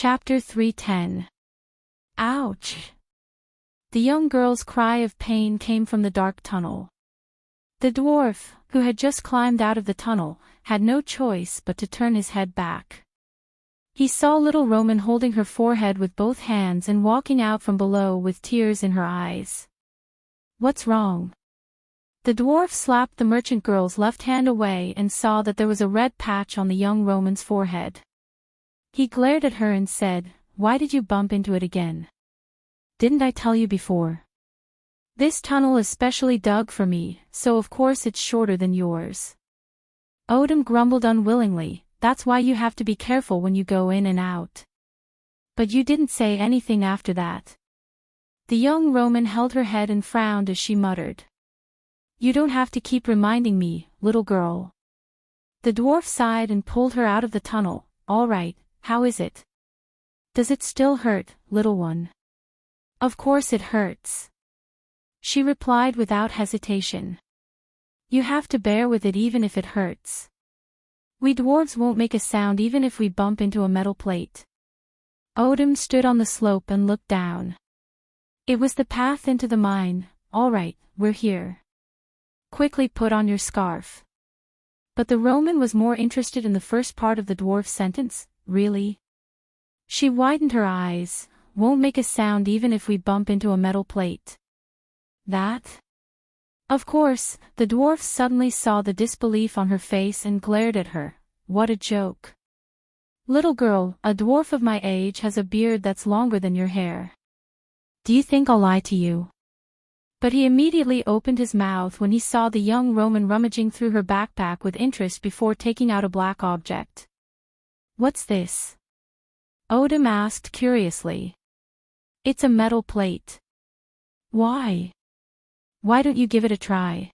Chapter 310. Ouch! The young girl's cry of pain came from the dark tunnel. The dwarf, who had just climbed out of the tunnel, had no choice but to turn his head back. He saw little Roman holding her forehead with both hands and walking out from below with tears in her eyes. "What's wrong?" The dwarf slapped the merchant girl's left hand away and saw that there was a red patch on the young Roman's forehead. He glared at her and said, "Why did you bump into it again? Didn't I tell you before? This tunnel is specially dug for me, so of course it's shorter than yours." Odin grumbled unwillingly, "That's why you have to be careful when you go in and out. But you didn't say anything after that." The young Roman held her head and frowned as she muttered, "You don't have to keep reminding me, little girl." The dwarf sighed and pulled her out of the tunnel. "All right, how is it? Does it still hurt, little one?" "Of course it hurts," she replied without hesitation. "You have to bear with it even if it hurts. We dwarves won't make a sound even if we bump into a metal plate." Odin stood on the slope and looked down. It was the path into the mine. "All right, we're here. Quickly put on your scarf." But the Roman was more interested in the first part of the dwarf's sentence. "Really?" She widened her eyes. "Won't make a sound even if we bump into a metal plate. That?" Of course, the dwarf suddenly saw the disbelief on her face and glared at her. "What a joke. Little girl, a dwarf of my age has a beard that's longer than your hair. Do you think I'll lie to you?" But he immediately opened his mouth when he saw the young Roman rummaging through her backpack with interest before taking out a black object. "What's this?" Odin asked curiously. "It's a metal plate." "Why? Why don't you give it a try?"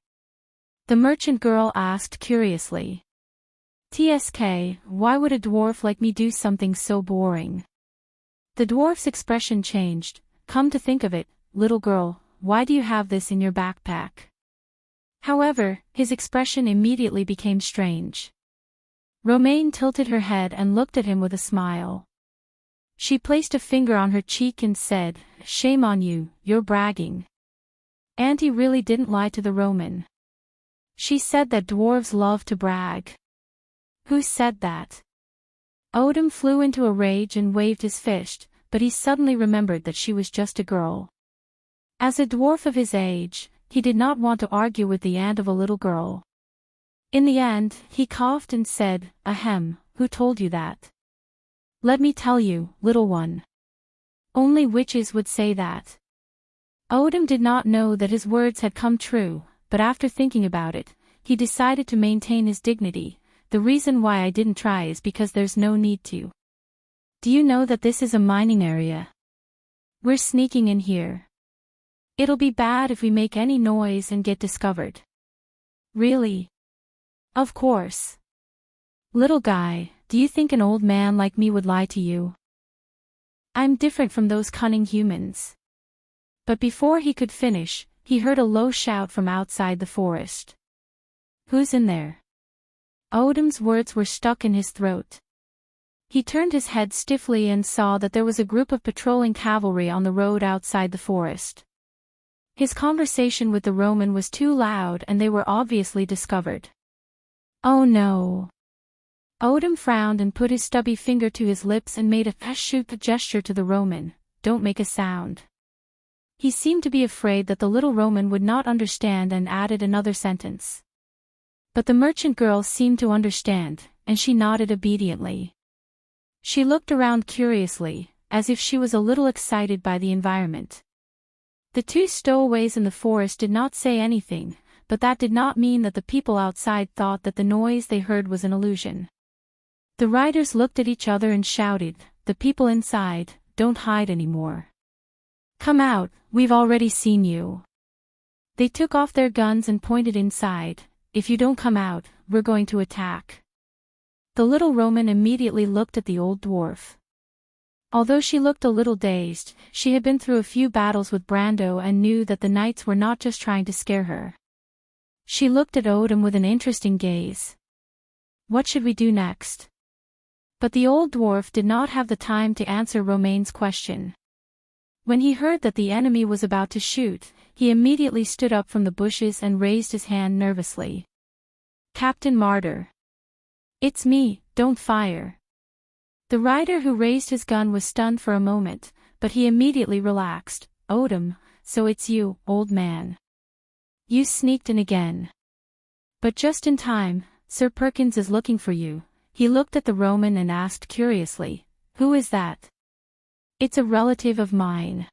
the merchant girl asked curiously. "TSK, why would a dwarf like me do something so boring?" The dwarf's expression changed. "Come to think of it, little girl, why do you have this in your backpack?" However, his expression immediately became strange. Romaine tilted her head and looked at him with a smile. She placed a finger on her cheek and said, "Shame on you, you're bragging." Auntie really didn't lie to the Roman. She said that dwarves love to brag. Who said that? Odin flew into a rage and waved his fist, but he suddenly remembered that she was just a girl. As a dwarf of his age, he did not want to argue with the aunt of a little girl. In the end, he coughed and said, "Ahem, who told you that?" "Let me tell you, little one. Only witches would say that." Odin did not know that his words had come true, but after thinking about it, he decided to maintain his dignity. "The reason why I didn't try is because there's no need to. Do you know that this is a mining area? We're sneaking in here. It'll be bad if we make any noise and get discovered." "Really?" "Of course. Little guy, do you think an old man like me would lie to you? I'm different from those cunning humans." But before he could finish, he heard a low shout from outside the forest. "Who's in there?" Odin's words were stuck in his throat. He turned his head stiffly and saw that there was a group of patrolling cavalry on the road outside the forest. His conversation with the Roman was too loud and they were obviously discovered. "Oh no." Odin frowned and put his stubby finger to his lips and made a shoot gesture to the Roman. "Don't make a sound." He seemed to be afraid that the little Roman would not understand and added another sentence. But the merchant girl seemed to understand, and she nodded obediently. She looked around curiously, as if she was a little excited by the environment. The two stowaways in the forest did not say anything, but that did not mean that the people outside thought that the noise they heard was an illusion. The riders looked at each other and shouted, "The people inside, don't hide anymore. Come out, we've already seen you." They took off their guns and pointed inside. "If you don't come out, we're going to attack." The little Roman immediately looked at the old dwarf. Although she looked a little dazed, she had been through a few battles with Brando and knew that the knights were not just trying to scare her. She looked at Odin with an interesting gaze. "What should we do next?" But the old dwarf did not have the time to answer Romaine's question. When he heard that the enemy was about to shoot, he immediately stood up from the bushes and raised his hand nervously. "Captain Martyr. It's me, don't fire." The rider who raised his gun was stunned for a moment, but he immediately relaxed. "Odom, so it's you, old man. You sneaked in again. But just in time, Sir Perkins is looking for you." He looked at the Roman and asked curiously, "Who is that?" "It's a relative of mine."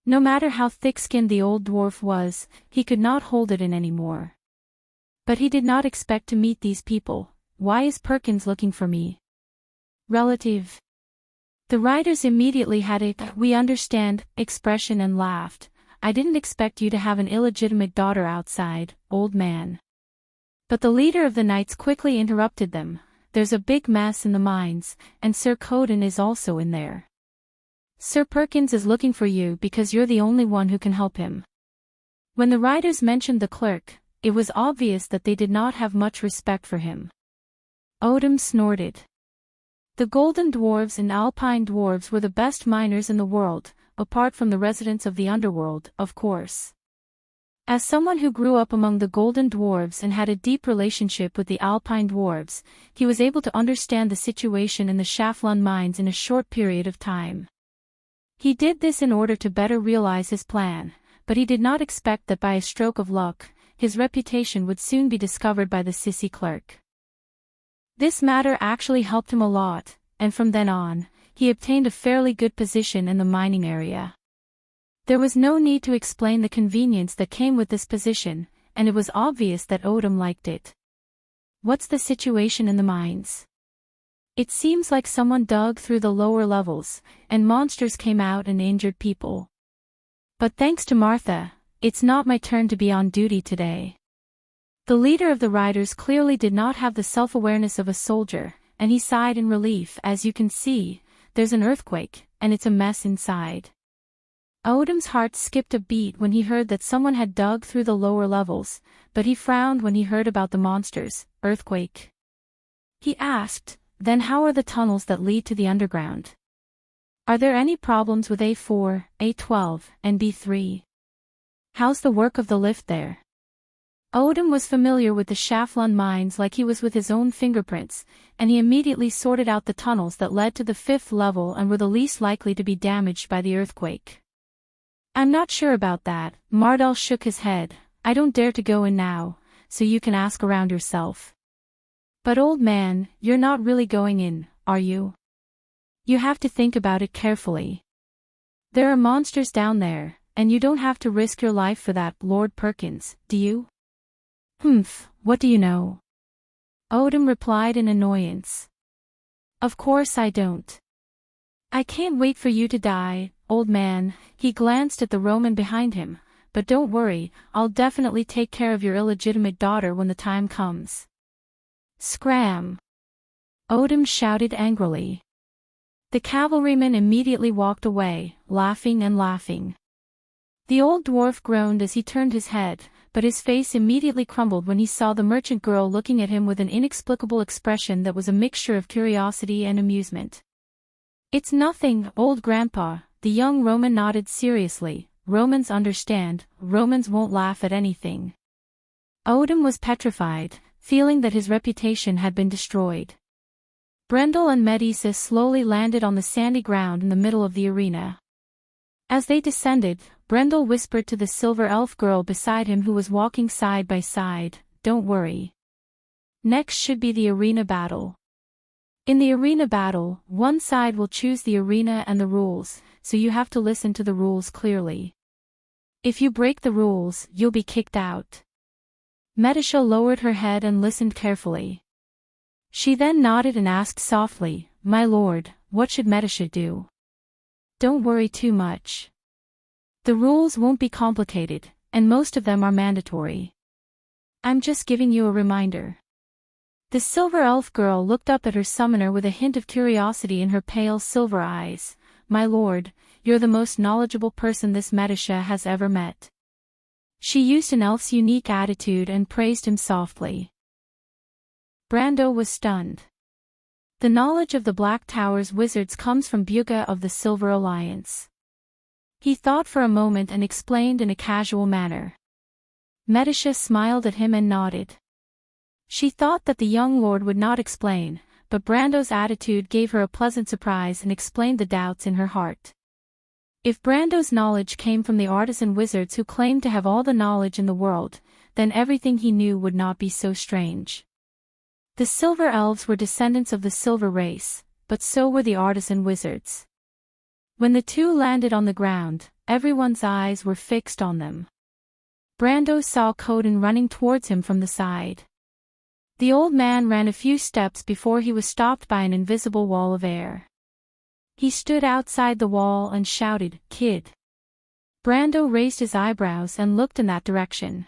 No matter how thick-skinned the old dwarf was, he could not hold it in anymore. "But he did not expect to meet these people. Why is Perkins looking for me?" "Relative." The riders immediately had a "we understand" expression and laughed. "I didn't expect you to have an illegitimate daughter outside, old man." But the leader of the knights quickly interrupted them. "There's a big mess in the mines, and Sir Coden is also in there. Sir Perkins is looking for you because you're the only one who can help him." When the riders mentioned the clerk, it was obvious that they did not have much respect for him. Odom snorted. The Golden Dwarves and Alpine Dwarves were the best miners in the world, apart from the residents of the underworld, of course. As someone who grew up among the Golden Dwarves and had a deep relationship with the Alpine Dwarves, he was able to understand the situation in the Schaflund mines in a short period of time. He did this in order to better realize his plan, but he did not expect that by a stroke of luck, his reputation would soon be discovered by the sissy clerk. This matter actually helped him a lot, and from then on, he obtained a fairly good position in the mining area. There was no need to explain the convenience that came with this position, and it was obvious that Odom liked it. "What's the situation in the mines?" "It seems like someone dug through the lower levels, and monsters came out and injured people. But thanks to Martha, it's not my turn to be on duty today." The leader of the riders clearly did not have the self-awareness of a soldier, and he sighed in relief. "As you can see, there's an earthquake, and it's a mess inside." Odom's heart skipped a beat when he heard that someone had dug through the lower levels, but he frowned when he heard about the monsters. "Earthquake?" He asked, "Then how are the tunnels that lead to the underground? Are there any problems with A4, A12, and B3? How's the work of the lift there?" Odom was familiar with the Schaflund mines like he was with his own fingerprints, and he immediately sorted out the tunnels that led to the 5th level and were the least likely to be damaged by the earthquake. "I'm not sure about that." Mardal shook his head. "I don't dare to go in now, so you can ask around yourself." "But old man, you're not really going in, are you? You have to think about it carefully. There are monsters down there, and you don't have to risk your life for that, Lord Perkins, do you?" "Humph, what do you know?" Odom replied in annoyance. "Of course I don't. I can't wait for you to die, old man." He glanced at the Roman behind him. "But don't worry, I'll definitely take care of your illegitimate daughter when the time comes." "Scram!" Odom shouted angrily. The cavalryman immediately walked away, laughing and laughing. The old dwarf groaned as he turned his head, but his face immediately crumbled when he saw the merchant girl looking at him with an inexplicable expression that was a mixture of curiosity and amusement. "It's nothing, old grandpa," the young Roman nodded seriously. "Romans understand, Romans won't laugh at anything." Odom was petrified, feeling that his reputation had been destroyed. Brendel and Medisa slowly landed on the sandy ground in the middle of the arena. As they descended, Brendel whispered to the silver elf girl beside him who was walking side by side, "Don't worry. Next should be the arena battle. In the arena battle, one side will choose the arena and the rules, so you have to listen to the rules clearly. If you break the rules, you'll be kicked out." Medisha lowered her head and listened carefully. She then nodded and asked softly, "My lord, what should Medisha do?" "Don't worry too much. The rules won't be complicated, and most of them are mandatory. I'm just giving you a reminder." The silver elf girl looked up at her summoner with a hint of curiosity in her pale silver eyes. "My lord, you're the most knowledgeable person this Medisha has ever met." She used an elf's unique attitude and praised him softly. Brando was stunned. The knowledge of the Black Tower's wizards comes from Bugha of the Silver Alliance. He thought for a moment and explained in a casual manner. Medisha smiled at him and nodded. She thought that the young lord would not explain, but Brando's attitude gave her a pleasant surprise and explained the doubts in her heart. If Brando's knowledge came from the artisan wizards who claimed to have all the knowledge in the world, then everything he knew would not be so strange. The Silver Elves were descendants of the Silver race, but so were the artisan wizards. When the two landed on the ground, everyone's eyes were fixed on them. Brando saw Coden running towards him from the side. The old man ran a few steps before he was stopped by an invisible wall of air. He stood outside the wall and shouted, "Kid." Brando raised his eyebrows and looked in that direction.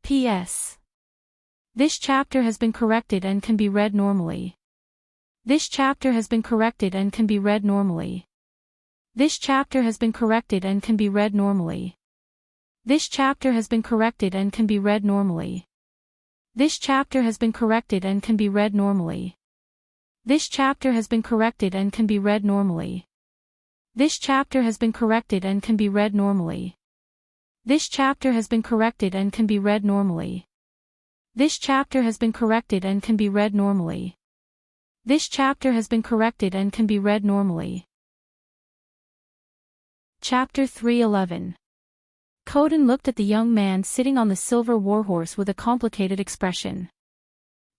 P.S. This chapter has been corrected and can be read normally. This chapter has been corrected and can be read normally. This chapter has been corrected and can be read normally. This chapter has been corrected and can be read normally. This chapter has been corrected and can be read normally. This chapter has been corrected and can be read normally. This chapter has been corrected and can be read normally. This chapter has been corrected and can be read normally. This chapter has been corrected and can be read normally. This chapter has been corrected and can be read normally. Chapter 3:11. Coden looked at the young man sitting on the silver warhorse with a complicated expression.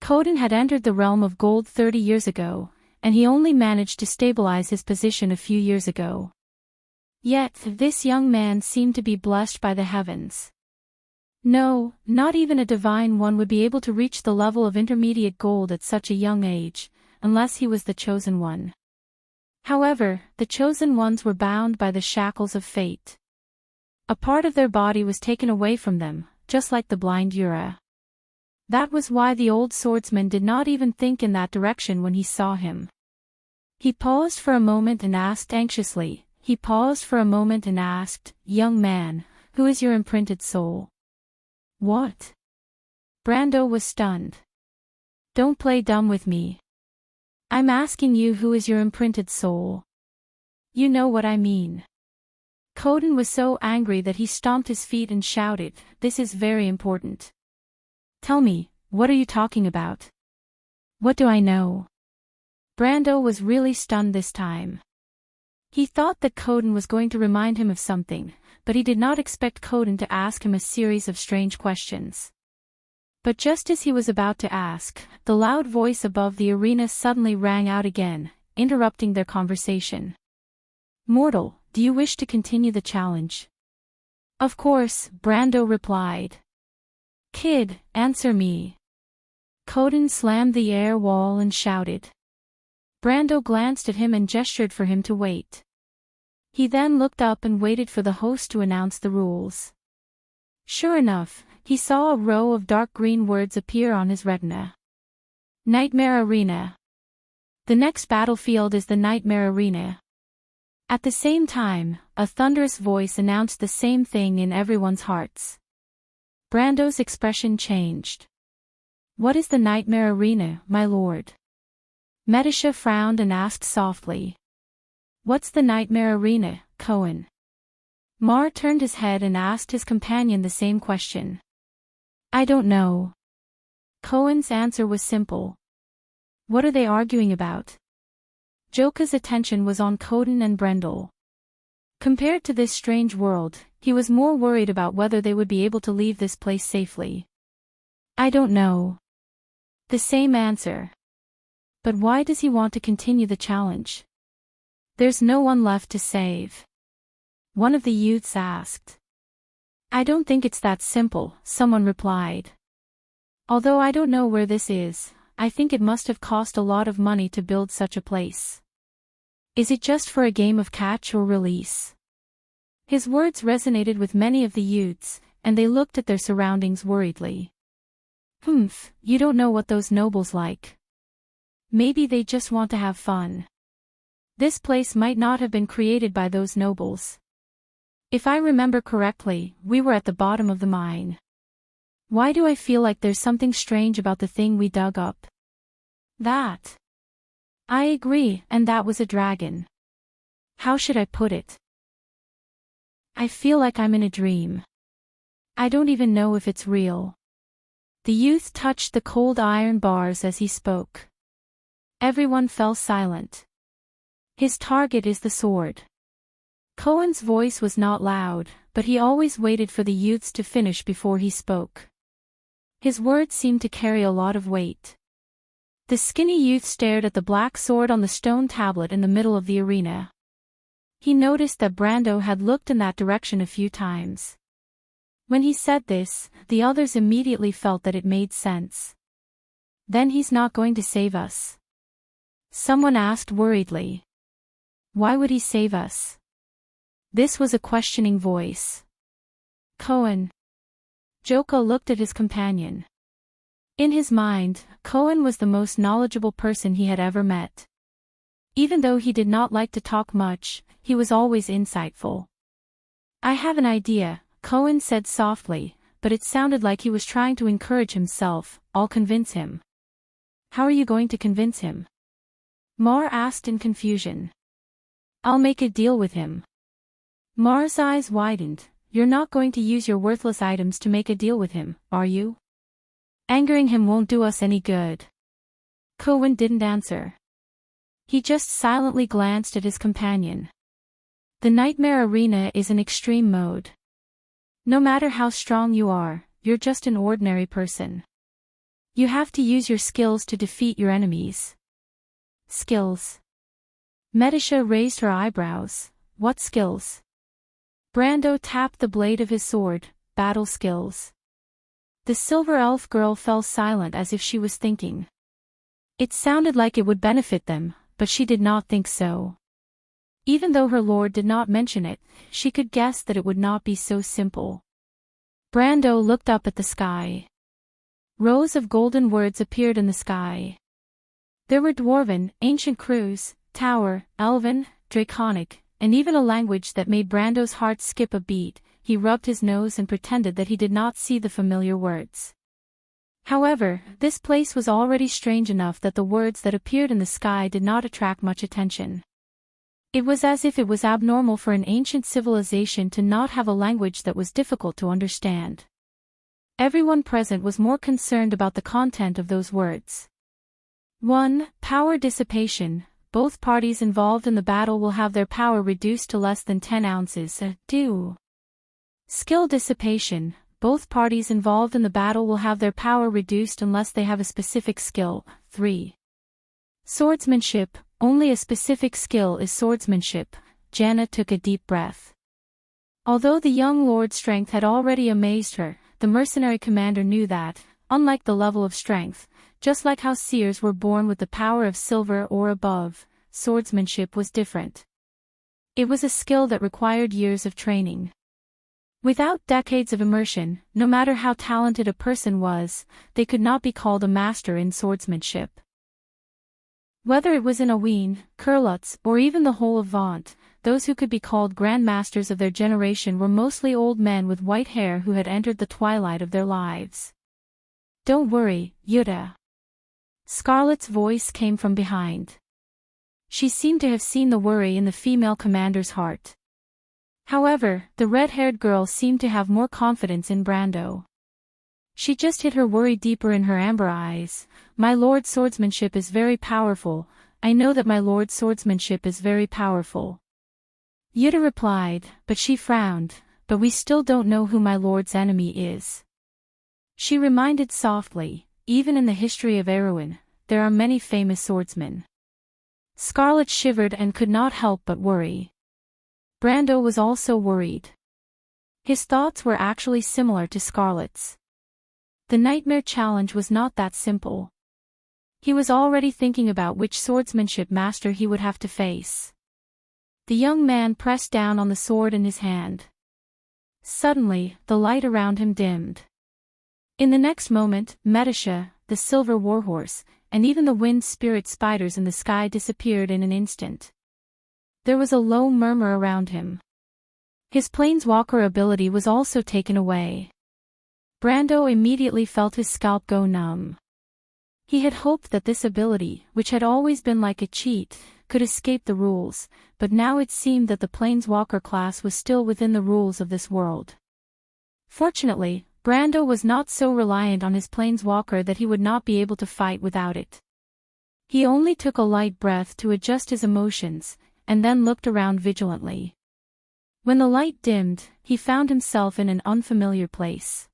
Coden had entered the realm of gold 30 years ago, and he only managed to stabilize his position a few years ago. Yet, this young man seemed to be blessed by the heavens. No, not even a divine one would be able to reach the level of intermediate gold at such a young age, unless he was the chosen one. However, the chosen ones were bound by the shackles of fate. A part of their body was taken away from them, just like the blind Yura. That was why the old swordsman did not even think in that direction when he saw him. He paused for a moment and asked anxiously, "Young man, who is your imprinted soul?" "What?" Brando was stunned. "Don't play dumb with me. I'm asking you, who is your imprinted soul? You know what I mean." Coden was so angry that he stomped his feet and shouted, "This is very important. Tell me, what are you talking about? What do I know?" Brando was really stunned this time. He thought that Coden was going to remind him of something, but he did not expect Coden to ask him a series of strange questions. But just as he was about to ask, the loud voice above the arena suddenly rang out again, interrupting their conversation. "Mortal, do you wish to continue the challenge?" "Of course," Brando replied. "Kid, answer me." Coden slammed the air wall and shouted. Brando glanced at him and gestured for him to wait. He then looked up and waited for the host to announce the rules. Sure enough, he saw a row of dark green words appear on his retina. Nightmare Arena. The next battlefield is the Nightmare Arena. At the same time, a thunderous voice announced the same thing in everyone's hearts. Brando's expression changed. "What is the Nightmare Arena, my lord?" Medisha frowned and asked softly. "What's the Nightmare Arena, Cohen?" Mar turned his head and asked his companion the same question. "I don't know." Cohen's answer was simple. "What are they arguing about?" Joka's attention was on Coden and Brendel. Compared to this strange world, he was more worried about whether they would be able to leave this place safely. "I don't know." The same answer. But why does he want to continue the challenge? There's no one left to save. One of the youths asked. "I don't think it's that simple," someone replied. "Although I don't know where this is, I think it must have cost a lot of money to build such a place. Is it just for a game of catch or release?" His words resonated with many of the youths, and they looked at their surroundings worriedly. "Humph, you don't know what those nobles like. Maybe they just want to have fun. This place might not have been created by those nobles. If I remember correctly, we were at the bottom of the mine. Why do I feel like there's something strange about the thing we dug up?" That I agree, and that was a dragon. How should I put it? I feel like I'm in a dream. I don't even know if it's real. The youth touched the cold iron bars as he spoke. Everyone fell silent. His target is the sword. Cohen's voice was not loud, but he always waited for the youths to finish before he spoke. His words seemed to carry a lot of weight. The skinny youth stared at the black sword on the stone tablet in the middle of the arena. He noticed that Brando had looked in that direction a few times. When he said this, the others immediately felt that it made sense. Then he's not going to save us? Someone asked worriedly. Why would he save us? This was a questioning voice. Cohen. Joka looked at his companion. In his mind, Cohen was the most knowledgeable person he had ever met. Even though he did not like to talk much, he was always insightful. I have an idea, Cohen said softly, but it sounded like he was trying to encourage himself. I'll convince him. How are you going to convince him? Mar asked in confusion. I'll make a deal with him. Mar's eyes widened. You're not going to use your worthless items to make a deal with him, are you? Angering him won't do us any good. Cohen didn't answer. He just silently glanced at his companion. The Nightmare Arena is an extreme mode. No matter how strong you are, you're just an ordinary person. You have to use your skills to defeat your enemies. Skills. Medisha raised her eyebrows. What skills? Brando tapped the blade of his sword. Battle skills. The silver elf girl fell silent as if she was thinking. It sounded like it would benefit them, but she did not think so. Even though her lord did not mention it, she could guess that it would not be so simple. Brando looked up at the sky. Rows of golden words appeared in the sky. There were Dwarven, Ancient Crews, Tower, Elven, Draconic, and even a language that made Brando's heart skip a beat. He rubbed his nose and pretended that he did not see the familiar words. However, this place was already strange enough that the words that appeared in the sky did not attract much attention. It was as if it was abnormal for an ancient civilization to not have a language that was difficult to understand. Everyone present was more concerned about the content of those words. 1. Power dissipation. Both parties involved in the battle will have their power reduced to less than 10 ounces. 2. Skill dissipation. Both parties involved in the battle will have their power reduced unless they have a specific skill. 3. Swordsmanship. Only a specific skill is swordsmanship. Janna took a deep breath. Although the young lord's strength had already amazed her, the mercenary commander knew that, unlike the level of strength, just like how seers were born with the power of silver or above, swordsmanship was different. It was a skill that required years of training. Without decades of immersion, no matter how talented a person was, they could not be called a master in swordsmanship. Whether it was in Aween, Kurlutz, or even the whole of Vaunt, those who could be called grandmasters of their generation were mostly old men with white hair who had entered the twilight of their lives. Don't worry, Yuta. Scarlet's voice came from behind. She seemed to have seen the worry in the female commander's heart. However, the red-haired girl seemed to have more confidence in Brando. She just hid her worry deeper in her amber eyes. My lord's swordsmanship is very powerful. I know that my lord's swordsmanship is very powerful. Yuta replied, but she frowned, but we still don't know who my lord's enemy is. She reminded softly, even in the history of Erewhon, there are many famous swordsmen. Scarlet shivered and could not help but worry. Brando was also worried. His thoughts were actually similar to Scarlet's. The nightmare challenge was not that simple. He was already thinking about which swordsmanship master he would have to face. The young man pressed down on the sword in his hand. Suddenly, the light around him dimmed. In the next moment, Medisha, the silver warhorse, and even the wind spirit spiders in the sky disappeared in an instant. There was a low murmur around him. His planeswalker ability was also taken away. Brando immediately felt his scalp go numb. He had hoped that this ability, which had always been like a cheat, could escape the rules, but now it seemed that the Planeswalker class was still within the rules of this world. Fortunately, Brando was not so reliant on his Planeswalker that he would not be able to fight without it. He only took a light breath to adjust his emotions, and then looked around vigilantly. When the light dimmed, he found himself in an unfamiliar place.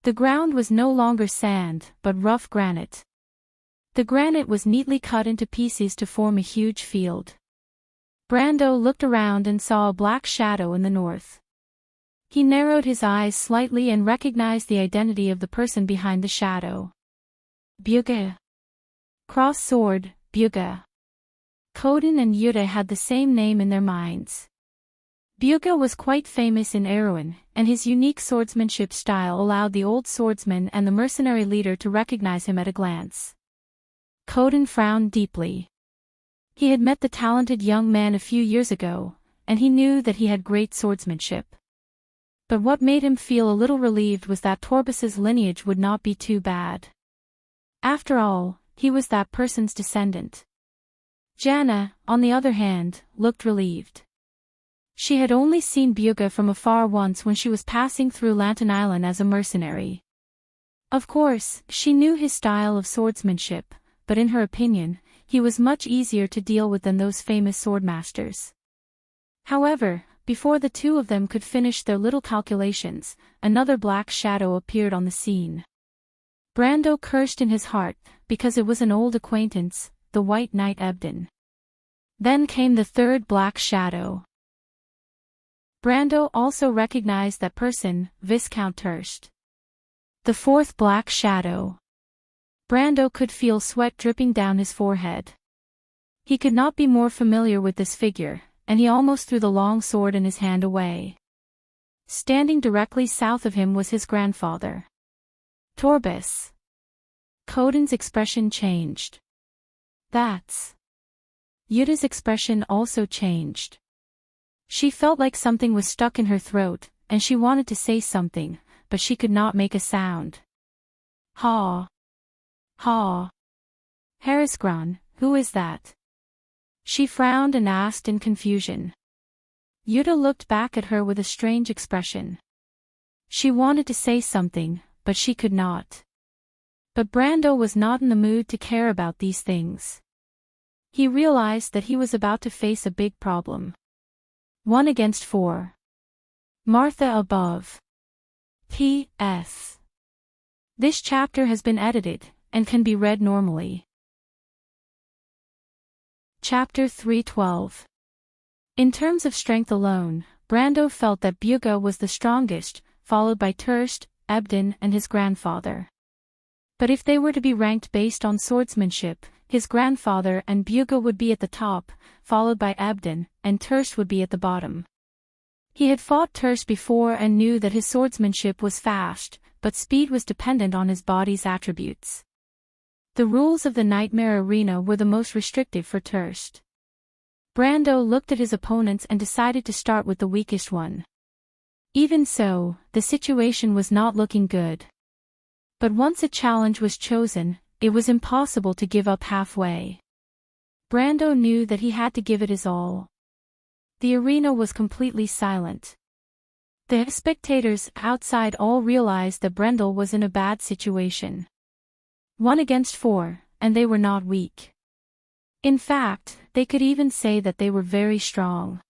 The ground was no longer sand, but rough granite. The granite was neatly cut into pieces to form a huge field. Brando looked around and saw a black shadow in the north. He narrowed his eyes slightly and recognized the identity of the person behind the shadow. Byuga. Cross sword, Byuga. Koden and Yuta had the same name in their minds. Byuga was quite famous in Erewhon, and his unique swordsmanship style allowed the old swordsman and the mercenary leader to recognize him at a glance. Koden frowned deeply. He had met the talented young man a few years ago, and he knew that he had great swordsmanship. But what made him feel a little relieved was that Torbas's lineage would not be too bad. After all, he was that person's descendant. Janna, on the other hand, looked relieved. She had only seen Byuga from afar once when she was passing through Lantern Island as a mercenary. Of course, she knew his style of swordsmanship, but in her opinion, he was much easier to deal with than those famous swordmasters. However, before the two of them could finish their little calculations, another black shadow appeared on the scene. Brando cursed in his heart, because it was an old acquaintance, the White Knight Ebden. Then came the third black shadow. Brando also recognized that person, Viscount Turst. The fourth black shadow. Brando could feel sweat dripping down his forehead. He could not be more familiar with this figure, and he almost threw the long sword in his hand away. Standing directly south of him was his grandfather. Torbas. Koden's expression changed. That's. Yuta's expression also changed. She felt like something was stuck in her throat, and she wanted to say something, but she could not make a sound. Ha. Ha. Harisgran, who is that? She frowned and asked in confusion. Yuta looked back at her with a strange expression. She wanted to say something, but she could not. But Brando was not in the mood to care about these things. He realized that he was about to face a big problem. 1 against 4. Martha above. P.S. This chapter has been edited, and can be read normally. Chapter 3:12. In terms of strength alone, Brando felt that Byuga was the strongest, followed by Turst, Ebden and his grandfather. But if they were to be ranked based on swordsmanship, his grandfather and Byuga would be at the top, followed by Ebden, and Turst would be at the bottom. He had fought Turst before and knew that his swordsmanship was fast, but speed was dependent on his body's attributes. The rules of the Nightmare Arena were the most restrictive for Turst. Brando looked at his opponents and decided to start with the weakest one. Even so, the situation was not looking good. But once a challenge was chosen, it was impossible to give up halfway. Brando knew that he had to give it his all. The arena was completely silent. The spectators outside all realized that Brando was in a bad situation. 1 against 4, and they were not weak. In fact, they could even say that they were very strong.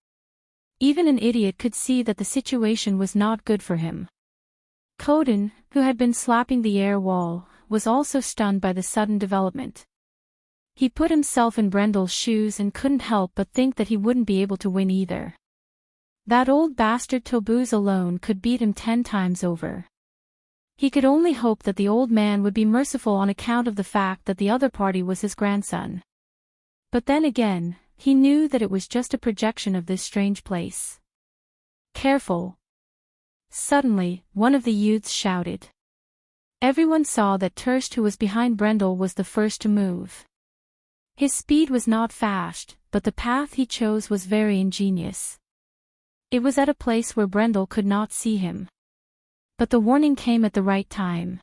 Even an idiot could see that the situation was not good for him. Koden, who had been slapping the air wall, was also stunned by the sudden development. He put himself in Brendel's shoes and couldn't help but think that he wouldn't be able to win either. That old bastard Tobuz alone could beat him 10 times over. He could only hope that the old man would be merciful on account of the fact that the other party was his grandson. But then again, he knew that it was just a projection of this strange place. Careful! Suddenly, one of the youths shouted. Everyone saw that Turst, who was behind Brendel, was the first to move. His speed was not fast, but the path he chose was very ingenious. It was at a place where Brendel could not see him. But the warning came at the right time.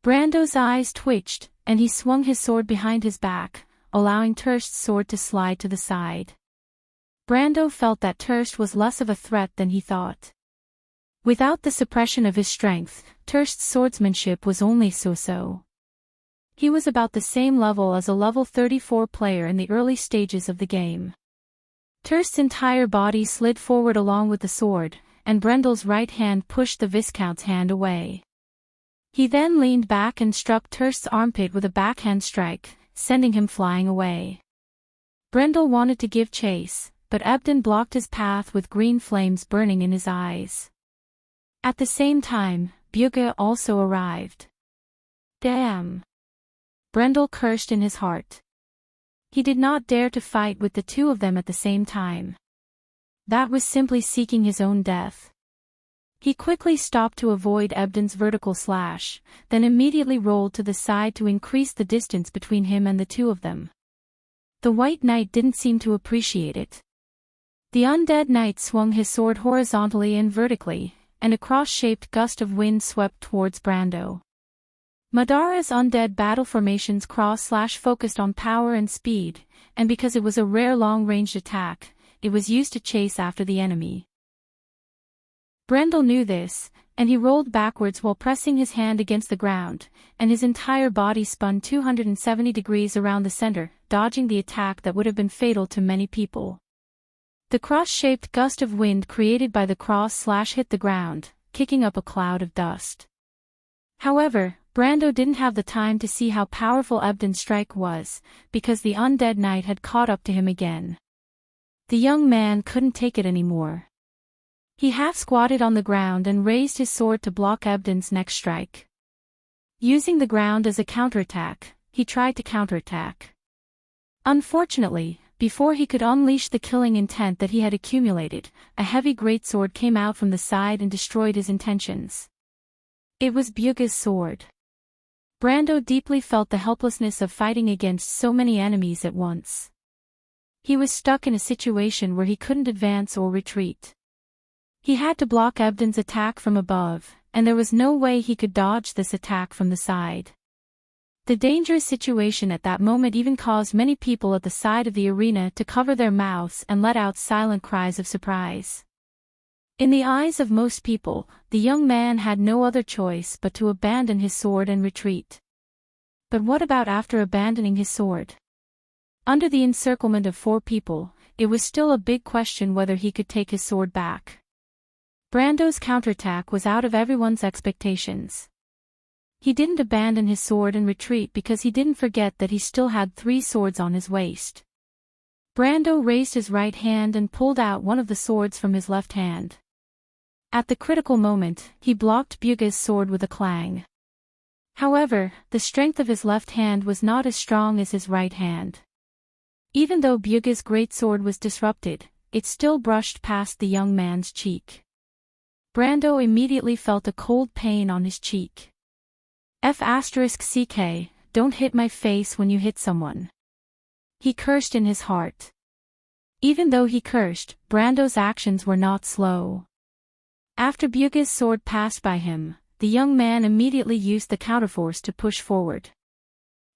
Brando's eyes twitched, and he swung his sword behind his back, allowing Terst's sword to slide to the side. Brando felt that Terst was less of a threat than he thought. Without the suppression of his strength, Terst's swordsmanship was only so-so. He was about the same level as a level 34 player in the early stages of the game. Terst's entire body slid forward along with the sword, and Brendel's right hand pushed the Viscount's hand away. He then leaned back and struck Terst's armpit with a backhand strike, sending him flying away. Brendel wanted to give chase, but Ebden blocked his path with green flames burning in his eyes. At the same time, Bugge also arrived. Damn! Brendel cursed in his heart. He did not dare to fight with the two of them at the same time. That was simply seeking his own death. He quickly stopped to avoid Ebden's vertical slash, then immediately rolled to the side to increase the distance between him and the two of them. The White Knight didn't seem to appreciate it. The undead knight swung his sword horizontally and vertically, and a cross-shaped gust of wind swept towards Brando. Madara's undead battle formations cross/focused on power and speed, and because it was a rare long-ranged attack, it was used to chase after the enemy. Brendel knew this, and he rolled backwards while pressing his hand against the ground, and his entire body spun 270 degrees around the center, dodging the attack that would have been fatal to many people. The cross-shaped gust of wind created by the cross/hit the ground, kicking up a cloud of dust. However, Brando didn't have the time to see how powerful Ebden's strike was, because the undead knight had caught up to him again. The young man couldn't take it anymore. He half-squatted on the ground and raised his sword to block Ebden's next strike. Using the ground as a counterattack, he tried to counterattack. Unfortunately, before he could unleash the killing intent that he had accumulated, a heavy greatsword came out from the side and destroyed his intentions. It was Bugge's sword. Brando deeply felt the helplessness of fighting against so many enemies at once. He was stuck in a situation where he couldn't advance or retreat. He had to block Ebden's attack from above, and there was no way he could dodge this attack from the side. The dangerous situation at that moment even caused many people at the side of the arena to cover their mouths and let out silent cries of surprise. In the eyes of most people, the young man had no other choice but to abandon his sword and retreat. But what about after abandoning his sword? Under the encirclement of 4 people, it was still a big question whether he could take his sword back. Brando's counterattack was out of everyone's expectations. He didn't abandon his sword and retreat because he didn't forget that he still had 3 swords on his waist. Brando raised his right hand and pulled out one of the swords from his left hand. At the critical moment, he blocked Bugge's sword with a clang. However, the strength of his left hand was not as strong as his right hand. Even though Bugge's greatsword was disrupted, it still brushed past the young man's cheek. Brando immediately felt a cold pain on his cheek. F***ck, don't hit my face when you hit someone. He cursed in his heart. Even though he cursed, Brando's actions were not slow. After Bugge's sword passed by him, the young man immediately used the counterforce to push forward.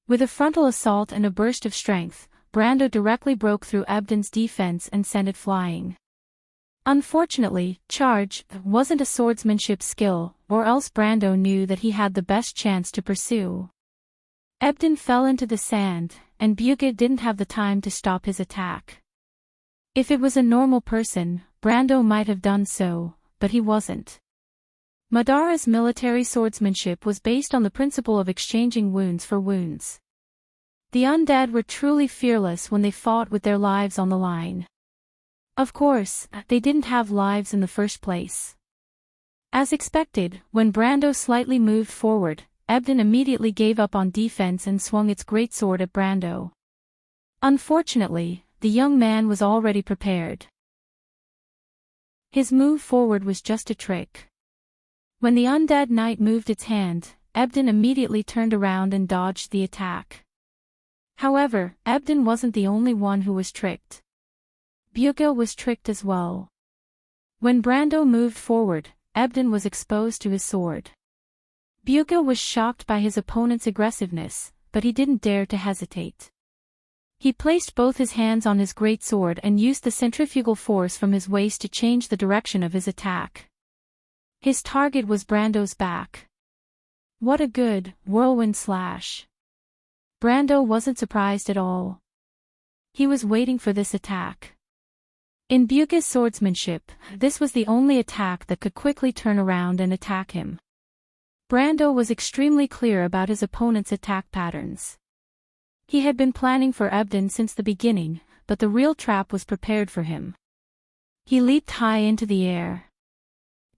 With a frontal assault and a burst of strength, Brando directly broke through Ebden's defense and sent it flying. Unfortunately, charge wasn't a swordsmanship skill, or else Brando knew that he had the best chance to pursue. Ebden fell into the sand, and Bugge didn't have the time to stop his attack. If it was a normal person, Brando might have done so, but he wasn't. Madara's military swordsmanship was based on the principle of exchanging wounds for wounds. The undead were truly fearless when they fought with their lives on the line. Of course, they didn't have lives in the first place. As expected, when Brando slightly moved forward, Ebden immediately gave up on defense and swung its greatsword at Brando. Unfortunately, the young man was already prepared. His move forward was just a trick. When the undead knight moved its hand, Ebden immediately turned around and dodged the attack. However, Ebden wasn't the only one who was tricked. Bugge was tricked as well. When Brando moved forward, Ebden was exposed to his sword. Bugge was shocked by his opponent's aggressiveness, but he didn't dare to hesitate. He placed both his hands on his greatsword and used the centrifugal force from his waist to change the direction of his attack. His target was Brando's back. What a good, whirlwind slash. Brando wasn't surprised at all. He was waiting for this attack. In Bugha's swordsmanship, this was the only attack that could quickly turn around and attack him. Brando was extremely clear about his opponent's attack patterns. He had been planning for Ebden since the beginning, but the real trap was prepared for him. He leaped high into the air.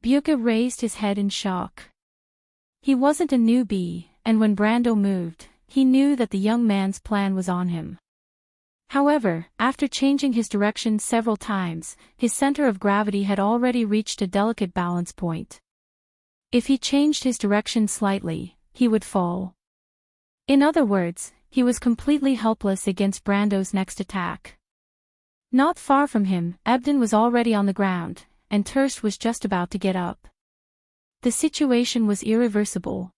Bugha raised his head in shock. He wasn't a newbie, and when Brando moved, he knew that the young man's plan was on him. However, after changing his direction several times, his center of gravity had already reached a delicate balance point. If he changed his direction slightly, he would fall. In other words, he was completely helpless against Brando's next attack. Not far from him, Ebden was already on the ground, and Terst was just about to get up. The situation was irreversible.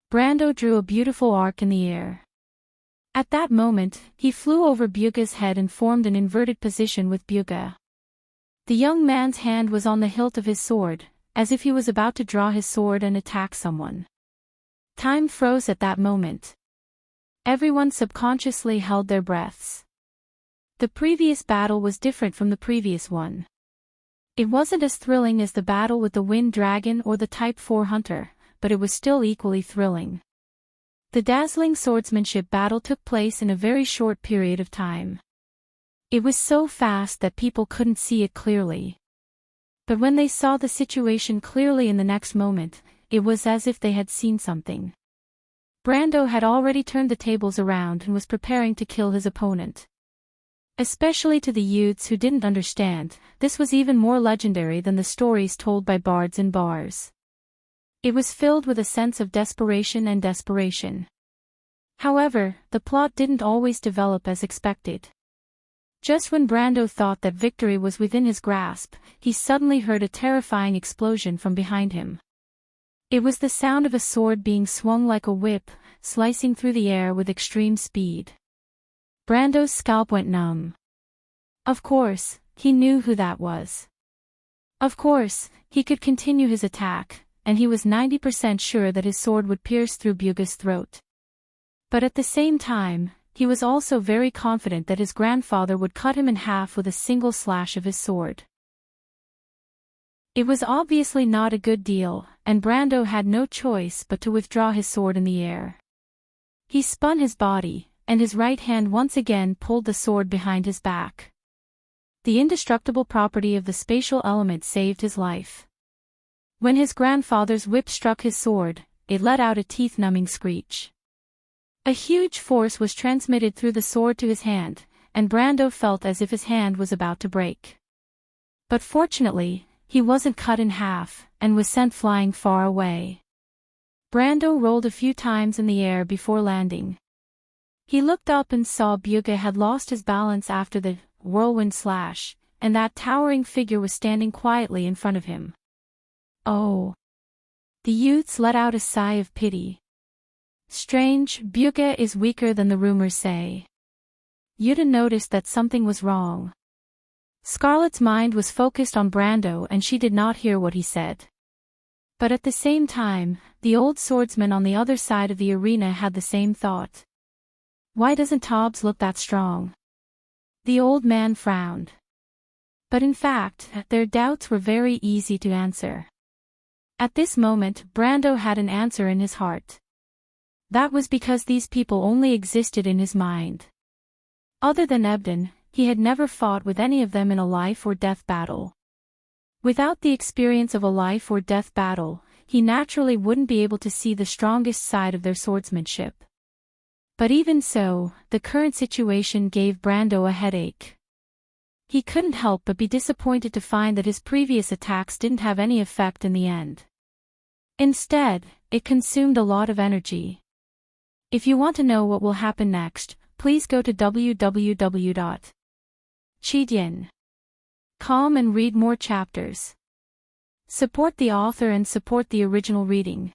Brando drew a beautiful arc in the air. At that moment, he flew over Bugha's head and formed an inverted position with Bugha. The young man's hand was on the hilt of his sword, as if he was about to draw his sword and attack someone. Time froze at that moment. Everyone subconsciously held their breaths. The previous battle was different from the previous one. It wasn't as thrilling as the battle with the Wind Dragon or the Type 4 Hunter, but it was still equally thrilling. The dazzling swordsmanship battle took place in a very short period of time. It was so fast that people couldn't see it clearly. But when they saw the situation clearly in the next moment, it was as if they had seen something. Brando had already turned the tables around and was preparing to kill his opponent. Especially to the youths who didn't understand, this was even more legendary than the stories told by bards in bars. It was filled with a sense of desperation and desperation. However, the plot didn't always develop as expected. Just when Brando thought that victory was within his grasp, he suddenly heard a terrifying explosion from behind him. It was the sound of a sword being swung like a whip, slicing through the air with extreme speed. Brando's scalp went numb. Of course, he knew who that was. Of course, he could continue his attack, and he was 90% sure that his sword would pierce through Bugha's throat. But at the same time, he was also very confident that his grandfather would cut him in half with a single slash of his sword. It was obviously not a good deal, and Brando had no choice but to withdraw his sword in the air. He spun his body, and his right hand once again pulled the sword behind his back. The indestructible property of the spatial element saved his life. When his grandfather's whip struck his sword, it let out a teeth-numbing screech. A huge force was transmitted through the sword to his hand, and Brando felt as if his hand was about to break. But fortunately, he wasn't cut in half, and was sent flying far away. Brando rolled a few times in the air before landing. He looked up and saw Bugha had lost his balance after the whirlwind slash, and that towering figure was standing quietly in front of him. Oh! The youths let out a sigh of pity. Strange, Bugha is weaker than the rumors say. Yuta noticed that something was wrong. Scarlett's mind was focused on Brando and she did not hear what he said. But at the same time, the old swordsman on the other side of the arena had the same thought. Why doesn't Tobbs look that strong? The old man frowned. But in fact, their doubts were very easy to answer. At this moment, Brando had an answer in his heart. That was because these people only existed in his mind. Other than Ebden, he had never fought with any of them in a life or death battle. Without the experience of a life or death battle, he naturally wouldn't be able to see the strongest side of their swordsmanship. But even so, the current situation gave Brando a headache. He couldn't help but be disappointed to find that his previous attacks didn't have any effect in the end. Instead, it consumed a lot of energy. If you want to know what will happen next, please go to www.cheatyin.com and read more chapters. Support the author and support the original reading.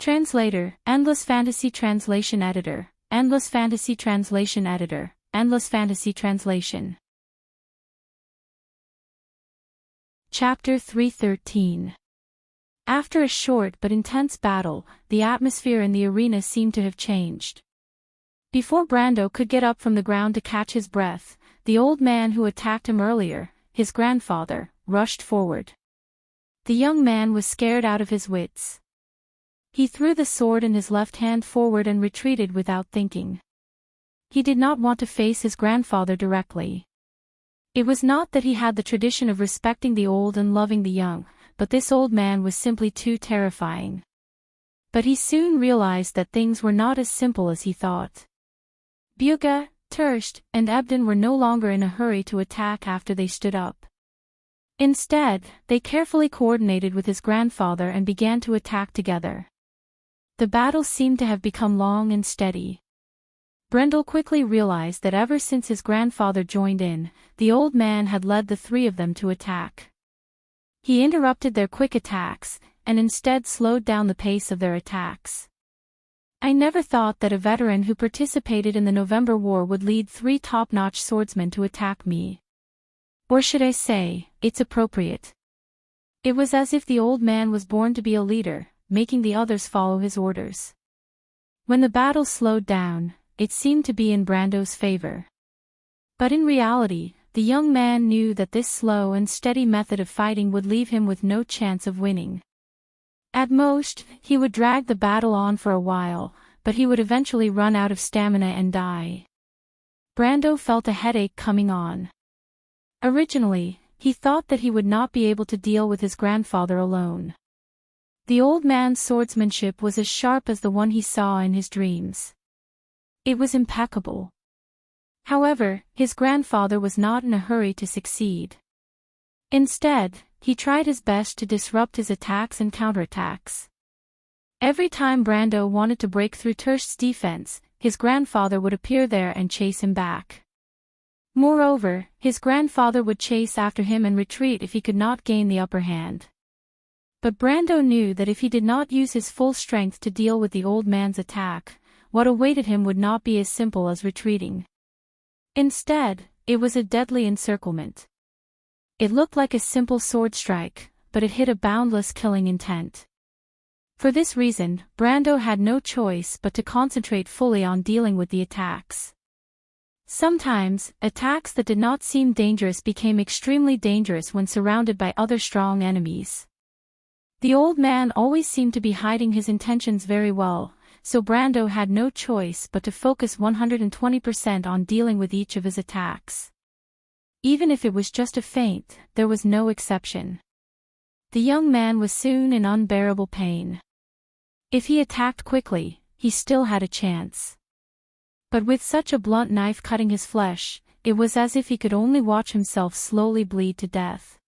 Translator, Endless Fantasy Translation Editor, Endless Fantasy Translation Editor, Endless Fantasy Translation. Chapter 313. After a short but intense battle, the atmosphere in the arena seemed to have changed. Before Brando could get up from the ground to catch his breath, the old man who attacked him earlier, his grandfather, rushed forward. The young man was scared out of his wits. He threw the sword in his left hand forward and retreated without thinking. He did not want to face his grandfather directly. It was not that he had the tradition of respecting the old and loving the young, but this old man was simply too terrifying. But he soon realized that things were not as simple as he thought. Bugha, Terst, and Ebden were no longer in a hurry to attack after they stood up. Instead, they carefully coordinated with his grandfather and began to attack together. The battle seemed to have become long and steady. Brendel quickly realized that ever since his grandfather joined in, the old man had led the three of them to attack. He interrupted their quick attacks, and instead slowed down the pace of their attacks. I never thought that a veteran who participated in the November War would lead three top-notch swordsmen to attack me. Or should I say, it's appropriate. It was as if the old man was born to be a leader, making the others follow his orders. When the battle slowed down, it seemed to be in Brando's favor. But in reality, the young man knew that this slow and steady method of fighting would leave him with no chance of winning. At most, he would drag the battle on for a while, but he would eventually run out of stamina and die. Brando felt a headache coming on. Originally, he thought that he would not be able to deal with his grandfather alone. The old man's swordsmanship was as sharp as the one he saw in his dreams. It was impeccable. However, his grandfather was not in a hurry to succeed. Instead, he tried his best to disrupt his attacks and counterattacks. Every time Brando wanted to break through Terst's defense, his grandfather would appear there and chase him back. Moreover, his grandfather would chase after him and retreat if he could not gain the upper hand. But Brando knew that if he did not use his full strength to deal with the old man's attack, what awaited him would not be as simple as retreating. Instead, it was a deadly encirclement. It looked like a simple sword strike, but it hid a boundless killing intent. For this reason, Brando had no choice but to concentrate fully on dealing with the attacks. Sometimes, attacks that did not seem dangerous became extremely dangerous when surrounded by other strong enemies. The old man always seemed to be hiding his intentions very well, so Brando had no choice but to focus 120% on dealing with each of his attacks. Even if it was just a feint, there was no exception. The young man was soon in unbearable pain. If he attacked quickly, he still had a chance. But with such a blunt knife cutting his flesh, it was as if he could only watch himself slowly bleed to death.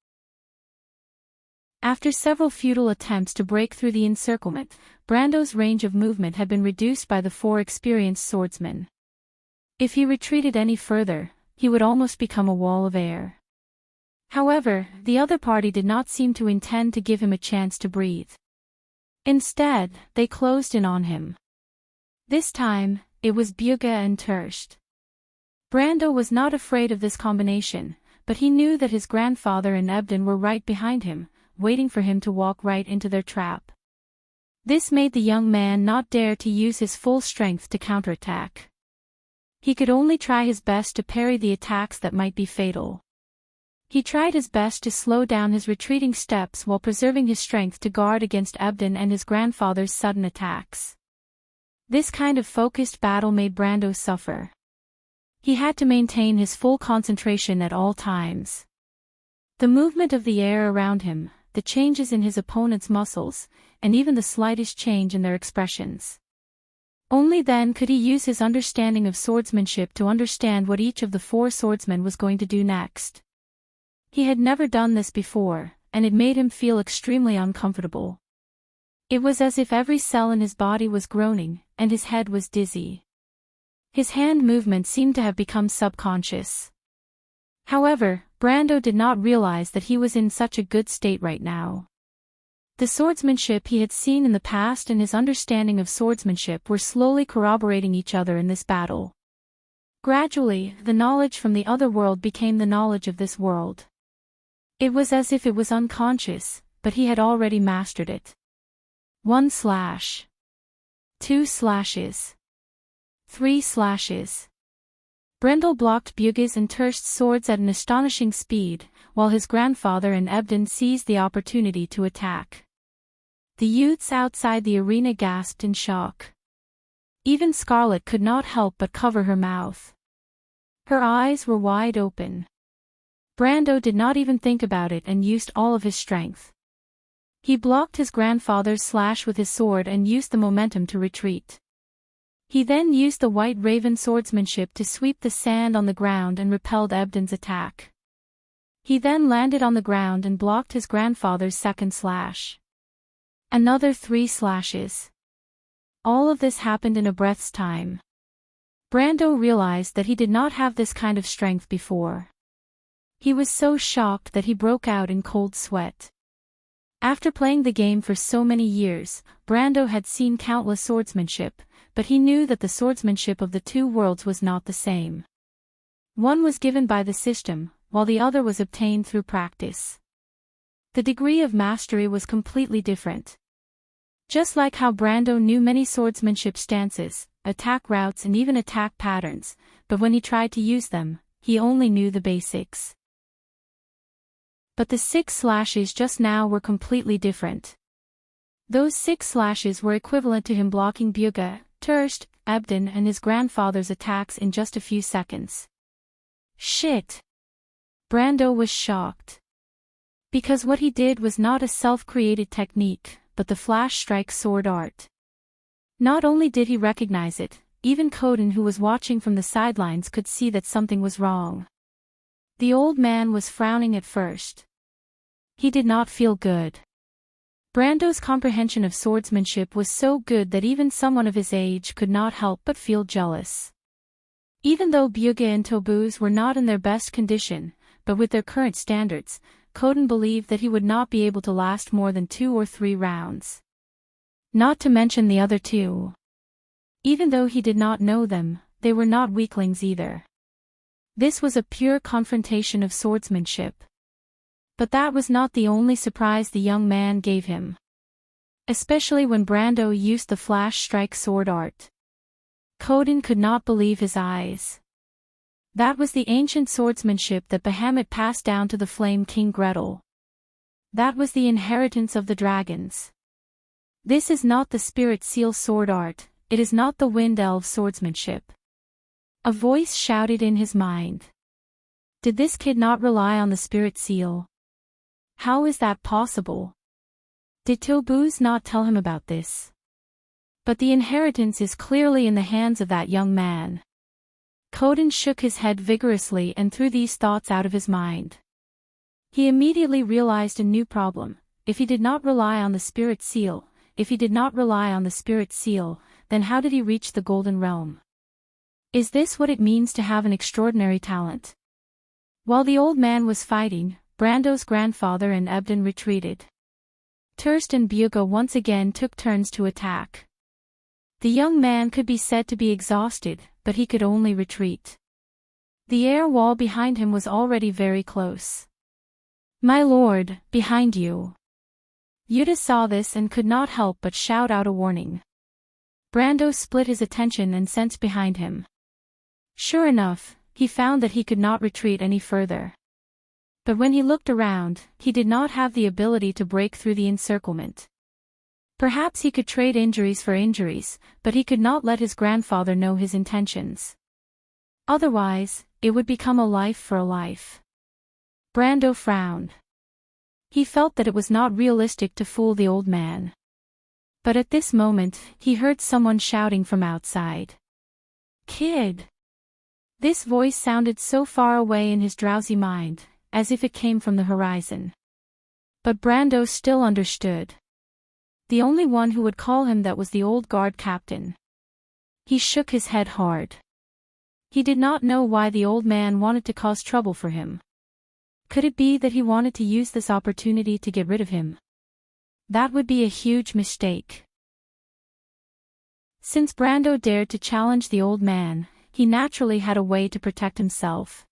After several futile attempts to break through the encirclement, Brando's range of movement had been reduced by the four experienced swordsmen. If he retreated any further, he would almost become a wall of air. However, the other party did not seem to intend to give him a chance to breathe. Instead, they closed in on him. This time, it was Bugha and Terst. Brando was not afraid of this combination, but he knew that his grandfather and Ebden were right behind him, waiting for him to walk right into their trap. This made the young man not dare to use his full strength to counterattack. He could only try his best to parry the attacks that might be fatal. He tried his best to slow down his retreating steps while preserving his strength to guard against Ebden and his grandfather's sudden attacks. This kind of focused battle made Brando suffer. He had to maintain his full concentration at all times. The movement of the air around him, the changes in his opponent's muscles, and even the slightest change in their expressions. Only then could he use his understanding of swordsmanship to understand what each of the four swordsmen was going to do next. He had never done this before, and it made him feel extremely uncomfortable. It was as if every cell in his body was groaning, and his head was dizzy. His hand movement seemed to have become subconscious. However, Brando did not realize that he was in such a good state right now. The swordsmanship he had seen in the past and his understanding of swordsmanship were slowly corroborating each other in this battle. Gradually, the knowledge from the other world became the knowledge of this world. It was as if it was unconscious, but he had already mastered it. 1 slash. 2 slashes. 3 slashes. Brendel blocked Bugge's and Turst's swords at an astonishing speed, while his grandfather and Ebden seized the opportunity to attack. The youths outside the arena gasped in shock. Even Scarlet could not help but cover her mouth. Her eyes were wide open. Brando did not even think about it and used all of his strength. He blocked his grandfather's slash with his sword and used the momentum to retreat. He then used the White Raven swordsmanship to sweep the sand on the ground and repelled Ebden's attack. He then landed on the ground and blocked his grandfather's second slash. Another 3 slashes. All of this happened in a breath's time. Brando realized that he did not have this kind of strength before. He was so shocked that he broke out in cold sweat. After playing the game for so many years, Brando had seen countless swordsmanship, but he knew that the swordsmanship of the two worlds was not the same. One was given by the system, while the other was obtained through practice. The degree of mastery was completely different. Just like how Brando knew many swordsmanship stances, attack routes and even attack patterns, but when he tried to use them, he only knew the basics. But the 6 slashes just now were completely different. Those 6 slashes were equivalent to him blocking Bugge, Turst, Ebden and his grandfather's attacks in just a few seconds. Shit! Brando was shocked. Because what he did was not a self-created technique, but the flash strike sword art. Not only did he recognize it, even Coden, who was watching from the sidelines, could see that something was wrong. The old man was frowning at first. He did not feel good. Brando's comprehension of swordsmanship was so good that even someone of his age could not help but feel jealous. Even though Bugge and Tobuz were not in their best condition, but with their current standards, Coden believed that he would not be able to last more than 2 or 3 rounds. Not to mention the other 2. Even though he did not know them, they were not weaklings either. This was a pure confrontation of swordsmanship. But that was not the only surprise the young man gave him. Especially when Brando used the flash strike sword art. Coden could not believe his eyes. That was the ancient swordsmanship that Bahamut passed down to the Flame King Gretel. That was the inheritance of the dragons. This is not the Spirit Seal sword art, it is not the Wind Elf swordsmanship. A voice shouted in his mind. Did this kid not rely on the Spirit Seal? How is that possible? Did Tobuz not tell him about this? But the inheritance is clearly in the hands of that young man. Coden shook his head vigorously and threw these thoughts out of his mind. He immediately realized a new problem. If he did not rely on the Spirit Seal, then how did he reach the Golden Realm? Is this what it means to have an extraordinary talent? While the old man was fighting, Brando's grandfather and Ebden retreated. Turst and Bugge once again took turns to attack. The young man could be said to be exhausted, but he could only retreat. The air wall behind him was already very close. My lord, behind you. Yuta saw this and could not help but shout out a warning. Brando split his attention and sensed behind him. Sure enough, he found that he could not retreat any further. But when he looked around, he did not have the ability to break through the encirclement. Perhaps he could trade injuries for injuries, but he could not let his grandfather know his intentions. Otherwise, it would become a life for a life. Brando frowned. He felt that it was not realistic to fool the old man. But at this moment, he heard someone shouting from outside. Kid! This voice sounded so far away in his drowsy mind, as if it came from the horizon. But Brando still understood. The only one who would call him that was the old guard captain. He shook his head hard. He did not know why the old man wanted to cause trouble for him. Could it be that he wanted to use this opportunity to get rid of him? That would be a huge mistake. Since Brando dared to challenge the old man, he naturally had a way to protect himself.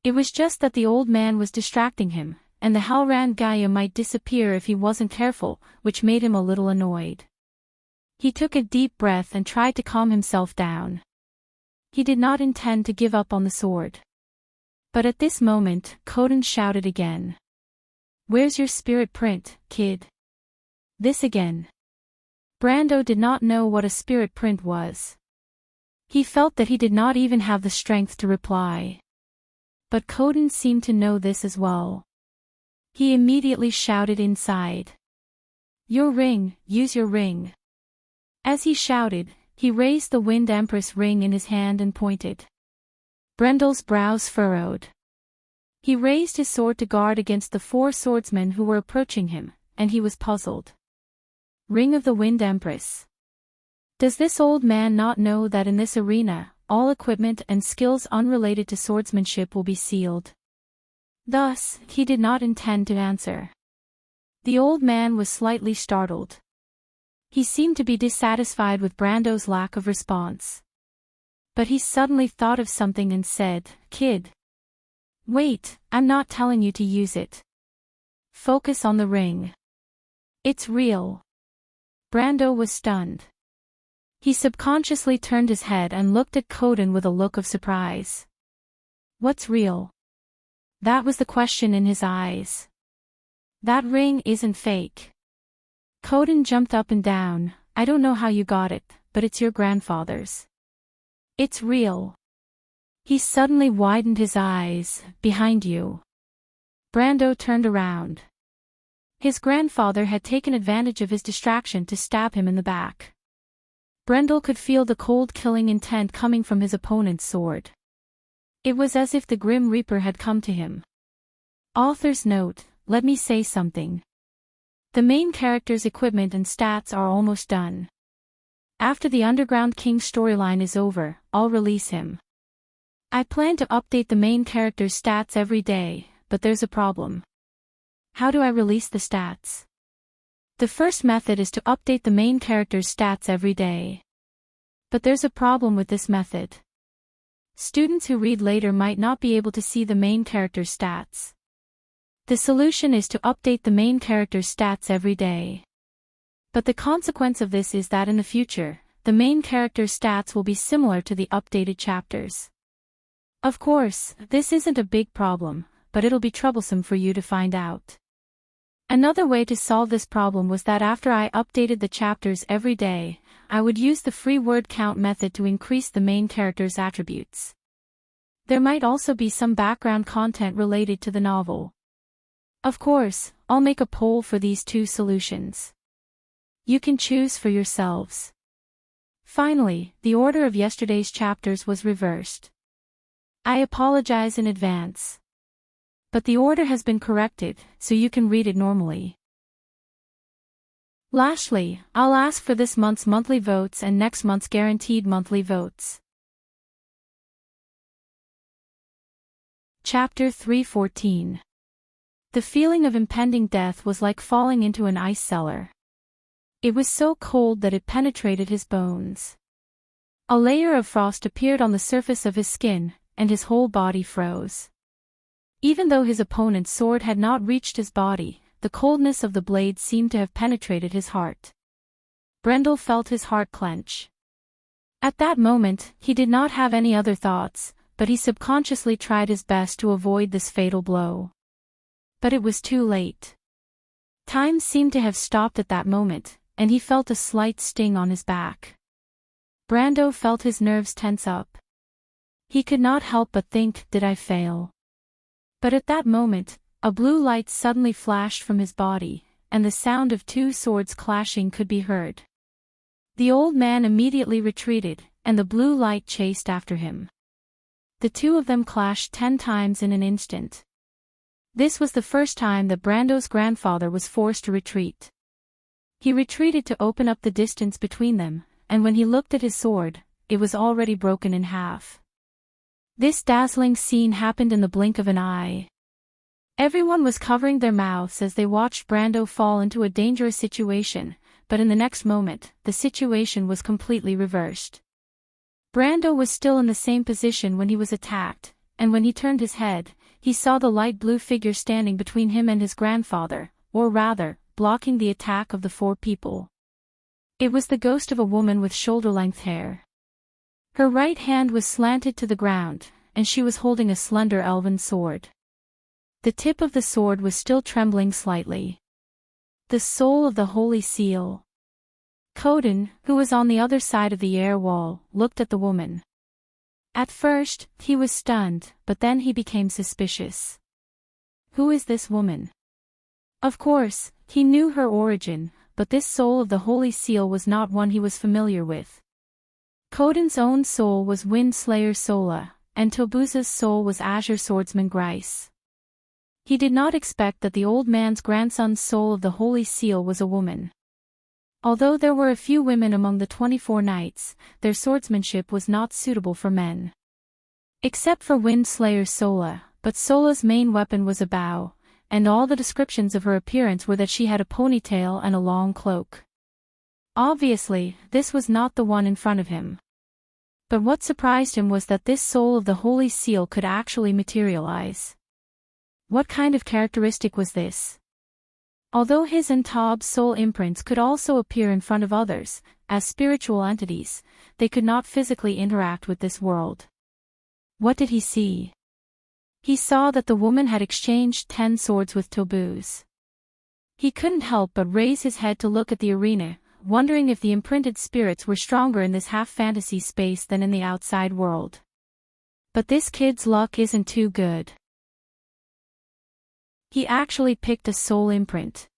It was just that the old man was distracting him, and the Halran Gaia might disappear if he wasn't careful, which made him a little annoyed. He took a deep breath and tried to calm himself down. He did not intend to give up on the sword. But at this moment, Coden shouted again. "Where's your spirit print, kid?" This again. Brando did not know what a spirit print was. He felt that he did not even have the strength to reply. But Coden seemed to know this as well. He immediately shouted inside. "Your ring, use your ring." As he shouted, he raised the Wind Empress ring in his hand and pointed. Brendel's brows furrowed. He raised his sword to guard against the 4 swordsmen who were approaching him, and he was puzzled. Ring of the Wind Empress. Does this old man not know that in this arena, all equipment and skills unrelated to swordsmanship will be sealed? Thus, he did not intend to answer. The old man was slightly startled. He seemed to be dissatisfied with Brando's lack of response. But he suddenly thought of something and said, "Kid. Wait, I'm not telling you to use it. Focus on the ring. It's real." Brando was stunned. He subconsciously turned his head and looked at Coden with a look of surprise. "What's real?" That was the question in his eyes. "That ring isn't fake." Coden jumped up and down. "I don't know how you got it, but it's your grandfather's. It's real." He suddenly widened his eyes. "Behind you." Brando turned around. His grandfather had taken advantage of his distraction to stab him in the back. Brendel could feel the cold killing intent coming from his opponent's sword. It was as if the Grim Reaper had come to him. Author's note: let me say something. The main character's equipment and stats are almost done. After the Underground King storyline is over, I'll release him. I plan to update the main character's stats every day, but there's a problem. How do I release the stats? The first method is to update the main character's stats every day. But there's a problem with this method. Students who read later might not be able to see the main character's stats. The solution is to update the main character's stats every day. But the consequence of this is that in the future, the main character's stats will be similar to the updated chapters. Of course, this isn't a big problem, but it'll be troublesome for you to find out. Another way to solve this problem was that after I updated the chapters every day, I would use the free word count method to increase the main character's attributes. There might also be some background content related to the novel. Of course, I'll make a poll for these 2 solutions. You can choose for yourselves. Finally, the order of yesterday's chapters was reversed. I apologize in advance. But the order has been corrected, so you can read it normally. Lastly, I'll ask for this month's monthly votes and next month's guaranteed monthly votes. Chapter 314. The feeling of impending death was like falling into an ice cellar. It was so cold that it penetrated his bones. A layer of frost appeared on the surface of his skin, and his whole body froze. Even though his opponent's sword had not reached his body, the coldness of the blade seemed to have penetrated his heart. Brendel felt his heart clench. At that moment, he did not have any other thoughts, but he subconsciously tried his best to avoid this fatal blow. But it was too late. Time seemed to have stopped at that moment, and he felt a slight sting on his back. Brando felt his nerves tense up. He could not help but think, did I fail? But at that moment, a blue light suddenly flashed from his body, and the sound of 2 swords clashing could be heard. The old man immediately retreated, and the blue light chased after him. The 2 of them clashed 10 times in an instant. This was the first time that Brando's grandfather was forced to retreat. He retreated to open up the distance between them, and when he looked at his sword, it was already broken in half. This dazzling scene happened in the blink of an eye. Everyone was covering their mouths as they watched Brando fall into a dangerous situation, but in the next moment, the situation was completely reversed. Brando was still in the same position when he was attacked, and when he turned his head, he saw the light blue figure standing between him and his grandfather, or rather, blocking the attack of the four people. It was the ghost of a woman with shoulder-length hair. Her right hand was slanted to the ground, and she was holding a slender elven sword. The tip of the sword was still trembling slightly. The soul of the Holy Seal. Coden, who was on the other side of the air wall, looked at the woman. At first, he was stunned, but then he became suspicious. Who is this woman? Of course, he knew her origin, but this soul of the Holy Seal was not one he was familiar with. Coden's own soul was Wind Slayer Sola, and Tobuza's soul was Azure Swordsman Grice. He did not expect that the old man's grandson's soul of the Holy Seal was a woman. Although there were a few women among the 24 knights, their swordsmanship was not suitable for men. Except for Wind Slayer Sola, but Sola's main weapon was a bow, and all the descriptions of her appearance were that she had a ponytail and a long cloak. Obviously, this was not the one in front of him. But what surprised him was that this soul of the Holy Seal could actually materialize. What kind of characteristic was this? Although his and Tob's soul imprints could also appear in front of others, as spiritual entities, they could not physically interact with this world. What did he see? He saw that the woman had exchanged 10 swords with Tobuz. He couldn't help but raise his head to look at the arena, wondering if the imprinted spirits were stronger in this half-fantasy space than in the outside world. But this kid's luck isn't too good. He actually picked a soul imprint.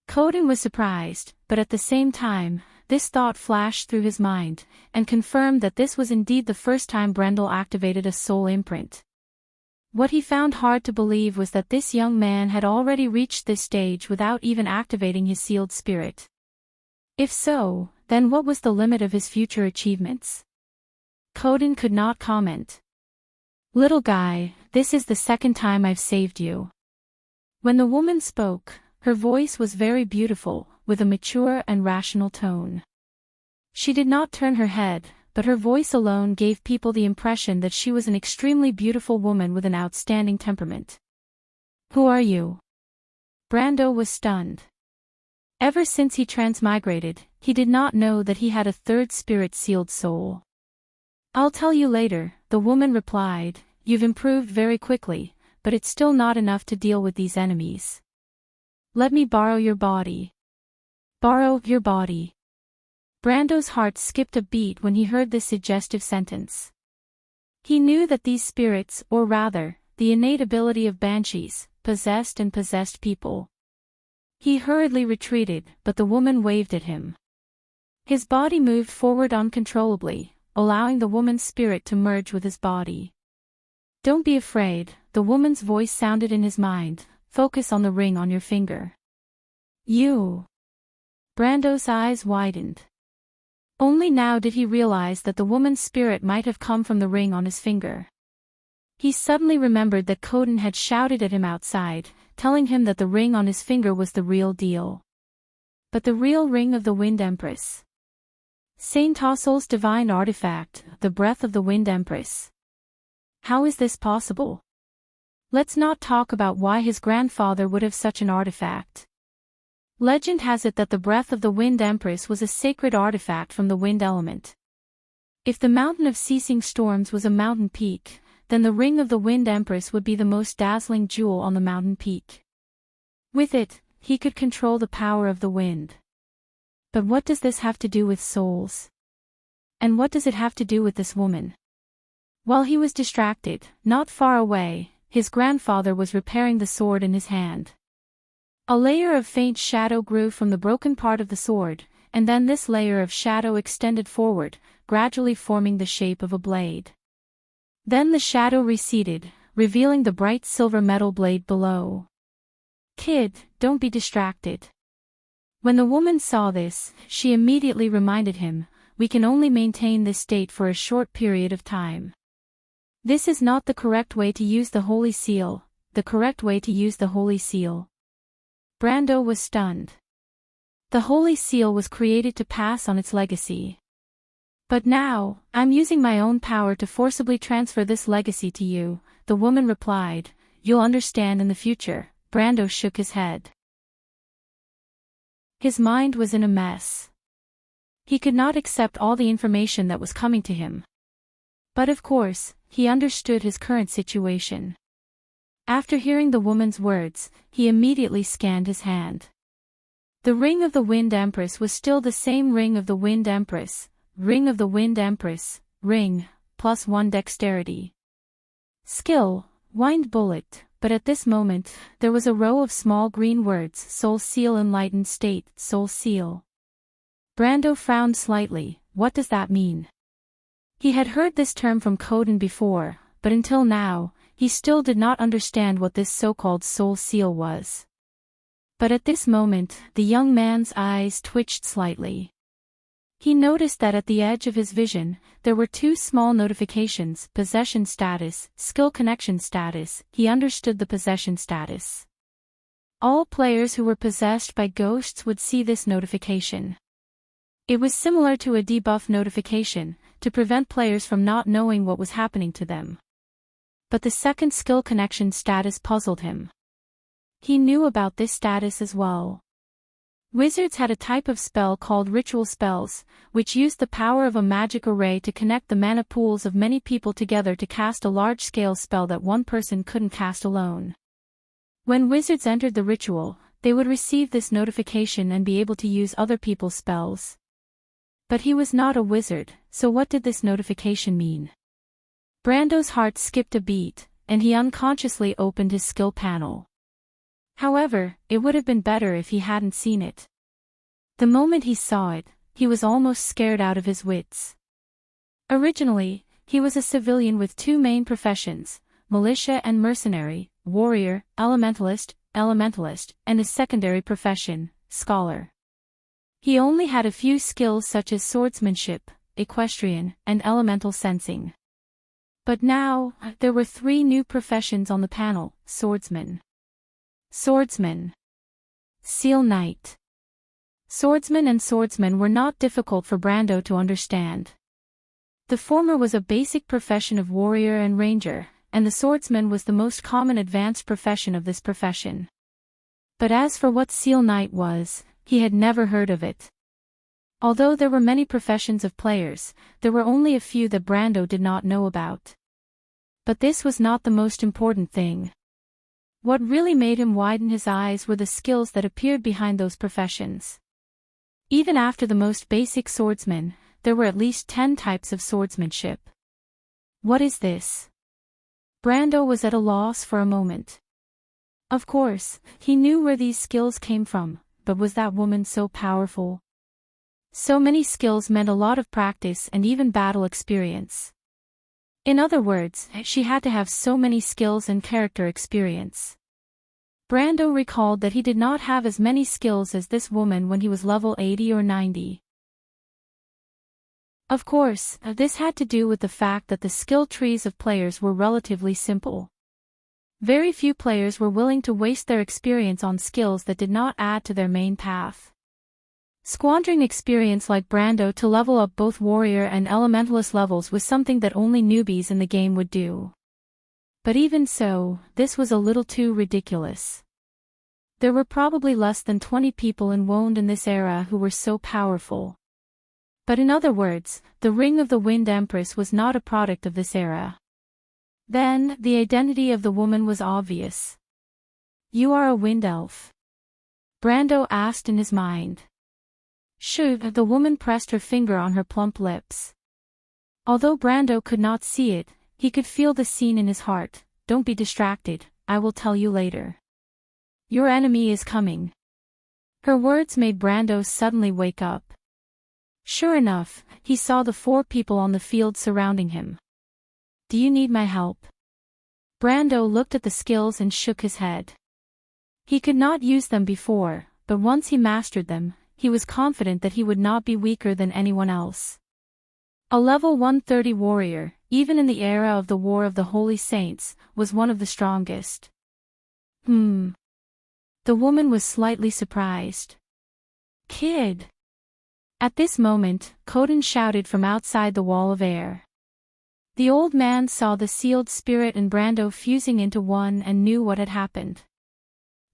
Coden was surprised, but at the same time, this thought flashed through his mind, and confirmed that this was indeed the first time Brendel activated a soul imprint. What he found hard to believe was that this young man had already reached this stage without even activating his sealed spirit. If so, then what was the limit of his future achievements? Coden could not comment. "Little guy, this is the second time I've saved you." When the woman spoke, her voice was very beautiful, with a mature and rational tone. She did not turn her head, but her voice alone gave people the impression that she was an extremely beautiful woman with an outstanding temperament. "Who are you?" Brando was stunned. Ever since he transmigrated, he did not know that he had a third spirit-sealed soul. "I'll tell you later," the woman replied. "You've improved very quickly, but it's still not enough to deal with these enemies. Let me borrow your body." "Borrow your body." Brando's heart skipped a beat when he heard this suggestive sentence. He knew that these spirits, or rather, the innate ability of banshees, possessed people. He hurriedly retreated, but the woman waved at him. His body moved forward uncontrollably, allowing the woman's spirit to merge with his body. "Don't be afraid," the woman's voice sounded in his mind. "Focus on the ring on your finger." "You." Brando's eyes widened. Only now did he realize that the woman's spirit might have come from the ring on his finger. He suddenly remembered that Coden had shouted at him outside, telling him that the ring on his finger was the real deal. But the real ring of the Wind Empress. Saint Tossel's divine artifact, the breath of the Wind Empress. How is this possible? Let's not talk about why his grandfather would have such an artifact. Legend has it that the breath of the Wind Empress was a sacred artifact from the wind element. If the mountain of ceasing storms was a mountain peak, then the ring of the Wind Empress would be the most dazzling jewel on the mountain peak. With it, he could control the power of the wind. But what does this have to do with souls? And what does it have to do with this woman? While he was distracted, not far away, his grandfather was repairing the sword in his hand. A layer of faint shadow grew from the broken part of the sword, and then this layer of shadow extended forward, gradually forming the shape of a blade. Then the shadow receded, revealing the bright silver metal blade below. "Kid, don't be distracted." When the woman saw this, she immediately reminded him, "We can only maintain this state for a short period of time. This is not the correct way to use the Holy Seal, the correct way to use the Holy Seal. Brando was stunned. The Holy Seal was created to pass on its legacy. But now, I'm using my own power to forcibly transfer this legacy to you, the woman replied. You'll understand in the future. Brando shook his head. His mind was in a mess. He could not accept all the information that was coming to him. But of course, he understood his current situation. After hearing the woman's words, he immediately scanned his hand. The Ring of the Wind Empress was still the same Ring of the Wind Empress. Ring of the Wind Empress, ring, +1 dexterity. Skill, wind bullet, but at this moment, there was a row of small green words: Soul Seal, Enlightened State, Soul Seal. Brando frowned slightly. What does that mean? He had heard this term from Coden before, but until now, he still did not understand what this so-called Soul Seal was. But at this moment, the young man's eyes twitched slightly. He noticed that at the edge of his vision, there were two small notifications: possession status, skill connection status. He understood the possession status. All players who were possessed by ghosts would see this notification. It was similar to a debuff notification, to prevent players from not knowing what was happening to them. But the second skill connection status puzzled him. He knew about this status as well. Wizards had a type of spell called ritual spells, which used the power of a magic array to connect the mana pools of many people together to cast a large-scale spell that one person couldn't cast alone. When wizards entered the ritual, they would receive this notification and be able to use other people's spells. But he was not a wizard, so what did this notification mean? Brando's heart skipped a beat, and he unconsciously opened his skill panel. However, it would have been better if he hadn't seen it. The moment he saw it, he was almost scared out of his wits. Originally, he was a civilian with two main professions, militia and mercenary, warrior, elementalist, and his secondary profession, scholar. He only had a few skills such as swordsmanship, equestrian, and elemental sensing. But now, there were three new professions on the panel: swordsman, Seal Knight. Swordsman and swordsman were not difficult for Brando to understand. The former was a basic profession of warrior and ranger, and the swordsman was the most common advanced profession of this profession. But as for what Seal Knight was, he had never heard of it. Although there were many professions of players, there were only a few that Brando did not know about. But this was not the most important thing. What really made him widen his eyes were the skills that appeared behind those professions. Even after the most basic swordsman, there were at least 10 types of swordsmanship. What is this? Brando was at a loss for a moment. Of course, he knew where these skills came from, but was that woman so powerful? So many skills meant a lot of practice and even battle experience. In other words, she had to have so many skills and character experience. Brando recalled that he did not have as many skills as this woman when he was level 80 or 90. Of course, this had to do with the fact that the skill trees of players were relatively simple. Very few players were willing to waste their experience on skills that did not add to their main path. Squandering experience like Brando to level up both warrior and elementalist levels was something that only newbies in the game would do. But even so, this was a little too ridiculous. There were probably less than 20 people in Woned in this era who were so powerful. But in other words, the Ring of the Wind Empress was not a product of this era. Then, the identity of the woman was obvious. "You are a wind elf?" Brando asked in his mind. Sure, the woman pressed her finger on her plump lips. Although Brando could not see it, he could feel the scene in his heart. "Don't be distracted, I will tell you later. Your enemy is coming." Her words made Brando suddenly wake up. Sure enough, he saw the 4 people on the field surrounding him. "Do you need my help?" Brando looked at the skills and shook his head. He could not use them before, but once he mastered them, he was confident that he would not be weaker than anyone else. A level 130 warrior, even in the era of the War of the Holy Saints, was one of the strongest. The woman was slightly surprised. Kid. At this moment, Coden shouted from outside the wall of air. The old man saw the sealed spirit and Brando fusing into one and knew what had happened.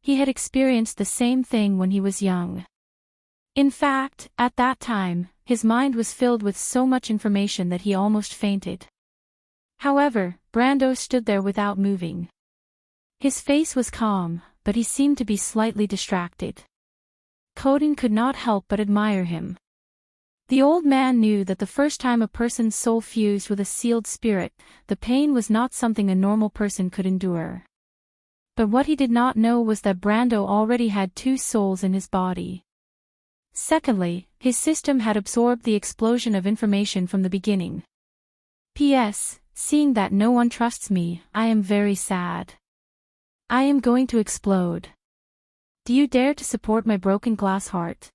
He had experienced the same thing when he was young. In fact, at that time, his mind was filled with so much information that he almost fainted. However, Brando stood there without moving. His face was calm, but he seemed to be slightly distracted. Coden could not help but admire him. The old man knew that the first time a person's soul fused with a sealed spirit, the pain was not something a normal person could endure. But what he did not know was that Brando already had two souls in his body. Secondly, his system had absorbed the explosion of information from the beginning. P.S. Seeing that no one trusts me, I am very sad. I am going to explode. Do you dare to support my broken glass heart?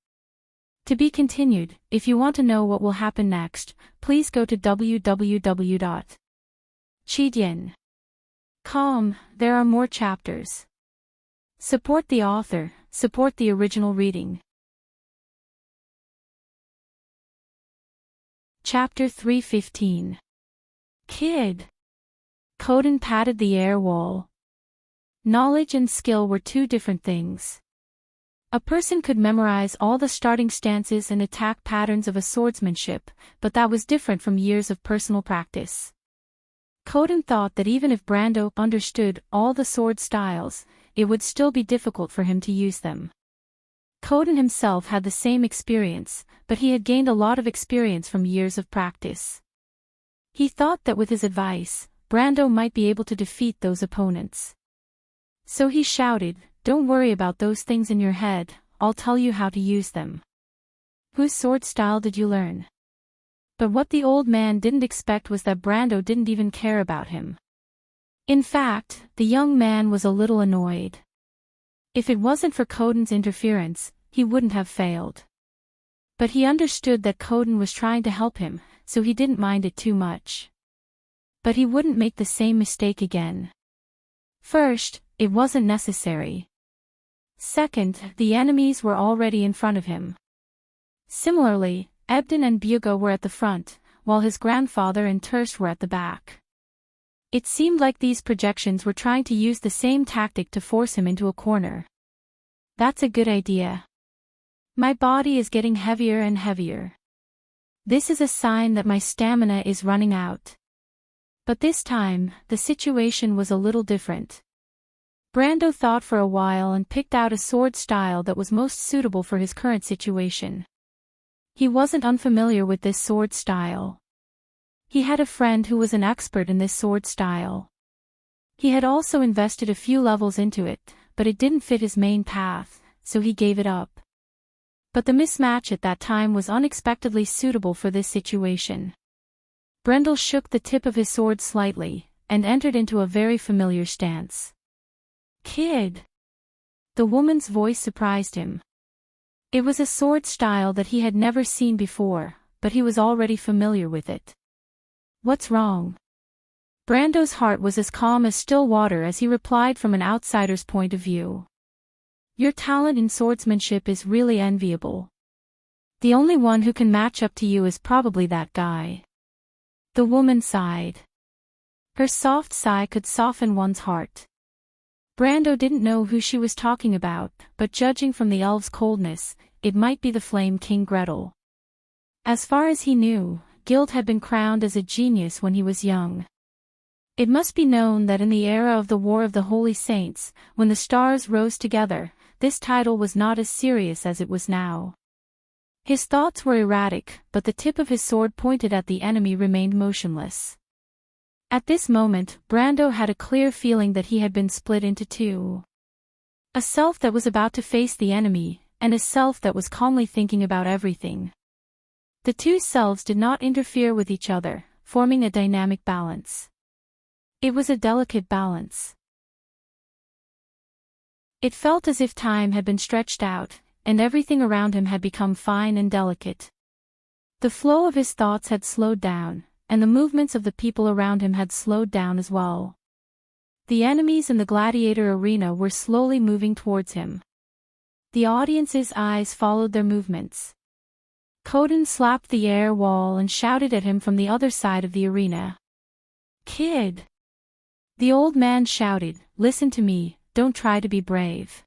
To be continued. If you want to know what will happen next, please go to www.cheatyin.com. There are more chapters. Support the author, support the original reading. Chapter 315. Kid. Coden patted the air wall. Knowledge and skill were two different things. A person could memorize all the starting stances and attack patterns of a swordsmanship, but that was different from years of personal practice. Coden thought that even if Brando understood all the sword styles, it would still be difficult for him to use them. Coden himself had the same experience, but he had gained a lot of experience from years of practice. He thought that with his advice, Brando might be able to defeat those opponents. So he shouted, "Don't worry about those things in your head, I'll tell you how to use them." Whose sword style did you learn? But what the old man didn't expect was that Brando didn't even care about him. In fact, the young man was a little annoyed. If it wasn't for Coden's interference, he wouldn't have failed. But he understood that Coden was trying to help him, so he didn't mind it too much. But he wouldn't make the same mistake again. First, it wasn't necessary. Second, the enemies were already in front of him. Similarly, Ebden and Bugo were at the front, while his grandfather and Terst were at the back. It seemed like these projections were trying to use the same tactic to force him into a corner. That's a good idea. My body is getting heavier and heavier. This is a sign that my stamina is running out. But this time, the situation was a little different. Brando thought for a while and picked out a sword style that was most suitable for his current situation. He wasn't unfamiliar with this sword style. He had a friend who was an expert in this sword style. He had also invested a few levels into it, but it didn't fit his main path, so he gave it up. But the mismatch at that time was unexpectedly suitable for this situation. Brendel shook the tip of his sword slightly, and entered into a very familiar stance. Kid. The woman's voice surprised him. It was a sword style that he had never seen before, but he was already familiar with it. What's wrong? Brando's heart was as calm as still water as he replied from an outsider's point of view. Your talent in swordsmanship is really enviable. The only one who can match up to you is probably that guy. The woman sighed. Her soft sigh could soften one's heart. Brando didn't know who she was talking about, but judging from the elf's coldness, it might be the Flame King Gretel. As far as he knew, Guild had been crowned as a genius when he was young. It must be known that in the era of the War of the Holy Saints, when the stars rose together, this title was not as serious as it was now. His thoughts were erratic, but the tip of his sword pointed at the enemy remained motionless. At this moment, Brando had a clear feeling that he had been split into two. A self that was about to face the enemy, and a self that was calmly thinking about everything. The two selves did not interfere with each other, forming a dynamic balance. It was a delicate balance. It felt as if time had been stretched out, and everything around him had become fine and delicate. The flow of his thoughts had slowed down, and the movements of the people around him had slowed down as well. The enemies in the gladiator arena were slowly moving towards him. The audience's eyes followed their movements. Coden slapped the air wall and shouted at him from the other side of the arena. "Kid!" The old man shouted, "Listen to me, don't try to be brave.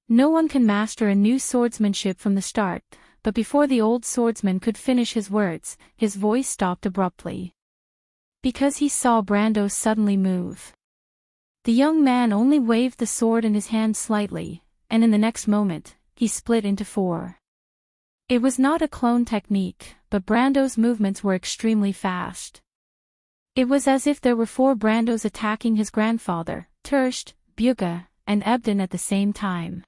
No one can master a new swordsmanship from the start," but before the old swordsman could finish his words, his voice stopped abruptly. Because he saw Brando suddenly move. The young man only waved the sword in his hand slightly, and in the next moment, he split into four. It was not a clone technique, but Brando's movements were extremely fast. It was as if there were four Brandos attacking his grandfather, Terst, Bugha, and Ebden at the same time.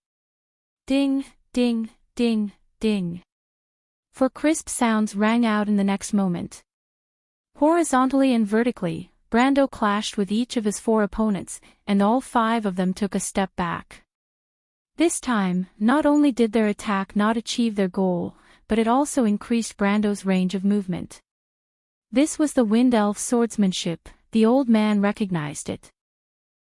Ding, ding, ding, ding. Four crisp sounds rang out in the next moment. Horizontally and vertically, Brando clashed with each of his four opponents, and all five of them took a step back. This time, not only did their attack not achieve their goal, but it also increased Brando's range of movement. This was the Wind Elf swordsmanship, the old man recognized it.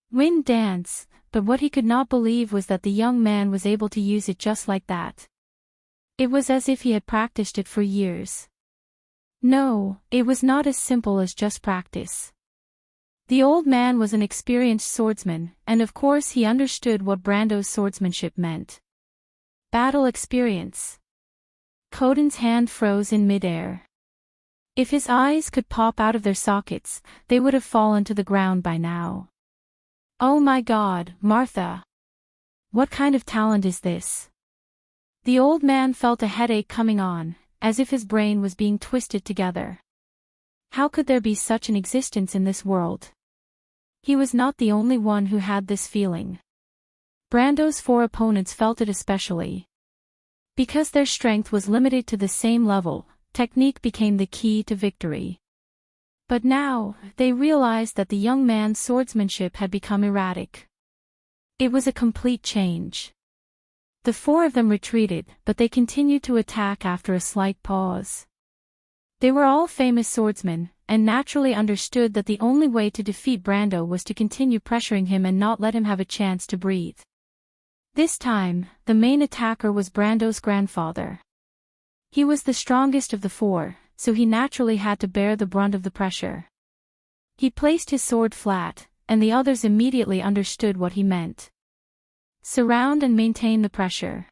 Wind dance, but what he could not believe was that the young man was able to use it just like that. It was as if he had practiced it for years. No, it was not as simple as just practice. The old man was an experienced swordsman, and of course he understood what Brando's swordsmanship meant. Battle experience. Coden's hand froze in midair. If his eyes could pop out of their sockets, they would have fallen to the ground by now. Oh my God, Martha! What kind of talent is this? The old man felt a headache coming on, as if his brain was being twisted together. How could there be such an existence in this world? He was not the only one who had this feeling. Brando's four opponents felt it especially. Because their strength was limited to the same level, technique became the key to victory. But now, they realized that the young man's swordsmanship had become erratic. It was a complete change. The four of them retreated, but they continued to attack after a slight pause. They were all famous swordsmen, and naturally understood that the only way to defeat Brando was to continue pressuring him and not let him have a chance to breathe. This time, the main attacker was Brando's grandfather. He was the strongest of the four, so he naturally had to bear the brunt of the pressure. He placed his sword flat, and the others immediately understood what he meant. Surround and maintain the pressure.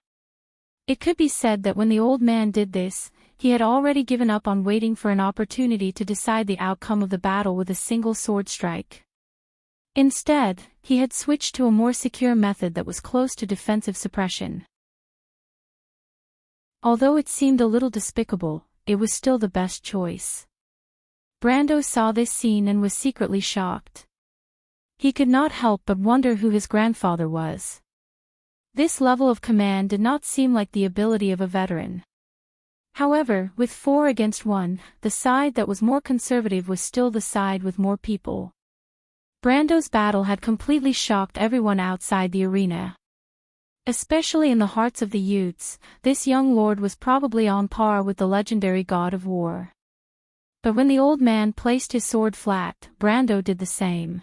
It could be said that when the old man did this, he had already given up on waiting for an opportunity to decide the outcome of the battle with a single sword strike. Instead, he had switched to a more secure method that was close to defensive suppression. Although it seemed a little despicable, it was still the best choice. Brando saw this scene and was secretly shocked. He could not help but wonder who his grandfather was. This level of command did not seem like the ability of a veteran. However, with 4 against 1, the side that was more conservative was still the side with more people. Brando's battle had completely shocked everyone outside the arena. Especially in the hearts of the youths, this young lord was probably on par with the legendary god of war. But when the old man placed his sword flat, Brando did the same.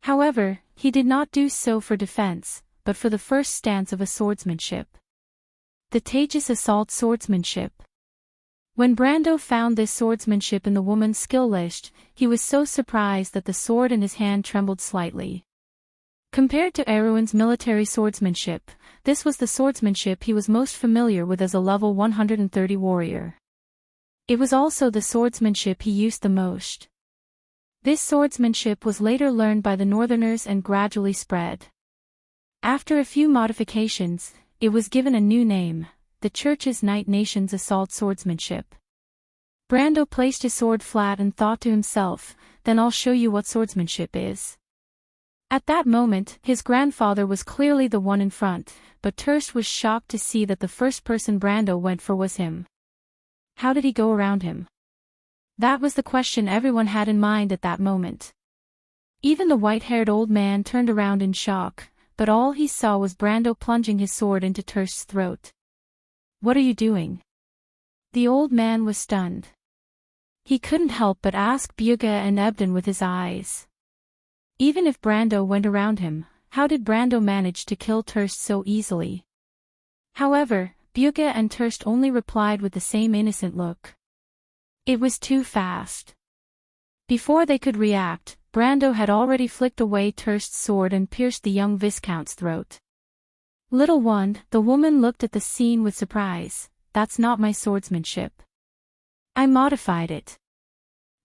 However, he did not do so for defense, but for the first stance of a swordsmanship. The Tejas assault swordsmanship. When Brando found this swordsmanship in the woman's skill list, he was so surprised that the sword in his hand trembled slightly. Compared to Erwin's military swordsmanship, this was the swordsmanship he was most familiar with as a level 130 warrior. It was also the swordsmanship he used the most. This swordsmanship was later learned by the Northerners and gradually spread. After a few modifications, it was given a new name, the Church's Knight Nation's Assault Swordsmanship. Brando placed his sword flat and thought to himself, then I'll show you what swordsmanship is. At that moment, his grandfather was clearly the one in front, but Terst was shocked to see that the first person Brando went for was him. How did he go around him? That was the question everyone had in mind at that moment. Even the white-haired old man turned around in shock, but all he saw was Brando plunging his sword into Terst's throat. What are you doing? The old man was stunned. He couldn't help but ask Bugha and Ebden with his eyes. Even if Brando went around him, how did Brando manage to kill Thirst so easily? However, Bugha and Thirst only replied with the same innocent look. It was too fast. Before they could react, Brando had already flicked away Thirst's sword and pierced the young Viscount's throat. Little one, the woman looked at the scene with surprise. That's not my swordsmanship. I modified it.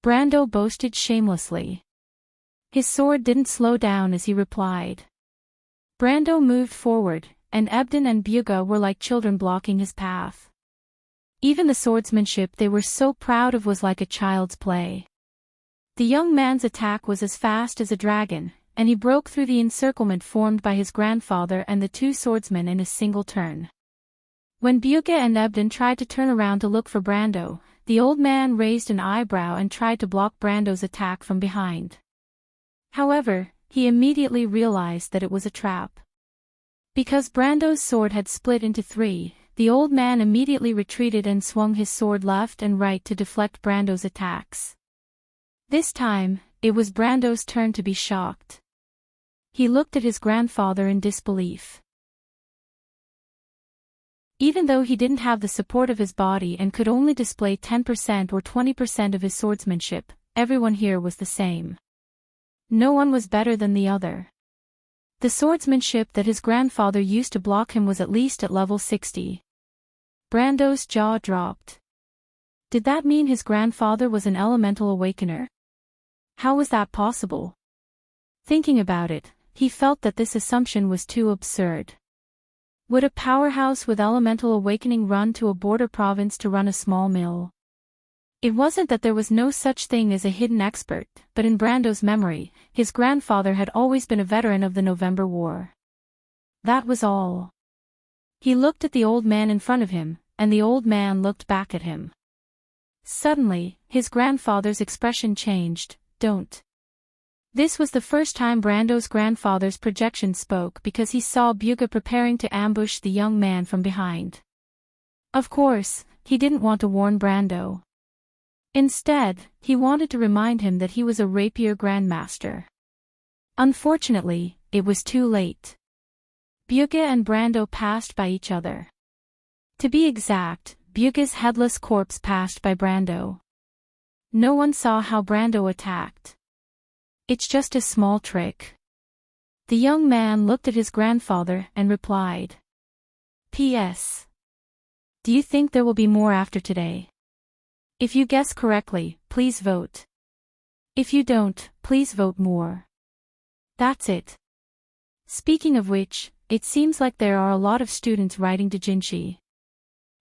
Brando boasted shamelessly. His sword didn't slow down as he replied. Brando moved forward, and Ebden and Bugha were like children blocking his path. Even the swordsmanship they were so proud of was like a child's play. The young man's attack was as fast as a dragon, and he broke through the encirclement formed by his grandfather and the two swordsmen in a single turn. When Bugha and Ebden tried to turn around to look for Brando, the old man raised an eyebrow and tried to block Brando's attack from behind. However, he immediately realized that it was a trap. Because Brando's sword had split into three, the old man immediately retreated and swung his sword left and right to deflect Brando's attacks. This time, it was Brando's turn to be shocked. He looked at his grandfather in disbelief. Even though he didn't have the support of his body and could only display 10% or 20% of his swordsmanship, everyone here was the same. No one was better than the other. The swordsmanship that his grandfather used to block him was at least at level 60. Brando's jaw dropped. Did that mean his grandfather was an elemental awakener? How was that possible? Thinking about it, he felt that this assumption was too absurd. Would a powerhouse with elemental awakening run to a border province to run a small mill? It wasn't that there was no such thing as a hidden expert, but in Brando's memory, his grandfather had always been a veteran of the November War. That was all. He looked at the old man in front of him, and the old man looked back at him. Suddenly, his grandfather's expression changed. Don't. This was the first time Brando's grandfather's projection spoke because he saw Bugha preparing to ambush the young man from behind. Of course, he didn't want to warn Brando. Instead, he wanted to remind him that he was a rapier grandmaster. Unfortunately, it was too late. Bugha and Brando passed by each other. To be exact, Bugha's headless corpse passed by Brando. No one saw how Brando attacked. It's just a small trick. The young man looked at his grandfather and replied. P.S. Do you think there will be more after today? If you guess correctly, please vote. If you don't, please vote more. That's it. Speaking of which, it seems like there are a lot of students writing doujinshi.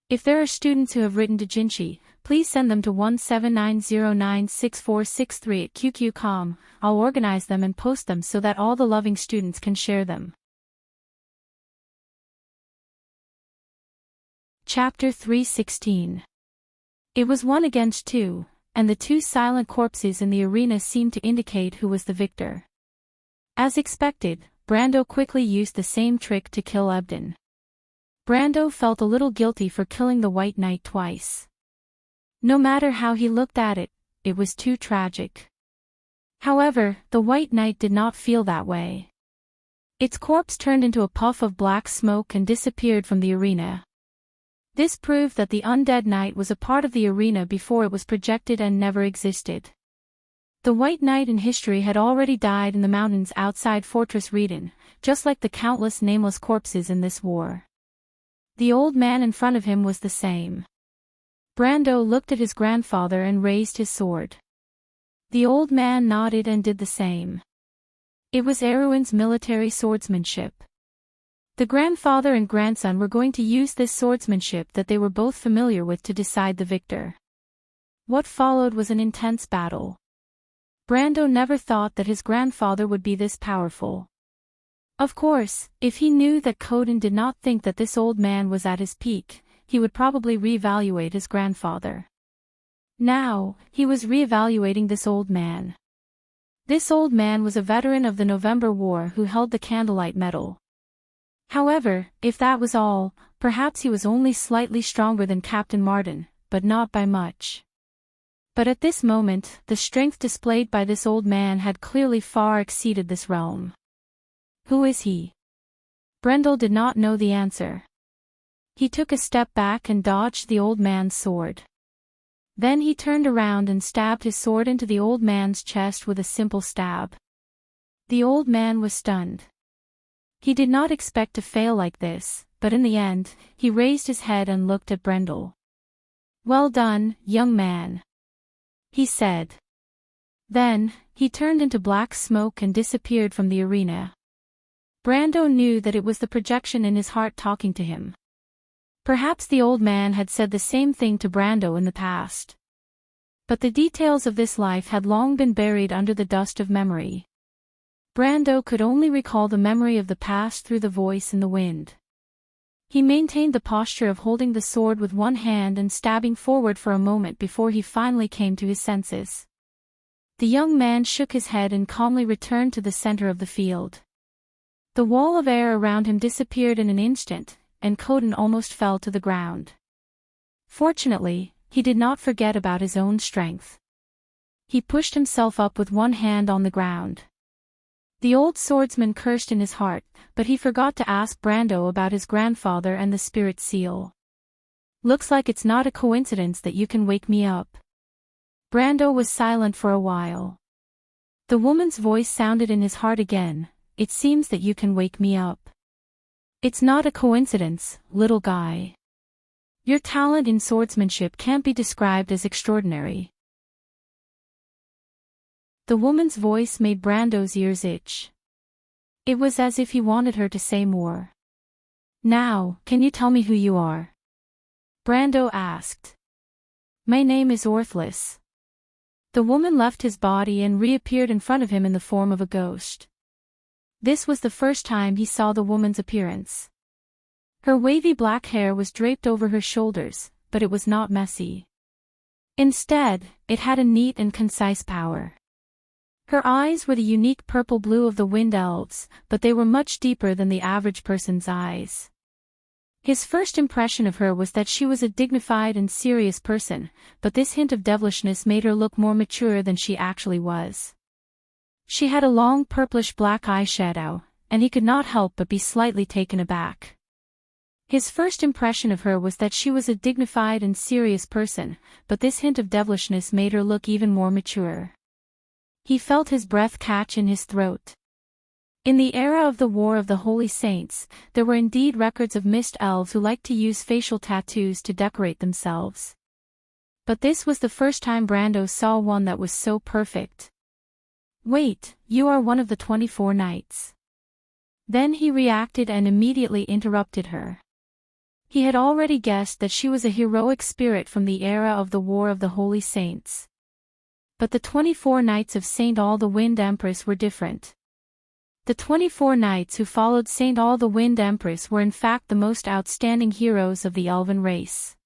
If there are students who have written doujinshi, please send them to 179096463 at QQ.com. I'll organize them and post them so that all the loving students can share them. Chapter 316. It was 1 against 2, and the two silent corpses in the arena seemed to indicate who was the victor. As expected, Brando quickly used the same trick to kill Ebden. Brando felt a little guilty for killing the White Knight twice. No matter how he looked at it, it was too tragic. However, the White Knight did not feel that way. Its corpse turned into a puff of black smoke and disappeared from the arena. This proved that the undead knight was a part of the arena before it was projected and never existed. The White Knight in history had already died in the mountains outside Fortress Reden, just like the countless nameless corpses in this war. The old man in front of him was the same. Brando looked at his grandfather and raised his sword. The old man nodded and did the same. It was Erwin's military swordsmanship. The grandfather and grandson were going to use this swordsmanship that they were both familiar with to decide the victor. What followed was an intense battle. Brando never thought that his grandfather would be this powerful. Of course, if he knew that Coden did not think that this old man was at his peak, he would probably reevaluate his grandfather. Now, he was reevaluating this old man. This old man was a veteran of the November War who held the Candlelight Medal. However, if that was all, perhaps he was only slightly stronger than Captain Martin, but not by much. But at this moment, the strength displayed by this old man had clearly far exceeded this realm. Who is he? Brendel did not know the answer. He took a step back and dodged the old man's sword. Then he turned around and stabbed his sword into the old man's chest with a simple stab. The old man was stunned. He did not expect to fail like this, but in the end, he raised his head and looked at Brendel. "Well done, young man," he said. Then, he turned into black smoke and disappeared from the arena. Brando knew that it was the projection in his heart talking to him. Perhaps the old man had said the same thing to Brando in the past. But the details of this life had long been buried under the dust of memory. Brando could only recall the memory of the past through the voice in the wind. He maintained the posture of holding the sword with one hand and stabbing forward for a moment before he finally came to his senses. The young man shook his head and calmly returned to the center of the field. The wall of air around him disappeared in an instant, and Coden almost fell to the ground. Fortunately, he did not forget about his own strength. He pushed himself up with one hand on the ground. The old swordsman cursed in his heart, but he forgot to ask Brando about his grandfather and the spirit seal. "Looks like it's not a coincidence that you can wake me up." Brando was silent for a while. The woman's voice sounded in his heart again. "It seems that you can wake me up. It's not a coincidence, little guy. Your talent in swordsmanship can't be described as extraordinary." The woman's voice made Brando's ears itch. It was as if he wanted her to say more. "Now, can you tell me who you are?" Brando asked. "My name is Orthless." The woman left his body and reappeared in front of him in the form of a ghost. This was the first time he saw the woman's appearance. Her wavy black hair was draped over her shoulders, but it was not messy. Instead, it had a neat and concise power. Her eyes were the unique purple blue of the wind elves, but they were much deeper than the average person's eyes. His first impression of her was that she was a dignified and serious person, but this hint of devilishness made her look more mature than she actually was. She had a long purplish-black eyeshadow, and he could not help but be slightly taken aback. His first impression of her was that she was a dignified and serious person, but this hint of devilishness made her look even more mature. He felt his breath catch in his throat. In the era of the War of the Holy Saints, there were indeed records of mist elves who liked to use facial tattoos to decorate themselves. But this was the first time Brando saw one that was so perfect. "Wait, you are one of the 24 knights." Then he reacted and immediately interrupted her. He had already guessed that she was a heroic spirit from the era of the War of the Holy Saints. But the 24 knights of Saint All the Wind Empress were different. The 24 knights who followed Saint All the Wind Empress were in fact the most outstanding heroes of the elven race.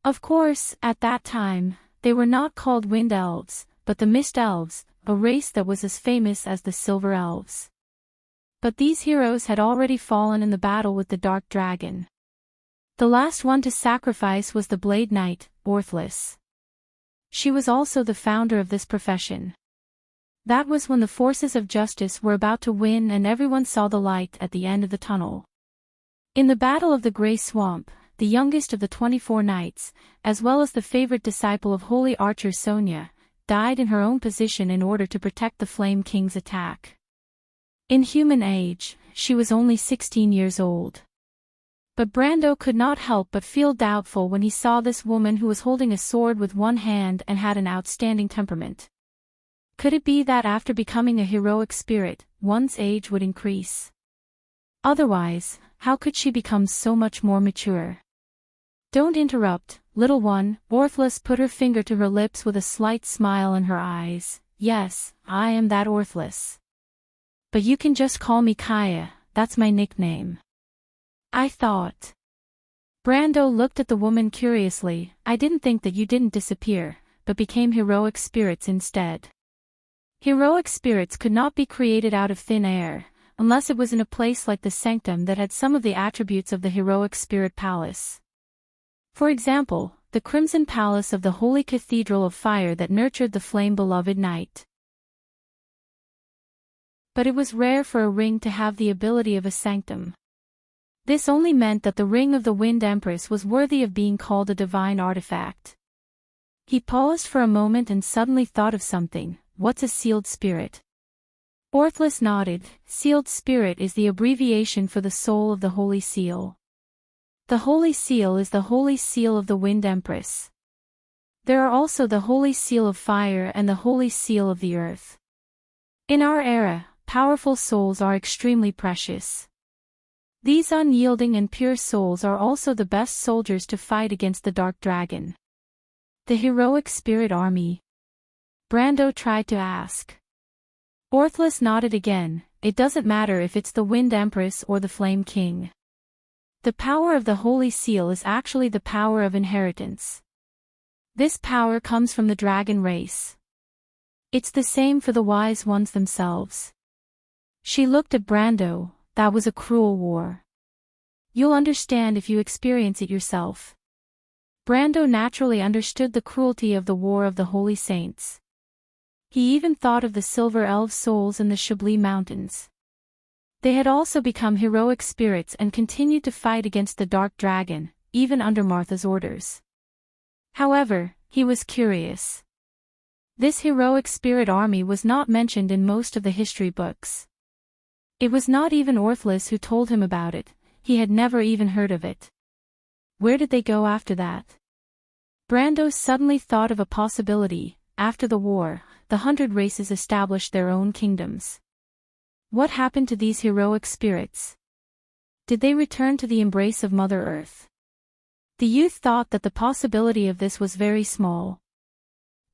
Of course, at that time, they were not called wind elves, but the mist elves, a race that was as famous as the silver elves. But these heroes had already fallen in the battle with the dark dragon. The last one to sacrifice was the Blade Knight, Orthless. She was also the founder of this profession. That was when the forces of justice were about to win and everyone saw the light at the end of the tunnel. In the Battle of the Grey Swamp, the youngest of the 24 knights, as well as the favorite disciple of Holy Archer Sonia, died in her own position in order to protect the Flame King's attack. In human age, she was only 16 years old. But Brando could not help but feel doubtful when he saw this woman who was holding a sword with one hand and had an outstanding temperament. Could it be that after becoming a heroic spirit, one's age would increase? Otherwise, how could she become so much more mature? "Don't interrupt, little one," Orthless put her finger to her lips with a slight smile in her eyes. "Yes, I am that Orthless. But you can just call me Kaya, that's my nickname." "I thought." Brando looked at the woman curiously. "I didn't think that you didn't disappear, but became heroic spirits instead." Heroic spirits could not be created out of thin air, unless it was in a place like the Sanctum that had some of the attributes of the heroic spirit palace. For example, the the crimson palace of the holy cathedral of fire that nurtured the flame-beloved knight. But it was rare for a ring to have the ability of a sanctum. This only meant that the ring of the Wind Empress was worthy of being called a divine artifact. He paused for a moment and suddenly thought of something. What's a sealed spirit? Orthless nodded. Sealed spirit is the abbreviation for the soul of the Holy Seal. The Holy Seal is the Holy Seal of the Wind Empress. There are also the Holy Seal of Fire and the Holy Seal of the Earth. In our era, powerful souls are extremely precious. These unyielding and pure souls are also the best soldiers to fight against the Dark Dragon. The heroic spirit army? Brando tried to ask. Orthless nodded again. It doesn't matter if it's the Wind Empress or the Flame King. The power of the Holy Seal is actually the power of inheritance. This power comes from the dragon race. It's the same for the wise ones themselves. She looked at Brando. That was a cruel war. You'll understand if you experience it yourself. Brando naturally understood the cruelty of the War of the Holy Saints. He even thought of the Silver Elves' souls in the Chablis Mountains. They had also become heroic spirits and continued to fight against the Dark Dragon, even under Martha's orders. However, he was curious. This heroic spirit army was not mentioned in most of the history books. It was not even Orthless who told him about it. He had never even heard of it. Where did they go after that? Brando suddenly thought of a possibility. After the war, the 100 races established their own kingdoms. What happened to these heroic spirits? Did they return to the embrace of Mother Earth? The youth thought that the possibility of this was very small.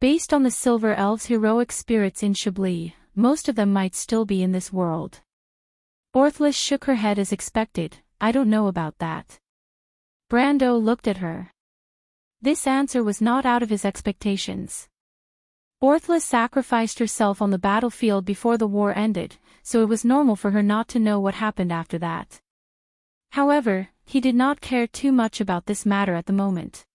Based on the Silver Elves' heroic spirits in Chablis, most of them might still be in this world. Orthless shook her head as expected. I don't know about that. Brando looked at her. This answer was not out of his expectations. Orthless sacrificed herself on the battlefield before the war ended, so it was normal for her not to know what happened after that. However, he did not care too much about this matter at the moment.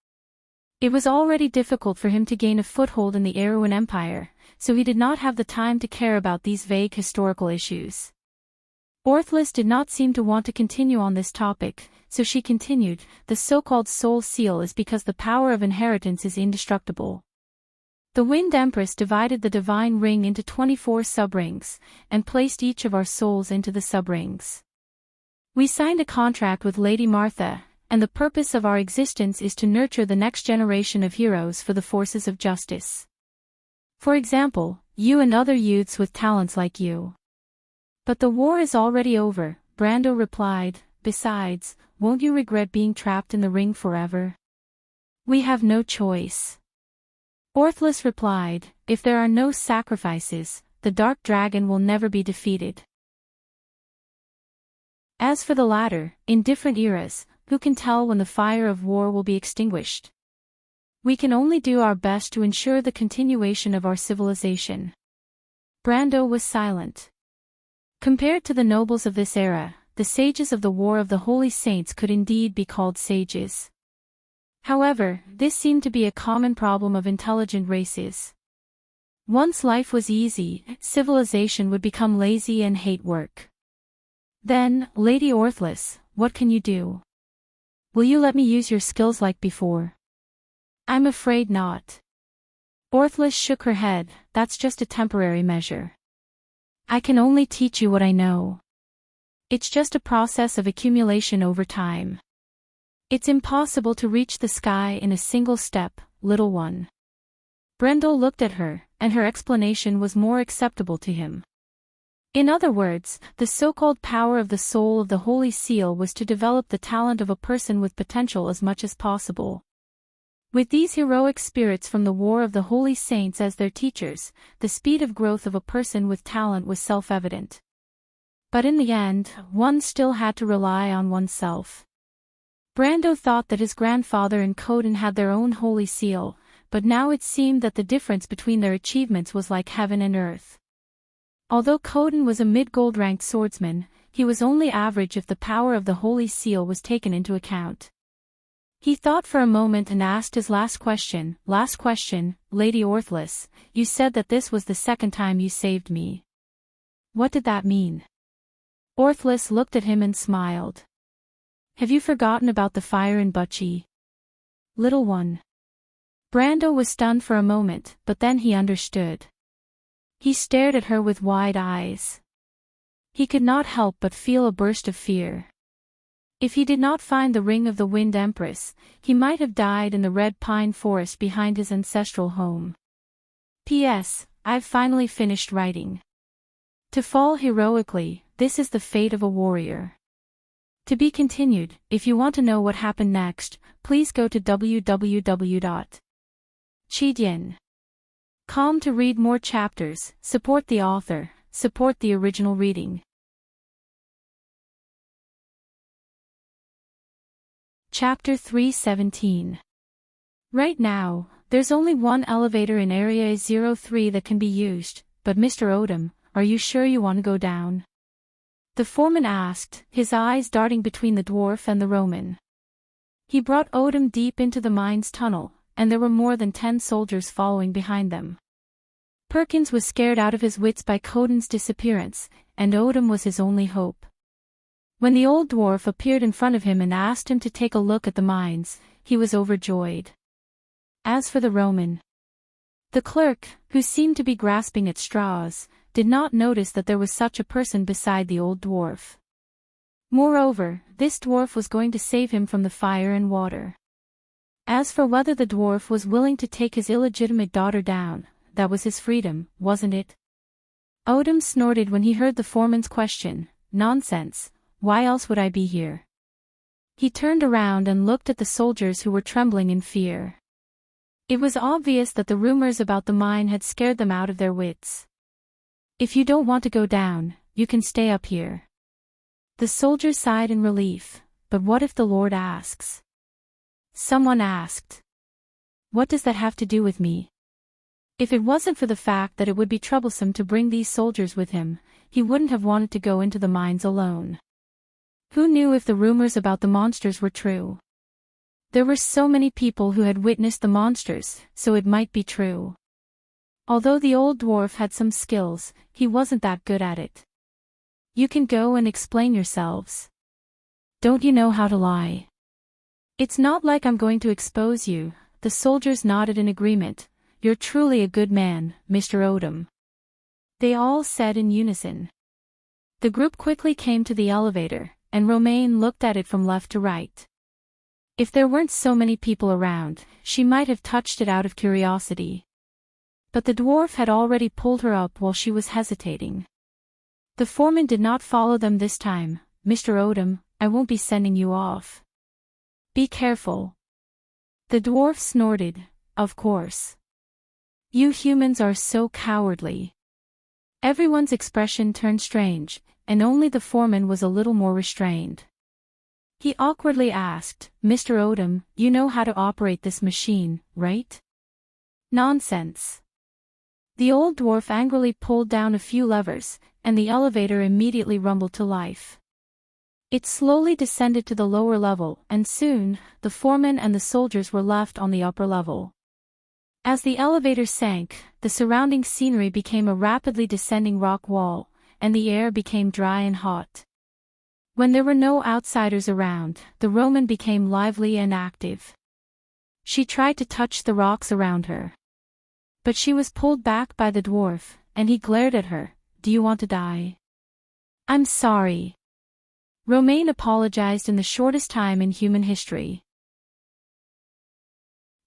It was already difficult for him to gain a foothold in the Erewhon Empire, so he did not have the time to care about these vague historical issues. Orthless did not seem to want to continue on this topic, so she continued. The so-called Soul Seal is because the power of inheritance is indestructible. The Wind Empress divided the divine ring into 24 subrings, and placed each of our souls into the subrings. We signed a contract with Lady Martha, and the purpose of our existence is to nurture the next generation of heroes for the forces of justice. For example, you and other youths with talents like you. But the war is already over, Brando replied. Besides, won't you regret being trapped in the ring forever? We have no choice. Orthless replied, if there are no sacrifices, the Dark Dragon will never be defeated. As for the latter, in different eras, who can tell when the fire of war will be extinguished? We can only do our best to ensure the continuation of our civilization. Brando was silent. Compared to the nobles of this era, the sages of the War of the Holy Saints could indeed be called sages. However, this seemed to be a common problem of intelligent races. Once life was easy, civilization would become lazy and hate work. Then, Lady Orthless, what can you do? Will you let me use your skills like before? I'm afraid not. Orthless shook her head. That's just a temporary measure. I can only teach you what I know. It's just a process of accumulation over time. It's impossible to reach the sky in a single step, little one. Brando looked at her, and her explanation was more acceptable to him. In other words, the so-called power of the soul of the Holy Seal was to develop the talent of a person with potential as much as possible. With these heroic spirits from the War of the Holy Saints as their teachers, the speed of growth of a person with talent was self-evident. But in the end, one still had to rely on oneself. Brando thought that his grandfather and Coden had their own Holy Seal, but now it seemed that the difference between their achievements was like heaven and earth. Although Coden was a mid-gold ranked swordsman, he was only average if the power of the Holy Seal was taken into account. He thought for a moment and asked his last question, Lady Orthless, you said that this was the second time you saved me. What did that mean? Orthless looked at him and smiled. Have you forgotten about the fire in Butchie? Little one. Brando was stunned for a moment, but then he understood. He stared at her with wide eyes. He could not help but feel a burst of fear. If he did not find the Ring of the Wind Empress, he might have died in the red pine forest behind his ancestral home. P.S. I've finally finished writing. To fall heroically, this is the fate of a warrior. To be continued. If you want to know what happened next, please go to www.chidian.com to read more chapters, support the author, support the original reading. Chapter 317. Right now, there's only one elevator in Area 03 that can be used, but Mr. Odom, are you sure you want to go down? The foreman asked, his eyes darting between the dwarf and the Roman. He brought Odom deep into the mine's tunnel, and there were more than 10 soldiers following behind them. Perkins was scared out of his wits by Coden's disappearance, and Odom was his only hope. When the old dwarf appeared in front of him and asked him to take a look at the mines, he was overjoyed. As for the Roman, the clerk, who seemed to be grasping at straws, did not notice that there was such a person beside the old dwarf. Moreover, this dwarf was going to save him from the fire and water. As for whether the dwarf was willing to take his illegitimate daughter down, that was his freedom, wasn't it? Odom snorted when he heard the foreman's question. Nonsense. Why else would I be here? He turned around and looked at the soldiers who were trembling in fear. It was obvious that the rumors about the mine had scared them out of their wits. If you don't want to go down, you can stay up here. The soldiers sighed in relief, but what if the Lord asks? Someone asked. What does that have to do with me? If it wasn't for the fact that it would be troublesome to bring these soldiers with him, he wouldn't have wanted to go into the mines alone. Who knew if the rumors about the monsters were true? There were so many people who had witnessed the monsters, so it might be true. Although the old dwarf had some skills, he wasn't that good at it. You can go and explain yourselves. Don't you know how to lie? It's not like I'm going to expose you. The soldiers nodded in agreement. You're truly a good man, Mr. Odom. They all said in unison. The group quickly came to the elevator, and Romaine looked at it from left to right. If there weren't so many people around, she might have touched it out of curiosity. But the dwarf had already pulled her up while she was hesitating. The foreman did not follow them this time. Mr. Odom, I won't be sending you off. Be careful. The dwarf snorted. Of course. You humans are so cowardly. Everyone's expression turned strange, and only the foreman was a little more restrained. He awkwardly asked, Mr. Odom, you know how to operate this machine, right? Nonsense. The old dwarf angrily pulled down a few levers, and the elevator immediately rumbled to life. It slowly descended to the lower level, and soon, the foreman and the soldiers were left on the upper level. As the elevator sank, the surrounding scenery became a rapidly descending rock wall, and the air became dry and hot. When there were no outsiders around, the Roman became lively and active. She tried to touch the rocks around her. But she was pulled back by the dwarf, and he glared at her. Do you want to die? I'm sorry. Romaine apologized in the shortest time in human history.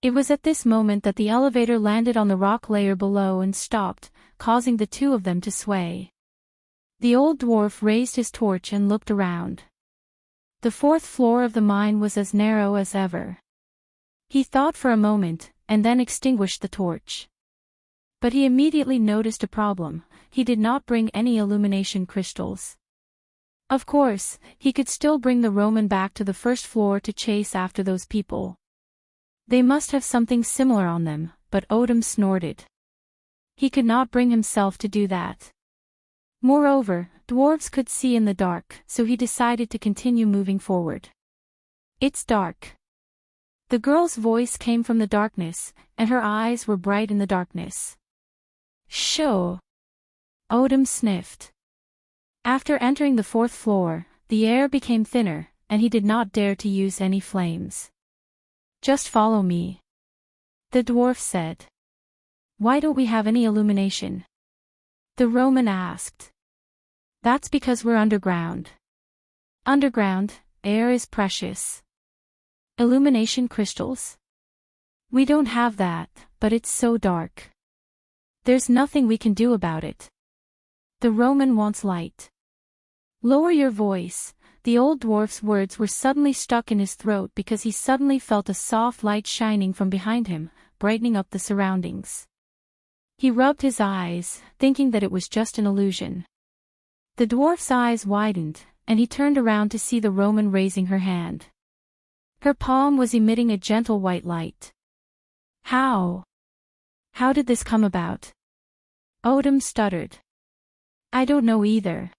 It was at this moment that the elevator landed on the rock layer below and stopped, causing the two of them to sway. The old dwarf raised his torch and looked around. The fourth floor of the mine was as narrow as ever. He thought for a moment, and then extinguished the torch. But he immediately noticed a problem. He did not bring any illumination crystals. Of course, he could still bring the Roman back to the first floor to chase after those people. They must have something similar on them, but Odom snorted. He could not bring himself to do that. Moreover, dwarves could see in the dark, so he decided to continue moving forward. It's dark. The girl's voice came from the darkness, and her eyes were bright in the darkness. Sho! Odom sniffed. After entering the 4th floor, the air became thinner, and he did not dare to use any flames. Just follow me, the dwarf said. Why don't we have any illumination? The Roman asked. That's because we're underground. Underground, air is precious. Illumination crystals? We don't have that, but it's so dark. There's nothing we can do about it. The Roman wants light. Lower your voice. The old dwarf's words were suddenly stuck in his throat because he suddenly felt a soft light shining from behind him, brightening up the surroundings. He rubbed his eyes, thinking that it was just an illusion. The dwarf's eyes widened, and he turned around to see the Roman raising her hand. Her palm was emitting a gentle white light. How? How did this come about? Odom stuttered. I don't know either.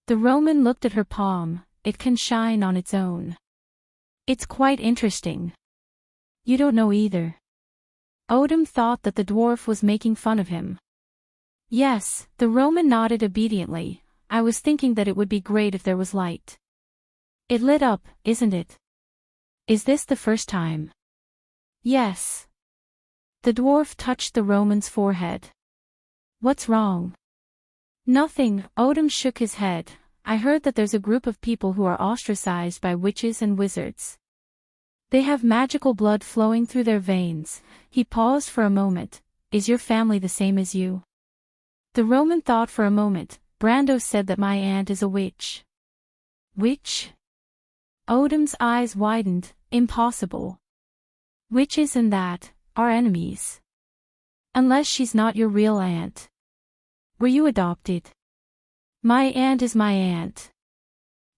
The Roman looked at her palm. It can shine on its own. It's quite interesting. You don't know either. Odom thought that the dwarf was making fun of him. Yes, the Roman nodded obediently. I was thinking that it would be great if there was light. It lit up, isn't it? Is this the first time? Yes. The dwarf touched the Roman's forehead. What's wrong? Nothing, Odom shook his head. I heard that there's a group of people who are ostracized by witches and wizards. They have magical blood flowing through their veins. He paused for a moment. Is your family the same as you? The Roman thought for a moment. Brando said that my aunt is a witch. Witch? Odom's eyes widened. Impossible. Witches and that are enemies. Unless she's not your real aunt. Were you adopted? My aunt is my aunt.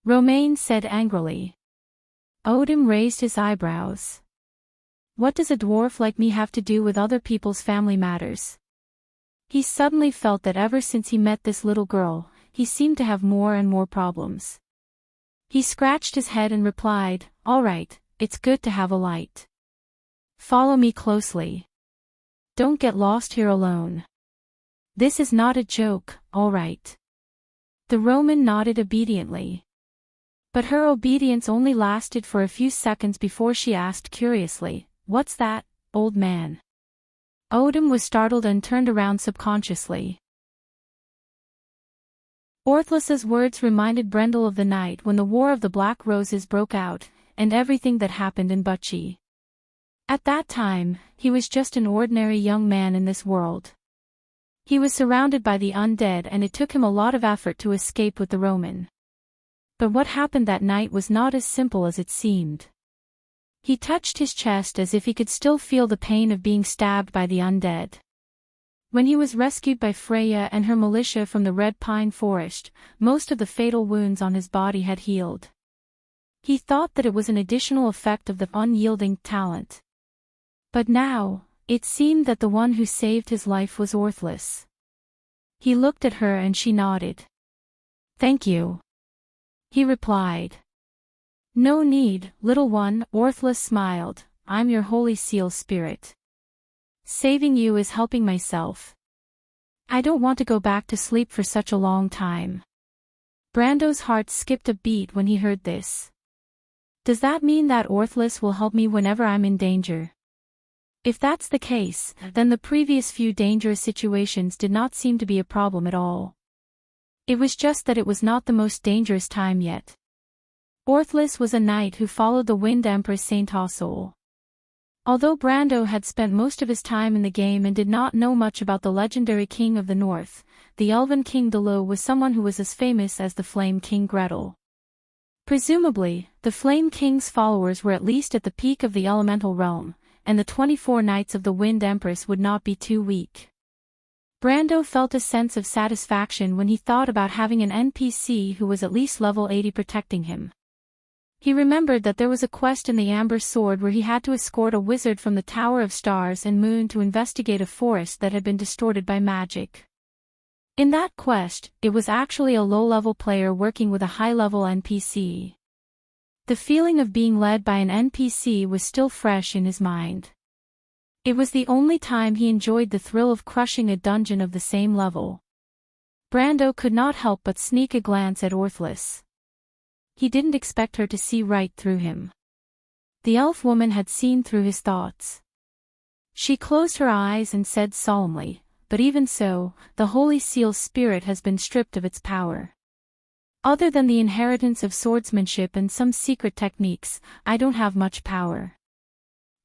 Romain said angrily. Odom raised his eyebrows. What does a dwarf like me have to do with other people's family matters? He suddenly felt that ever since he met this little girl, he seemed to have more and more problems. He scratched his head and replied, All right, it's good to have a light. Follow me closely. Don't get lost here alone. This is not a joke, all right. The Roman nodded obediently. But her obedience only lasted for a few seconds before she asked curiously, What's that, old man? Odom was startled and turned around subconsciously. Orthlis's words reminded Brendel of the night when the War of the Black Roses broke out, and everything that happened in Bucci. At that time, he was just an ordinary young man in this world. He was surrounded by the undead and it took him a lot of effort to escape with the Roman. But what happened that night was not as simple as it seemed. He touched his chest as if he could still feel the pain of being stabbed by the undead. When he was rescued by Freya and her militia from the Red Pine Forest, most of the fatal wounds on his body had healed. He thought that it was an additional effect of the unyielding talent. But now, it seemed that the one who saved his life was Orthlis. He looked at her and she nodded. Thank you. He replied. No need, little one, Orthlis smiled. I'm your holy seal spirit. Saving you is helping myself. I don't want to go back to sleep for such a long time. Brando's heart skipped a beat when he heard this. Does that mean that Orthlis will help me whenever I'm in danger? If that's the case, then the previous few dangerous situations did not seem to be a problem at all. It was just that it was not the most dangerous time yet. Orthlis was a knight who followed the Wind Empress Saint Hassol. Although Brando had spent most of his time in the game and did not know much about the legendary King of the North, the Elven King Delo was someone who was as famous as the Flame King Gretel. Presumably, the Flame King's followers were at least at the peak of the elemental realm, and the 24 Knights of the Wind Empress would not be too weak. Brando felt a sense of satisfaction when he thought about having an NPC who was at least level 80 protecting him. He remembered that there was a quest in the Amber Sword where he had to escort a wizard from the Tower of Stars and Moon to investigate a forest that had been distorted by magic. In that quest, it was actually a low-level player working with a high-level NPC. The feeling of being led by an NPC was still fresh in his mind. It was the only time he enjoyed the thrill of crushing a dungeon of the same level. Brando could not help but sneak a glance at Orthlis. He didn't expect her to see right through him. The elf woman had seen through his thoughts. She closed her eyes and said solemnly, "But even so, the Holy Seal's spirit has been stripped of its power. Other than the inheritance of swordsmanship and some secret techniques, I don't have much power."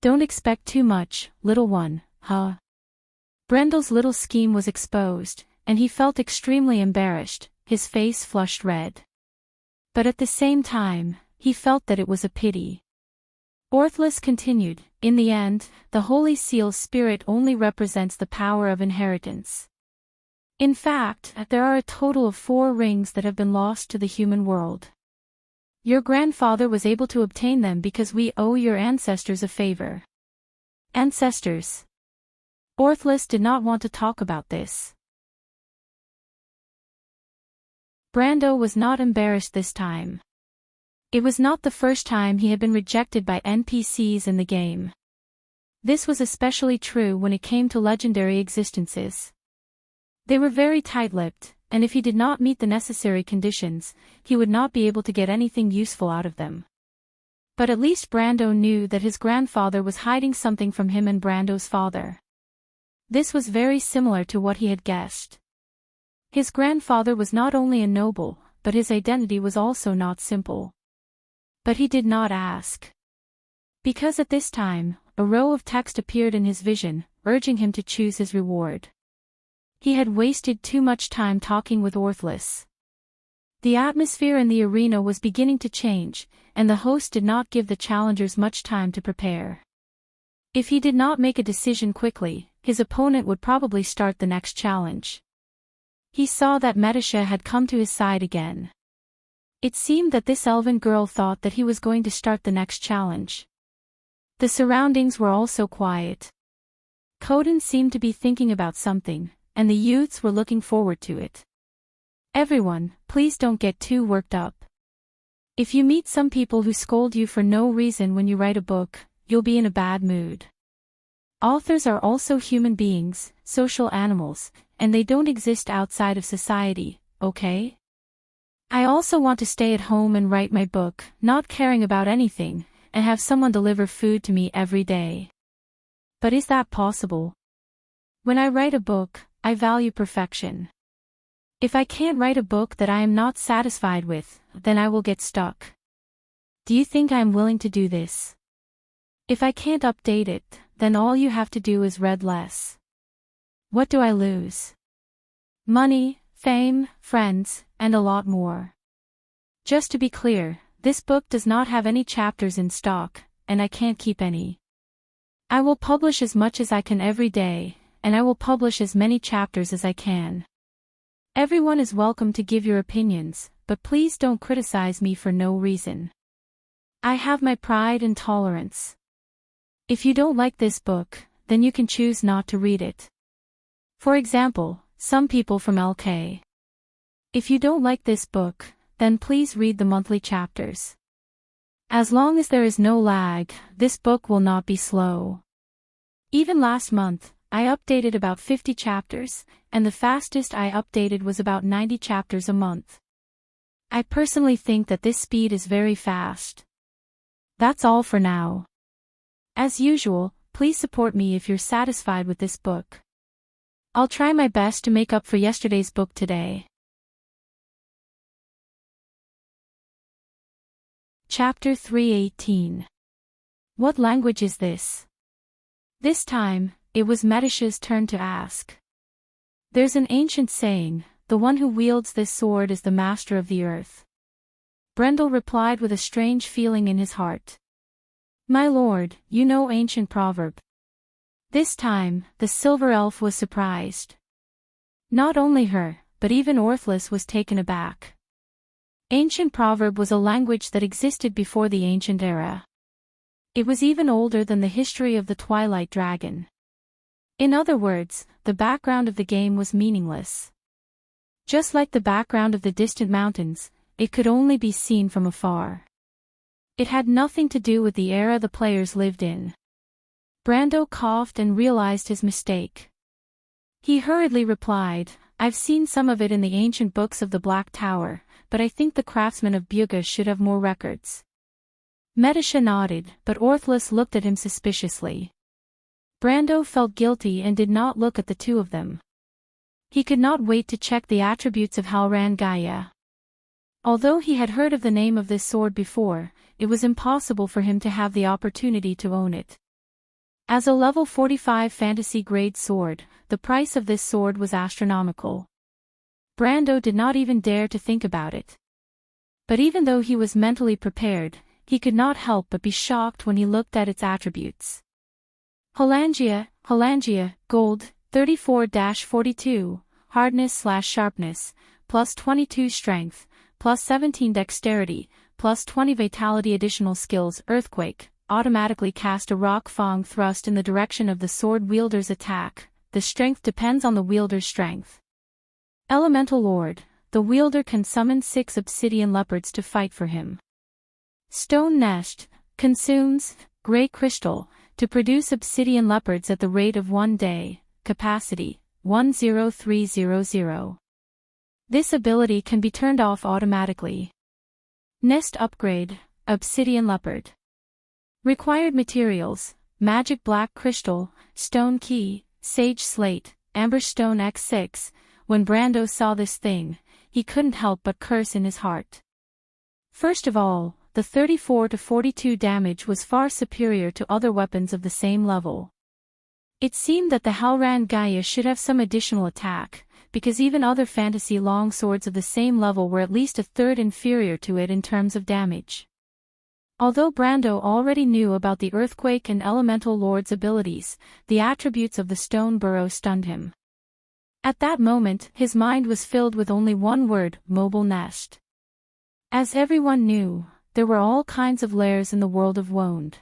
"Don't expect too much, little one, huh?" Brendel's little scheme was exposed, and he felt extremely embarrassed, his face flushed red. But at the same time, he felt that it was a pity. Orthlis continued, "In the end, the Holy Seal's spirit only represents the power of inheritance. In fact, there are a total of 4 rings that have been lost to the human world. Your grandfather was able to obtain them because we owe your ancestors a favor." Ancestors? Orthlis did not want to talk about this. Brando was not embarrassed this time. It was not the first time he had been rejected by NPCs in the game. This was especially true when it came to legendary existences. They were very tight-lipped, and if he did not meet the necessary conditions, he would not be able to get anything useful out of them. But at least Brando knew that his grandfather was hiding something from him and Brando's father. This was very similar to what he had guessed. His grandfather was not only a noble, but his identity was also not simple. But he did not ask. Because at this time, a row of text appeared in his vision, urging him to choose his reward. He had wasted too much time talking with Orthlis. The atmosphere in the arena was beginning to change, and the host did not give the challengers much time to prepare. If he did not make a decision quickly, his opponent would probably start the next challenge. He saw that Metasha had come to his side again. It seemed that this elven girl thought that he was going to start the next challenge. The surroundings were also quiet. Coden seemed to be thinking about something, and the youths were looking forward to it. "Everyone, please don't get too worked up. If you meet some people who scold you for no reason when you write a book, you'll be in a bad mood. Authors are also human beings, social animals, and they don't exist outside of society, okay? I also want to stay at home and write my book, not caring about anything, and have someone deliver food to me every day. But is that possible? When I write a book, I value perfection. If I can't write a book that I am not satisfied with, then I will get stuck. Do you think I am willing to do this? If I can't update it, then all you have to do is read less. What do I lose? Money, fame, friends, and a lot more. Just to be clear, this book does not have any chapters in stock, and I can't keep any. I will publish as much as I can every day, and I will publish as many chapters as I can. Everyone is welcome to give your opinions, but please don't criticize me for no reason. I have my pride and tolerance. If you don't like this book, then you can choose not to read it. For example, some people from LK. If you don't like this book, then please read the monthly chapters. As long as there is no lag, this book will not be slow. Even last month, I updated about 50 chapters, and the fastest I updated was about 90 chapters a month. I personally think that this speed is very fast. That's all for now. As usual, please support me if you're satisfied with this book. I'll try my best to make up for yesterday's book today. Chapter 318. What language is this? This time, it was Metasha's turn to ask. There's an ancient saying, the one who wields this sword is the master of the earth. Brendel replied with a strange feeling in his heart. My lord, you know ancient proverb. This time, the silver elf was surprised. Not only her, but even Orthlis was taken aback. Ancient proverb was a language that existed before the ancient era. It was even older than the history of the Twilight Dragon. In other words, the background of the game was meaningless. Just like the background of the distant mountains, it could only be seen from afar. It had nothing to do with the era the players lived in. Brando coughed and realized his mistake. He hurriedly replied, "I've seen some of it in the ancient books of the Black Tower, but I think the craftsmen of Buga should have more records." Medisha nodded, but Orthless looked at him suspiciously. Brando felt guilty and did not look at the two of them. He could not wait to check the attributes of Halran Gaia. Although he had heard of the name of this sword before, it was impossible for him to have the opportunity to own it. As a level 45 fantasy-grade sword, the price of this sword was astronomical. Brando did not even dare to think about it. But even though he was mentally prepared, he could not help but be shocked when he looked at its attributes. Halangia, gold, 34-42, hardness/sharpness, plus 22 strength, plus 17 dexterity, plus 20 vitality. Additional skills. Earthquake, automatically cast a rock fang thrust in the direction of the sword wielder's attack. The strength depends on the wielder's strength. Elemental Lord, the wielder can summon 6 obsidian leopards to fight for him. Stone Nest, consumes gray crystal to produce obsidian leopards at the rate of 1 day, capacity 10300. This ability can be turned off automatically. Nest upgrade, obsidian leopard. Required materials, magic black crystal, stone key, sage slate, amber stone x6. When Brando saw this thing, he couldn't help but curse in his heart. First of all, the 34-42 damage was far superior to other weapons of the same level. It seemed that the Halran Gaia should have some additional attack, because even other fantasy longswords of the same level were at least a third inferior to it in terms of damage. Although Brando already knew about the Earthquake and Elemental Lord's abilities, the attributes of the stone burrow stunned him. At that moment, his mind was filled with only one word: mobile nest. As everyone knew, there were all kinds of lairs in the world of Woned.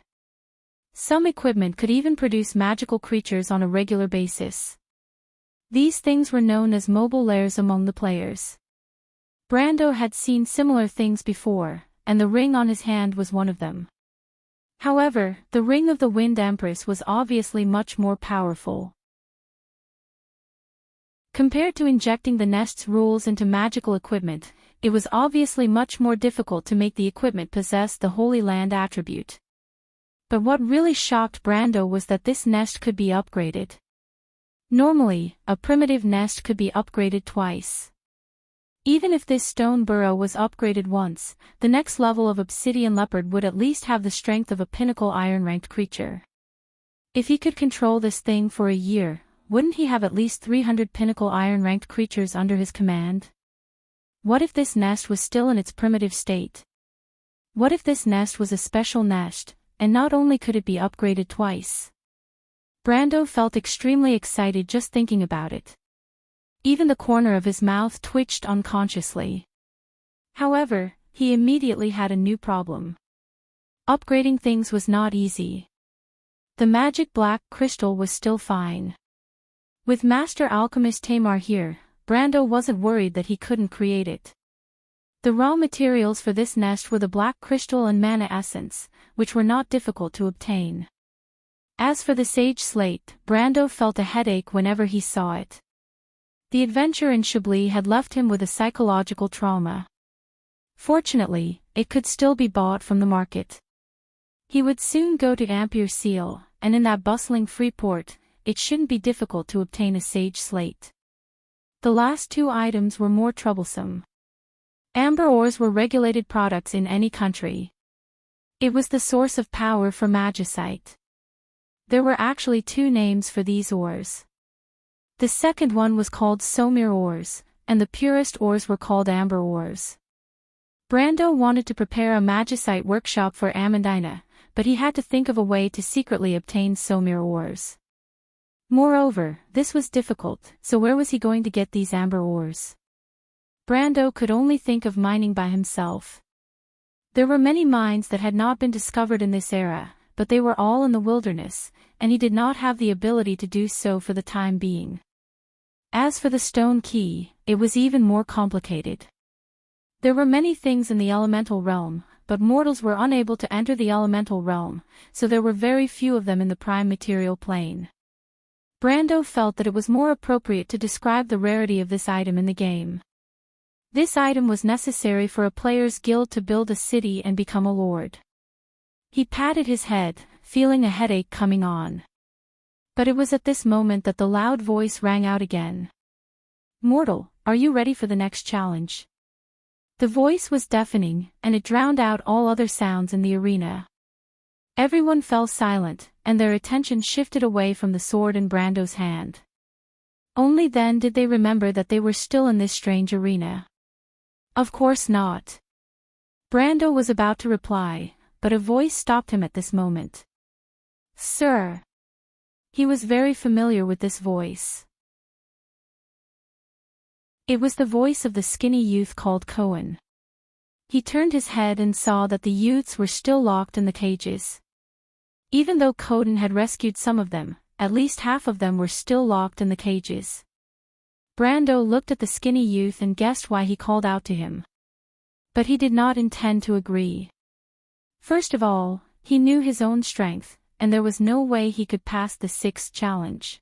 Some equipment could even produce magical creatures on a regular basis. These things were known as mobile lairs among the players. Brando had seen similar things before, and the ring on his hand was one of them. However, the ring of the Wind Empress was obviously much more powerful. Compared to injecting the nest's rules into magical equipment, it was obviously much more difficult to make the equipment possess the Holy Land attribute. But what really shocked Brando was that this nest could be upgraded. Normally, a primitive nest could be upgraded twice. Even if this stone burrow was upgraded once, the next level of obsidian leopard would at least have the strength of a pinnacle iron-ranked creature. If he could control this thing for a year, wouldn't he have at least 300 pinnacle iron-ranked creatures under his command? What if this nest was still in its primitive state? What if this nest was a special nest, and not only could it be upgraded twice? Brando felt extremely excited just thinking about it. Even the corner of his mouth twitched unconsciously. However, he immediately had a new problem. Upgrading things was not easy. The magic black crystal was still fine. With Master Alchemist Tamar here, Brando wasn't worried that he couldn't create it. The raw materials for this nest were the black crystal and mana essence, which were not difficult to obtain. As for the sage slate, Brando felt a headache whenever he saw it. The adventure in Chablis had left him with a psychological trauma. Fortunately, it could still be bought from the market. He would soon go to Empire-Seal, and in that bustling free port, it shouldn't be difficult to obtain a sage slate. The last two items were more troublesome. Amber ores were regulated products in any country. It was the source of power for magicite. There were actually two names for these ores. The second one was called Somir ores, and the purest ores were called amber ores. Brando wanted to prepare a magicite workshop for Amandina, but he had to think of a way to secretly obtain Somir ores. Moreover, this was difficult, so where was he going to get these amber ores? Brando could only think of mining by himself. There were many mines that had not been discovered in this era, but they were all in the wilderness, and he did not have the ability to do so for the time being. As for the stone key, it was even more complicated. There were many things in the elemental realm, but mortals were unable to enter the elemental realm, so there were very few of them in the prime material plane. Brando felt that it was more appropriate to describe the rarity of this item in the game. This item was necessary for a player's guild to build a city and become a lord. He patted his head, feeling a headache coming on. But it was at this moment that the loud voice rang out again. "Mortal, are you ready for the next challenge?" The voice was deafening, and it drowned out all other sounds in the arena. Everyone fell silent, and their attention shifted away from the sword in Brando's hand. Only then did they remember that they were still in this strange arena. Of course not. Brando was about to reply, but a voice stopped him at this moment. "Sir." He was very familiar with this voice. It was the voice of the skinny youth called Cohen. He turned his head and saw that the youths were still locked in the cages. Even though Cohen had rescued some of them, at least half of them were still locked in the cages. Brando looked at the skinny youth and guessed why he called out to him. But he did not intend to agree. First of all, he knew his own strength, and there was no way he could pass the 6th challenge.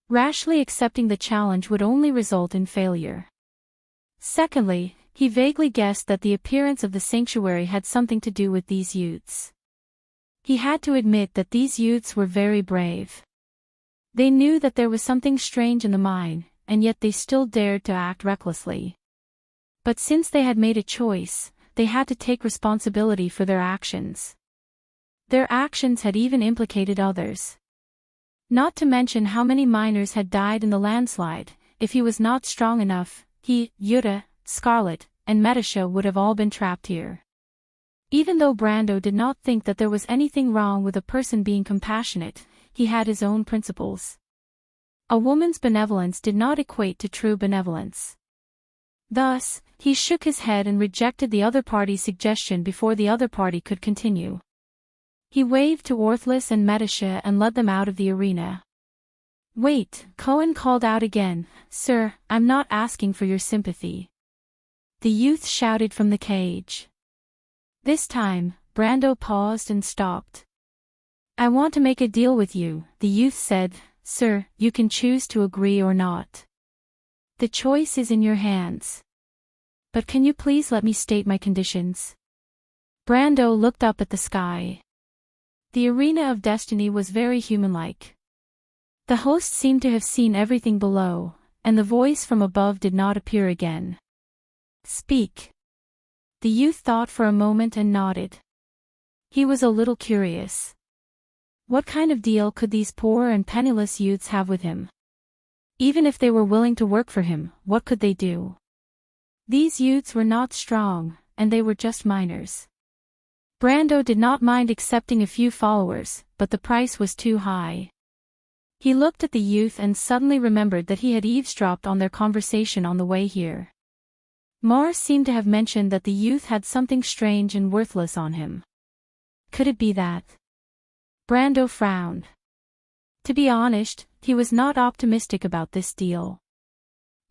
Rashly accepting the challenge would only result in failure. Secondly, he vaguely guessed that the appearance of the sanctuary had something to do with these youths. He had to admit that these youths were very brave. They knew that there was something strange in the mine, and yet they still dared to act recklessly. But since they had made a choice, they had to take responsibility for their actions. Their actions had even implicated others. Not to mention how many miners had died in the landslide. If he was not strong enough, he, Yuta, Scarlet, and Metasha would have all been trapped here. Even though Brando did not think that there was anything wrong with a person being compassionate, he had his own principles. A woman's benevolence did not equate to true benevolence. Thus, he shook his head and rejected the other party's suggestion before the other party could continue. He waved to Orthless and Metasha and led them out of the arena. "Wait," Cohen called out again. "Sir, I'm not asking for your sympathy." The youth shouted from the cage. This time, Brando paused and stopped. "I want to make a deal with you," the youth said. "Sir, you can choose to agree or not. The choice is in your hands. But can you please let me state my conditions?" Brando looked up at the sky. The arena of destiny was very human-like. The host seemed to have seen everything below, and the voice from above did not appear again. "Speak." The youth thought for a moment and nodded. He was a little curious. What kind of deal could these poor and penniless youths have with him? Even if they were willing to work for him, what could they do? These youths were not strong, and they were just miners. Brando did not mind accepting a few followers, but the price was too high. He looked at the youth and suddenly remembered that he had eavesdropped on their conversation on the way here. Mars seemed to have mentioned that the youth had something strange and worthless on him. Could it be that? Brando frowned. To be honest, he was not optimistic about this deal.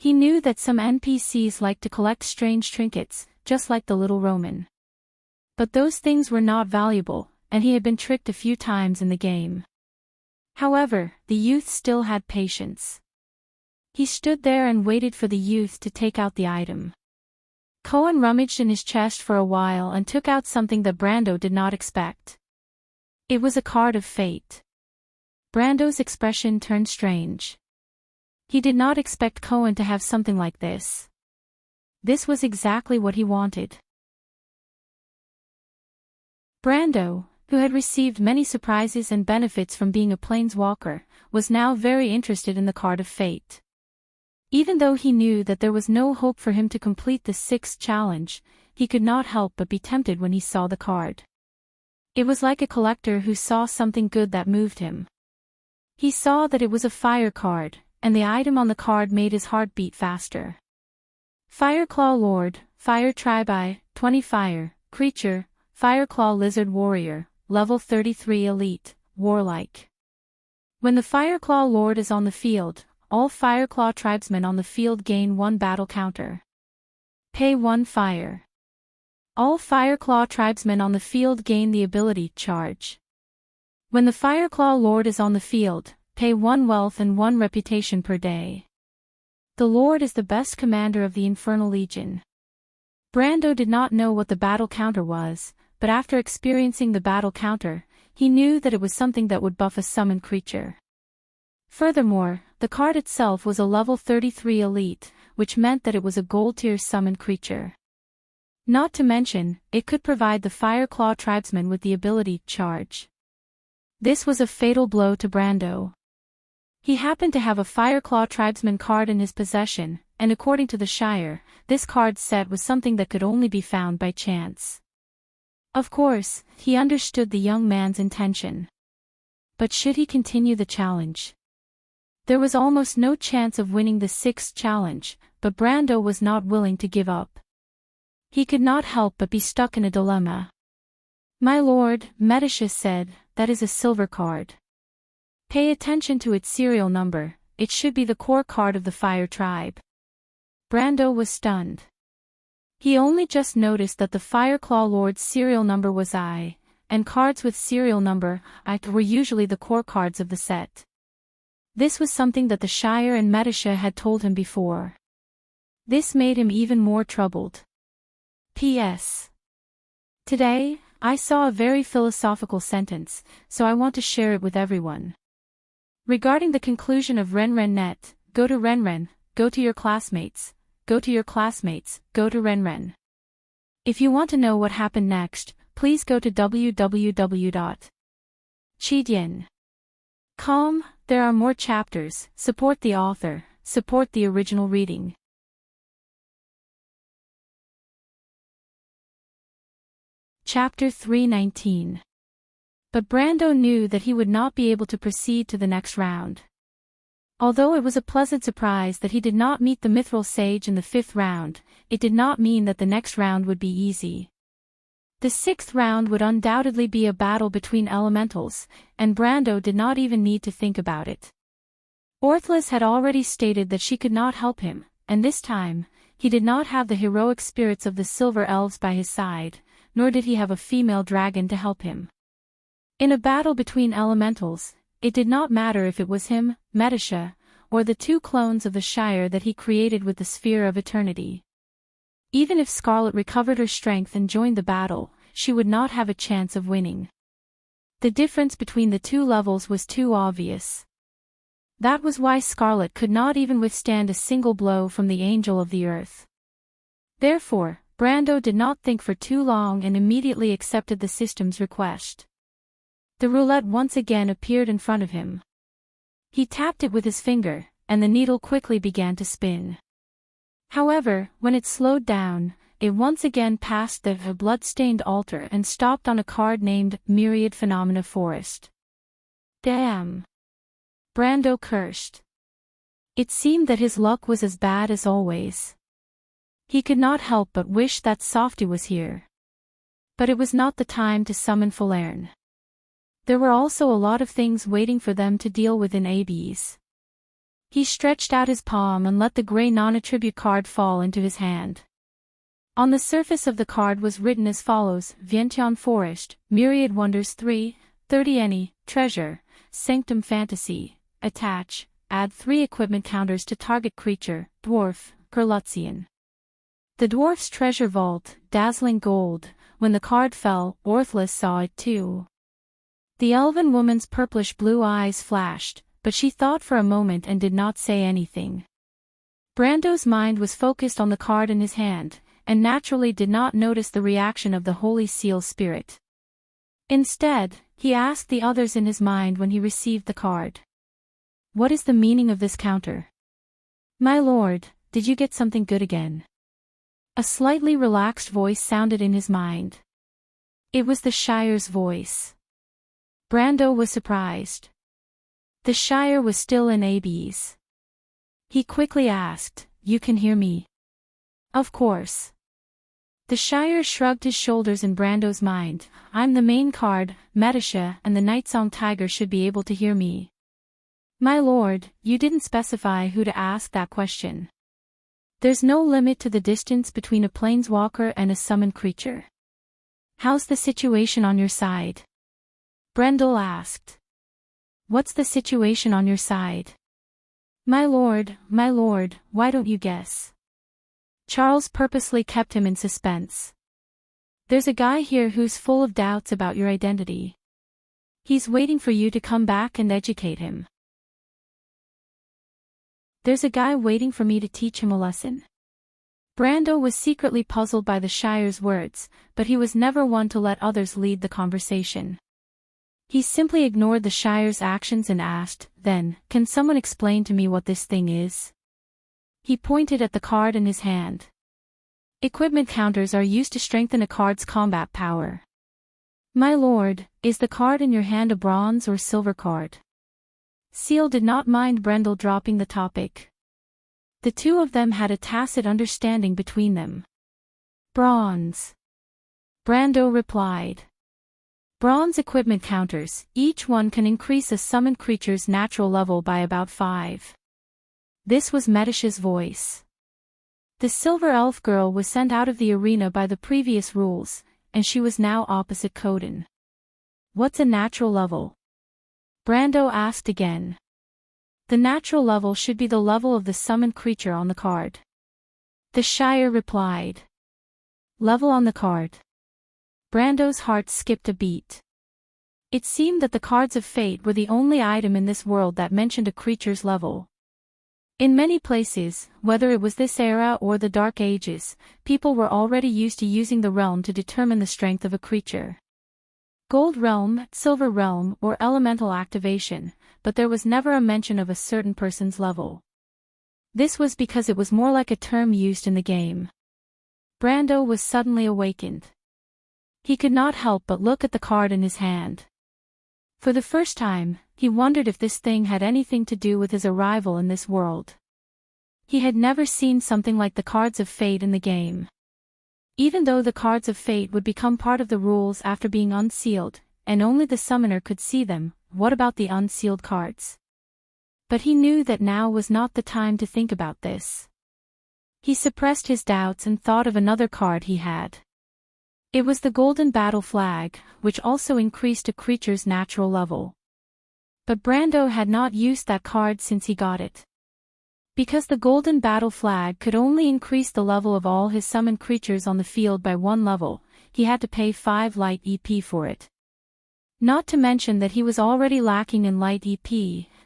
He knew that some NPCs liked to collect strange trinkets, just like the little Roman. But those things were not valuable, and he had been tricked a few times in the game. However, the youth still had patience. He stood there and waited for the youth to take out the item. Cohen rummaged in his chest for a while and took out something that Brando did not expect. It was a card of fate. Brando's expression turned strange. He did not expect Cohen to have something like this. This was exactly what he wanted. Brando, who had received many surprises and benefits from being a planeswalker, was now very interested in the card of fate. Even though he knew that there was no hope for him to complete the 6th challenge, he could not help but be tempted when he saw the card. It was like a collector who saw something good that moved him. He saw that it was a fire card, and the item on the card made his heart beat faster. Fireclaw Lord, Fire Tribe, 20 Fire, Creature, Fireclaw Lizard Warrior, Level 33 Elite, Warlike. When the Fireclaw Lord is on the field, all Fireclaw tribesmen on the field gain 1 battle counter. Pay 1 fire. All Fireclaw tribesmen on the field gain the ability Charge. When the Fireclaw Lord is on the field, pay 1 wealth and 1 reputation per day. The Lord is the best commander of the Infernal Legion. Brando did not know what the battle counter was, but after experiencing the battle counter, he knew that it was something that would buff a summoned creature. Furthermore, the card itself was a level 33 elite, which meant that it was a gold-tier summoned creature. Not to mention, it could provide the Fireclaw tribesman with the ability Charge. This was a fatal blow to Brando. He happened to have a Fireclaw tribesman card in his possession, and according to the Shire, this card set was something that could only be found by chance. Of course, he understood the young man's intention. But should he continue the challenge? There was almost no chance of winning the 6th challenge, but Brando was not willing to give up. He could not help but be stuck in a dilemma. "My lord," Medisha said, "that is a silver card. Pay attention to its serial number, it should be the core card of the Fire Tribe." Brando was stunned. He only just noticed that the Fireclaw Lord's serial number was I, and cards with serial number I were usually the core cards of the set. This was something that the Shire and Medisha had told him before. This made him even more troubled. P.S. Today, I saw a very philosophical sentence, so I want to share it with everyone. Regarding the conclusion of Renren.net, go to Renren, go to your classmates, go to your classmates, go to Renren. If you want to know what happened next, please go to www.chidian.com. There are more chapters. Support the author, support the original reading. Chapter 319. But Brando knew that he would not be able to proceed to the next round. Although it was a pleasant surprise that he did not meet the Mithril Sage in the 5th round, it did not mean that the next round would be easy. The 6th round would undoubtedly be a battle between elementals, and Brando did not even need to think about it. Orthlis had already stated that she could not help him, and this time, he did not have the heroic spirits of the Silver Elves by his side, nor did he have a female dragon to help him. In a battle between elementals, it did not matter if it was him, Medisha, or the 2 clones of the Shire that he created with the Sphere of Eternity. Even if Scarlet recovered her strength and joined the battle, she would not have a chance of winning. The difference between the 2 levels was too obvious. That was why Scarlet could not even withstand a single blow from the Angel of the Earth. Therefore, Brando did not think for too long and immediately accepted the system's request. The roulette once again appeared in front of him. He tapped it with his finger, and the needle quickly began to spin. However, when it slowed down, it once again passed the blood-stained altar and stopped on a card named Myriad Phenomena Forest. Damn! Brando cursed. It seemed that his luck was as bad as always. He could not help but wish that Softy was here. But it was not the time to summon Falerne. There were also a lot of things waiting for them to deal with in Abes. He stretched out his palm and let the gray non-attribute card fall into his hand. On the surface of the card was written as follows: Vientiane Forest, Myriad Wonders 3, 30 any, Treasure, Sanctum Fantasy, Attach, add 3 equipment counters to target creature, Dwarf, Kurlutzian. The dwarf's treasure vault, dazzling gold. When the card fell, Orthlis saw it too. The elven woman's purplish blue eyes flashed, but she thought for a moment and did not say anything. Brando's mind was focused on the card in his hand, and naturally did not notice the reaction of the Holy Seal spirit. Instead, he asked the others in his mind when he received the card. What is the meaning of this counter? My lord, did you get something good again? A slightly relaxed voice sounded in his mind. It was the Shire's voice. Brando was surprised. The Shire was still in Abes. He quickly asked, "You can hear me?" Of course. The Shire shrugged his shoulders in Brando's mind. I'm the main card, Medisha and the Nightsong Tiger should be able to hear me. My lord, you didn't specify who to ask that question. There's no limit to the distance between a planeswalker and a summoned creature. How's the situation on your side? Brendel asked. What's the situation on your side? My lord, why don't you guess? Charles purposely kept him in suspense. There's a guy here who's full of doubts about your identity. He's waiting for you to come back and educate him. There's a guy waiting for me to teach him a lesson. Brando was secretly puzzled by the Shire's words, but he was never one to let others lead the conversation. He simply ignored the Shire's actions and asked, then, can someone explain to me what this thing is? He pointed at the card in his hand. Equipment counters are used to strengthen a card's combat power. My lord, is the card in your hand a bronze or silver card? Seal did not mind Brendel dropping the topic. The two of them had a tacit understanding between them. Bronze. Brando replied. Bronze equipment counters, each one can increase a summoned creature's natural level by about 5. This was Medicia's voice. The silver elf girl was sent out of the arena by the previous rules, and she was now opposite Coden. What's a natural level? Brando asked again. The natural level should be the level of the summoned creature on the card. The Shire replied. Level on the card. Brando's heart skipped a beat. It seemed that the cards of fate were the only item in this world that mentioned a creature's level. In many places, whether it was this era or the Dark Ages, people were already used to using the realm to determine the strength of a creature. Gold realm, silver realm, or elemental activation, but there was never a mention of a certain person's level. This was because it was more like a term used in the game. Brando was suddenly awakened. He could not help but look at the card in his hand. For the first time, he wondered if this thing had anything to do with his arrival in this world. He had never seen something like the cards of fate in the game. Even though the cards of fate would become part of the rules after being unsealed, and only the summoner could see them, what about the unsealed cards? But he knew that now was not the time to think about this. He suppressed his doubts and thought of another card he had. It was the golden battle flag, which also increased a creature's natural level. But Brando had not used that card since he got it. Because the golden battle flag could only increase the level of all his summoned creatures on the field by 1 level, he had to pay 5 light EP for it. Not to mention that he was already lacking in light EP,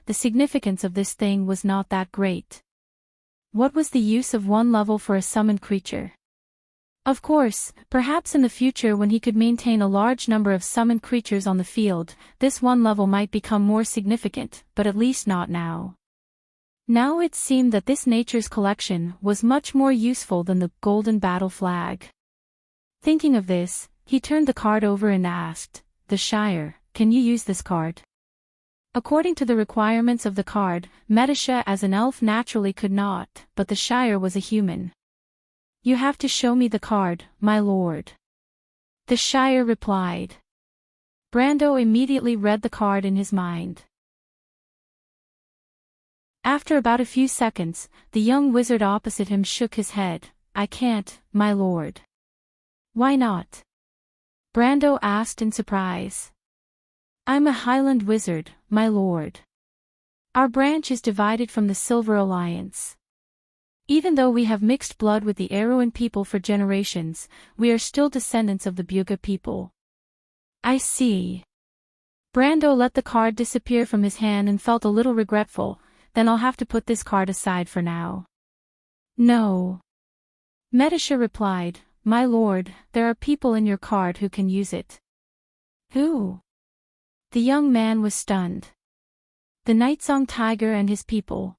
the significance of this thing was not that great. What was the use of 1 level for a summoned creature? Of course, perhaps in the future when he could maintain a large number of summoned creatures on the field, this 1 level might become more significant, but at least not now. Now it seemed that this nature's collection was much more useful than the golden battle flag. Thinking of this, he turned the card over and asked, the Shire, can you use this card? According to the requirements of the card, Medicia as an elf naturally could not, but the Shire was a human. You have to show me the card, my lord. The Shire replied. Brando immediately read the card in his mind. After about a few seconds, the young wizard opposite him shook his head. I can't, my lord. Why not? Brando asked in surprise. I'm a Highland wizard, my lord. Our branch is divided from the Silver Alliance. Even though we have mixed blood with the Erewhon people for generations, we are still descendants of the Buga people. I see. Brando let the card disappear from his hand and felt a little regretful. Then I'll have to put this card aside for now. No. Medicia replied, my lord, there are people in your card who can use it. Who? The young man was stunned. The Nightsong Tiger and his people.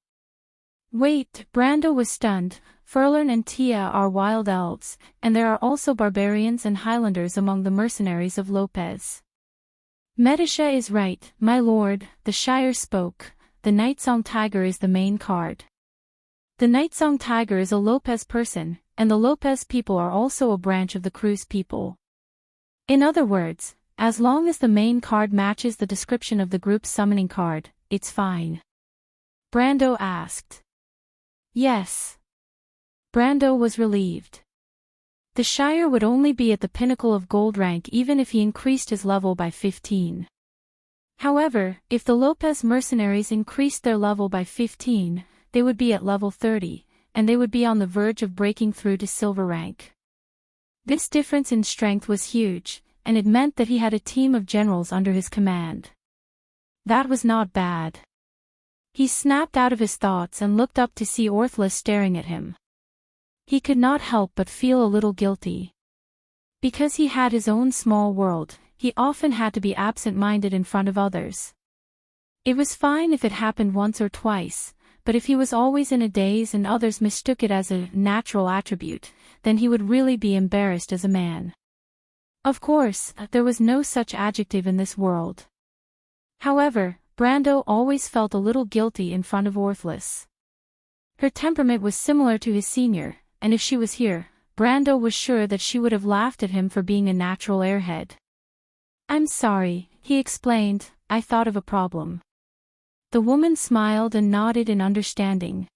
Wait, Brando was stunned. Furlern and Tia are wild elves, and there are also barbarians and Highlanders among the mercenaries of Lopez. Medicia is right, my lord, the Shire spoke. The Nightsong Tiger is the main card. The Nightsong Tiger is a Lopez person, and the Lopez people are also a branch of the Cruz people. In other words, as long as the main card matches the description of the group's summoning card, it's fine. Brando asked. Yes. Brando was relieved. The Shire would only be at the pinnacle of gold rank even if he increased his level by 15. However, if the Lopez mercenaries increased their level by 15, they would be at level 30, and they would be on the verge of breaking through to silver rank. This difference in strength was huge, and it meant that he had a team of generals under his command. That was not bad. He snapped out of his thoughts and looked up to see Orthless staring at him. He could not help but feel a little guilty. Because he had his own small world, he often had to be absent-minded in front of others. It was fine if it happened once or twice, but if he was always in a daze and others mistook it as a natural attribute, then he would really be embarrassed as a man. Of course, there was no such adjective in this world. However, Brando always felt a little guilty in front of Orthless. Her temperament was similar to his senior, and if she was here, Brando was sure that she would have laughed at him for being a natural airhead. "I'm sorry," he explained, "I thought of a problem." The woman smiled and nodded in understanding.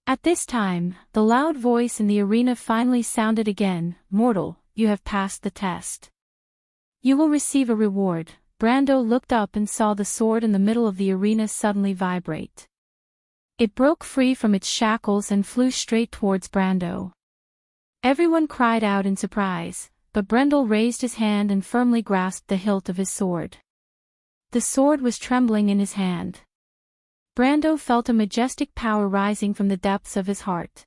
At this time, the loud voice in the arena finally sounded again, "Mortal, you have passed the test. You will receive a reward." Brando looked up and saw the sword in the middle of the arena suddenly vibrate. It broke free from its shackles and flew straight towards Brando. Everyone cried out in surprise, but Brando raised his hand and firmly grasped the hilt of his sword. The sword was trembling in his hand. Brando felt a majestic power rising from the depths of his heart.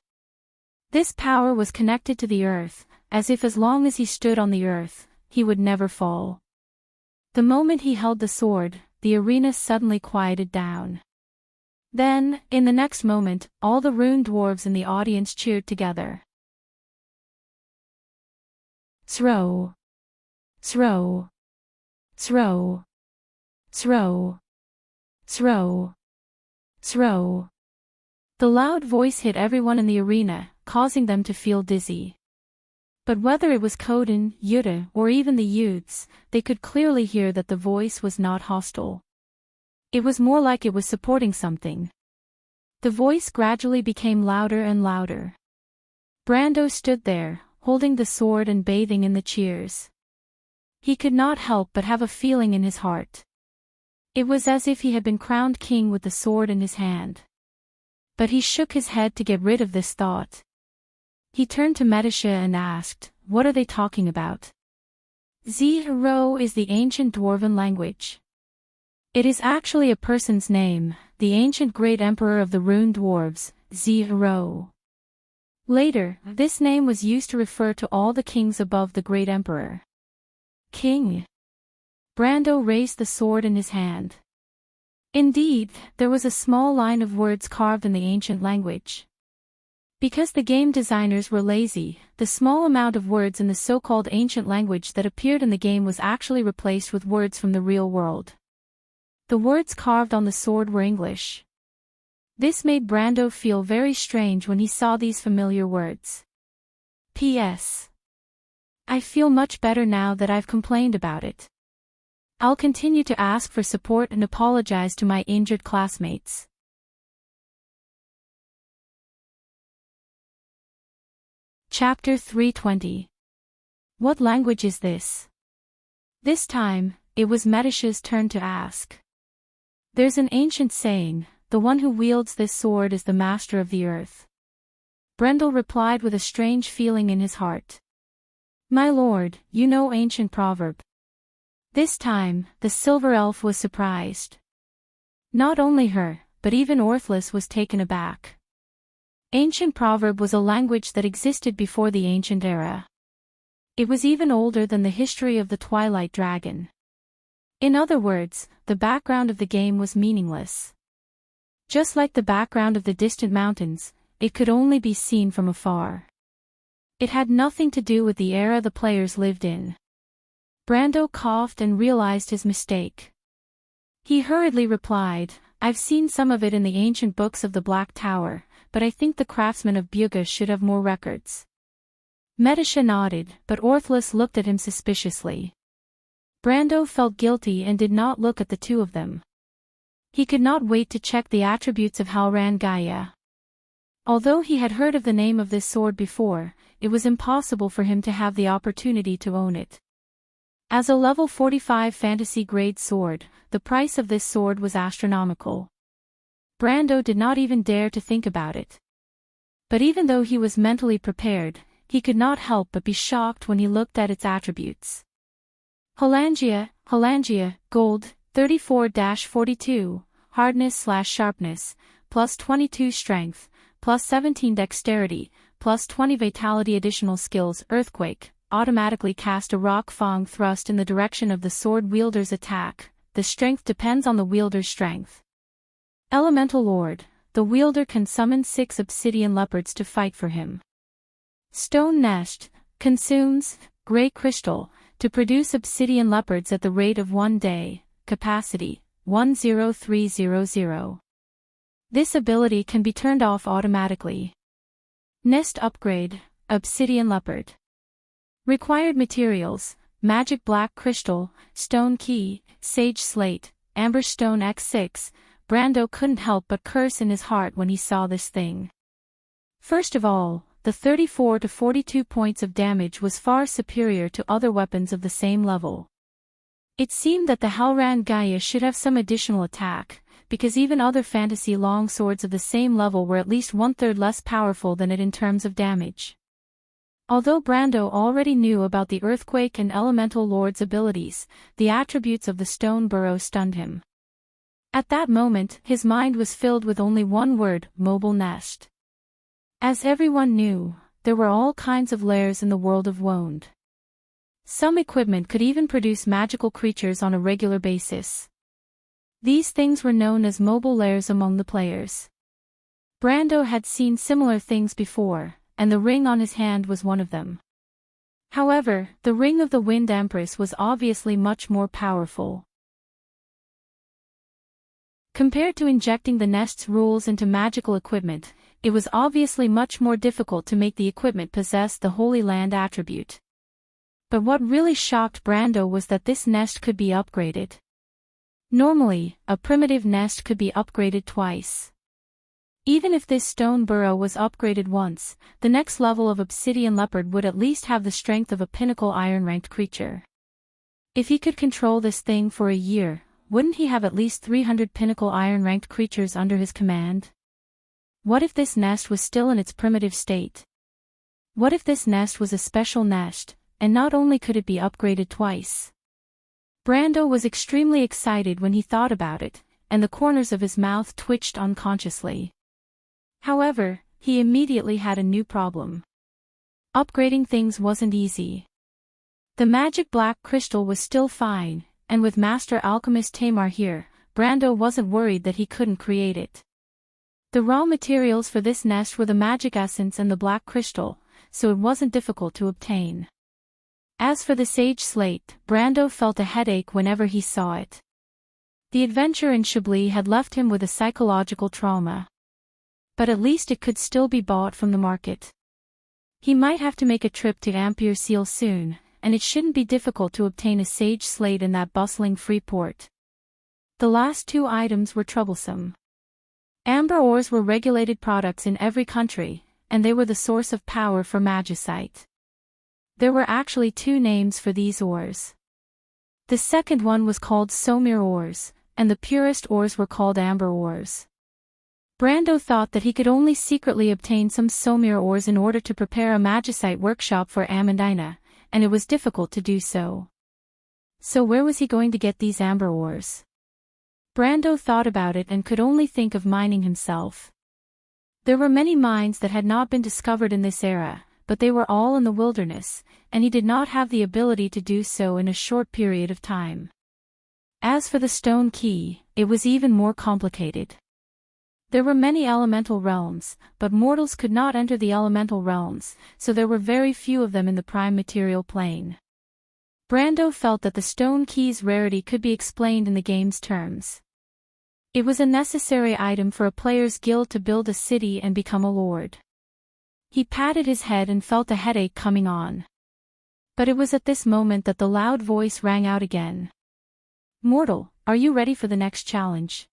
This power was connected to the earth, as if as long as he stood on the earth, he would never fall. The moment he held the sword, the arena suddenly quieted down. Then, in the next moment, all the rune dwarves in the audience cheered together. Throw. Throw. Throw. Throw. Throw. Throw. The loud voice hit everyone in the arena, causing them to feel dizzy. But whether it was Coden, Yuta, or even the youths, they could clearly hear that the voice was not hostile. It was more like it was supporting something. The voice gradually became louder and louder. Brando stood there, holding the sword and bathing in the cheers. He could not help but have a feeling in his heart. It was as if he had been crowned king with the sword in his hand. But he shook his head to get rid of this thought. He turned to Medisha and asked, "What are they talking about?" Zero is the ancient dwarven language. It is actually a person's name, the ancient great emperor of the rune dwarves, Zero. Later, this name was used to refer to all the kings above the great emperor. King. Brando raised the sword in his hand. Indeed, there was a small line of words carved in the ancient language. Because the game designers were lazy, the small amount of words in the so-called ancient language that appeared in the game was actually replaced with words from the real world. The words carved on the sword were English. This made Brando feel very strange when he saw these familiar words. P.S. I feel much better now that I've complained about it. I'll continue to ask for support and apologize to my injured classmates. Chapter 320. What language is this? This time, it was Medisha's turn to ask. There's an ancient saying, the one who wields this sword is the master of the earth. Brendel replied with a strange feeling in his heart. My lord, you know ancient proverb. This time, the silver elf was surprised. Not only her, but even Orthless was taken aback. Ancient proverb was a language that existed before the ancient era. It was even older than the history of the Twilight Dragon. In other words, the background of the game was meaningless. Just like the background of the distant mountains, it could only be seen from afar. It had nothing to do with the era the players lived in. Brando coughed and realized his mistake. He hurriedly replied, I've seen some of it in the ancient books of the Black Tower, but I think the craftsmen of Buga should have more records. Medisha nodded, but Orthless looked at him suspiciously. Brando felt guilty and did not look at the two of them. He could not wait to check the attributes of Halran Gaia. Although he had heard of the name of this sword before, it was impossible for him to have the opportunity to own it. As a level 45 fantasy-grade sword, the price of this sword was astronomical. Brando did not even dare to think about it. But even though he was mentally prepared, he could not help but be shocked when he looked at its attributes. Halangia, gold, 34-42, hardness/sharpness, plus 22 strength, plus 17 dexterity, plus 20 vitality. Additional skills. Earthquake, automatically cast a rock fang thrust in the direction of the sword wielder's attack. The strength depends on the wielder's strength. Elemental Lord, the wielder can summon 6 obsidian leopards to fight for him. Stone Nest, consumes gray crystal to produce obsidian leopards at the rate of 1 day, capacity 10300. This ability can be turned off automatically. Nest upgrade, obsidian leopard. Required materials, magic black crystal, stone key, sage slate, amber stone x6. Brando couldn't help but curse in his heart when he saw this thing. First of all, the 34 to 42 points of damage was far superior to other weapons of the same level. It seemed that the Halran Gaia should have some additional attack, because even other fantasy longswords of the same level were at least 1/3 less powerful than it in terms of damage. Although Brando already knew about the Earthquake and Elemental Lord's abilities, the attributes of the stone burrow stunned him. At that moment, his mind was filled with only one word: mobile nest. As everyone knew, there were all kinds of lairs in the world of Woned. Some equipment could even produce magical creatures on a regular basis. These things were known as mobile lairs among the players. Brando had seen similar things before, and the ring on his hand was one of them. However, the ring of the Wind Empress was obviously much more powerful. Compared to injecting the nest's rules into magical equipment, it was obviously much more difficult to make the equipment possess the Holy Land attribute. But what really shocked Brando was that this nest could be upgraded. Normally, a primitive nest could be upgraded twice. Even if this stone burrow was upgraded once, the next level of obsidian leopard would at least have the strength of a pinnacle iron-ranked creature. If he could control this thing for a year, wouldn't he have at least 300 pinnacle iron-ranked creatures under his command? What if this nest was still in its primitive state? What if this nest was a special nest, and not only could it be upgraded twice? Brando was extremely excited when he thought about it, and the corners of his mouth twitched unconsciously. However, he immediately had a new problem. Upgrading things wasn't easy. The magic black crystal was still fine, and with Master Alchemist Tamar here, Brando wasn't worried that he couldn't create it. The raw materials for this nest were the magic essence and the black crystal, so it wasn't difficult to obtain. As for the sage slate, Brando felt a headache whenever he saw it. The adventure in Chablis had left him with a psychological trauma. But at least it could still be bought from the market. He might have to make a trip to Empire-Seal soon, and it shouldn't be difficult to obtain a sage slate in that bustling free port. The last 2 items were troublesome. Amber ores were regulated products in every country, and they were the source of power for magicite. There were actually 2 names for these ores. The second one was called Somir ores, and the purest ores were called amber ores. Brando thought that he could only secretly obtain some Somir ores in order to prepare a magicite workshop for Amandina, and it was difficult to do so. So where was he going to get these amber ores? Brando thought about it and could only think of mining himself. There were many mines that had not been discovered in this era, but they were all in the wilderness, and he did not have the ability to do so in a short period of time. As for the stone key, it was even more complicated. There were many elemental realms, but mortals could not enter the elemental realms, so there were very few of them in the prime material plane. Brando felt that the stone key's rarity could be explained in the game's terms. It was a necessary item for a player's guild to build a city and become a lord. He patted his head and felt a headache coming on. But it was at this moment that the loud voice rang out again. "Mortal, are you ready for the next challenge?"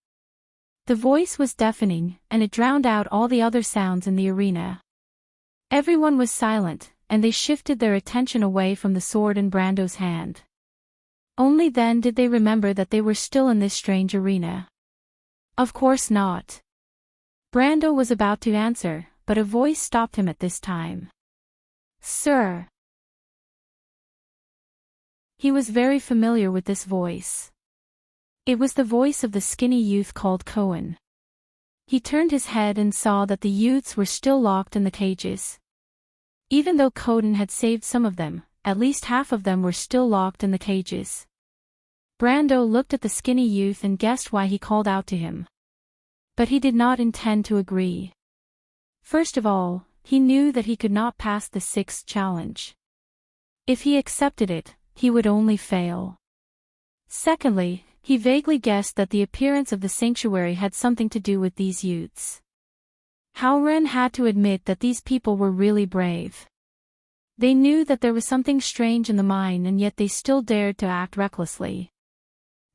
The voice was deafening, and it drowned out all the other sounds in the arena. Everyone was silent, and they shifted their attention away from the sword in Brando's hand. Only then did they remember that they were still in this strange arena. Of course not. Brando was about to answer, but a voice stopped him at this time. Sir. He was very familiar with this voice. It was the voice of the skinny youth called Cohen. He turned his head and saw that the youths were still locked in the cages. Even though Cohen had saved some of them, at least half of them were still locked in the cages. Brando looked at the skinny youth and guessed why he called out to him. But he did not intend to agree. First of all, he knew that he could not pass the sixth challenge. If he accepted it, he would only fail. Secondly, he vaguely guessed that the appearance of the sanctuary had something to do with these youths. Howren had to admit that these people were really brave. They knew that there was something strange in the mine and yet they still dared to act recklessly.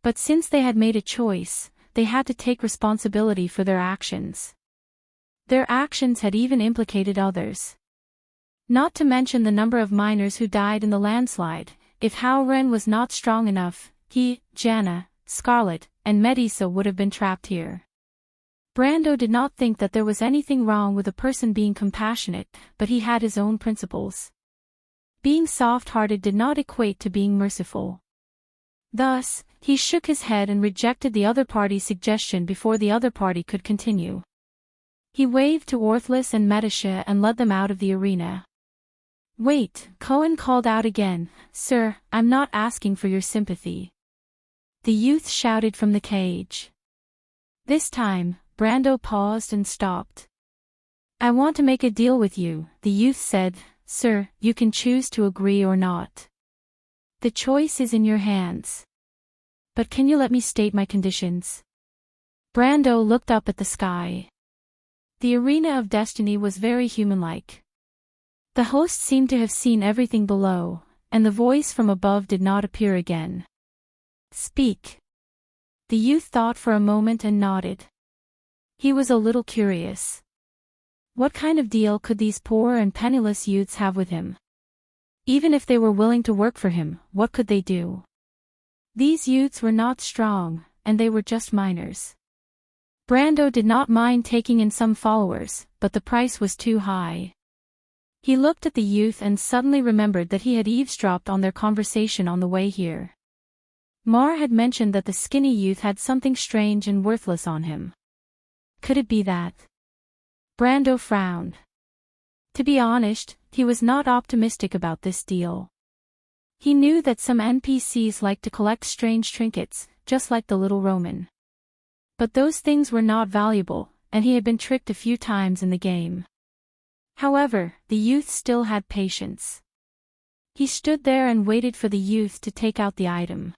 But since they had made a choice, they had to take responsibility for their actions. Their actions had even implicated others. Not to mention the number of miners who died in the landslide. If Howren was not strong enough, he, Jana, Scarlet, and Medusa would have been trapped here. Brando did not think that there was anything wrong with a person being compassionate, but he had his own principles. Being soft-hearted did not equate to being merciful. Thus, he shook his head and rejected the other party's suggestion before the other party could continue. He waved to Orthlis and Medusa and led them out of the arena. Wait, Cohen called out again, Sir, I'm not asking for your sympathy. The youth shouted from the cage. This time, Brando paused and stopped. I want to make a deal with you, the youth said. Sir, you can choose to agree or not. The choice is in your hands. But can you let me state my conditions? Brando looked up at the sky. The arena of destiny was very human-like. The host seemed to have seen everything below, and the voice from above did not appear again. Speak. The youth thought for a moment and nodded. He was a little curious. What kind of deal could these poor and penniless youths have with him? Even if they were willing to work for him, what could they do? These youths were not strong, and they were just miners. Brando did not mind taking in some followers, but the price was too high. He looked at the youth and suddenly remembered that he had eavesdropped on their conversation on the way here. Mar had mentioned that the skinny youth had something strange and worthless on him. Could it be that? Brando frowned. To be honest, he was not optimistic about this deal. He knew that some NPCs liked to collect strange trinkets, just like the little Roman. But those things were not valuable, and he had been tricked a few times in the game. However, the youth still had patience. He stood there and waited for the youth to take out the item.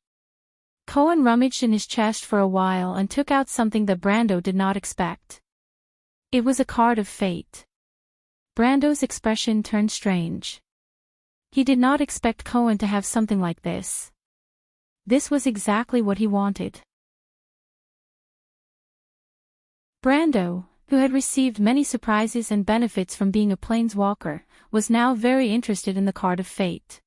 Cohen rummaged in his chest for a while and took out something that Brando did not expect. It was a card of fate. Brando's expression turned strange. He did not expect Cohen to have something like this. This was exactly what he wanted. Brando, who had received many surprises and benefits from being a planeswalker, was now very interested in the card of fate.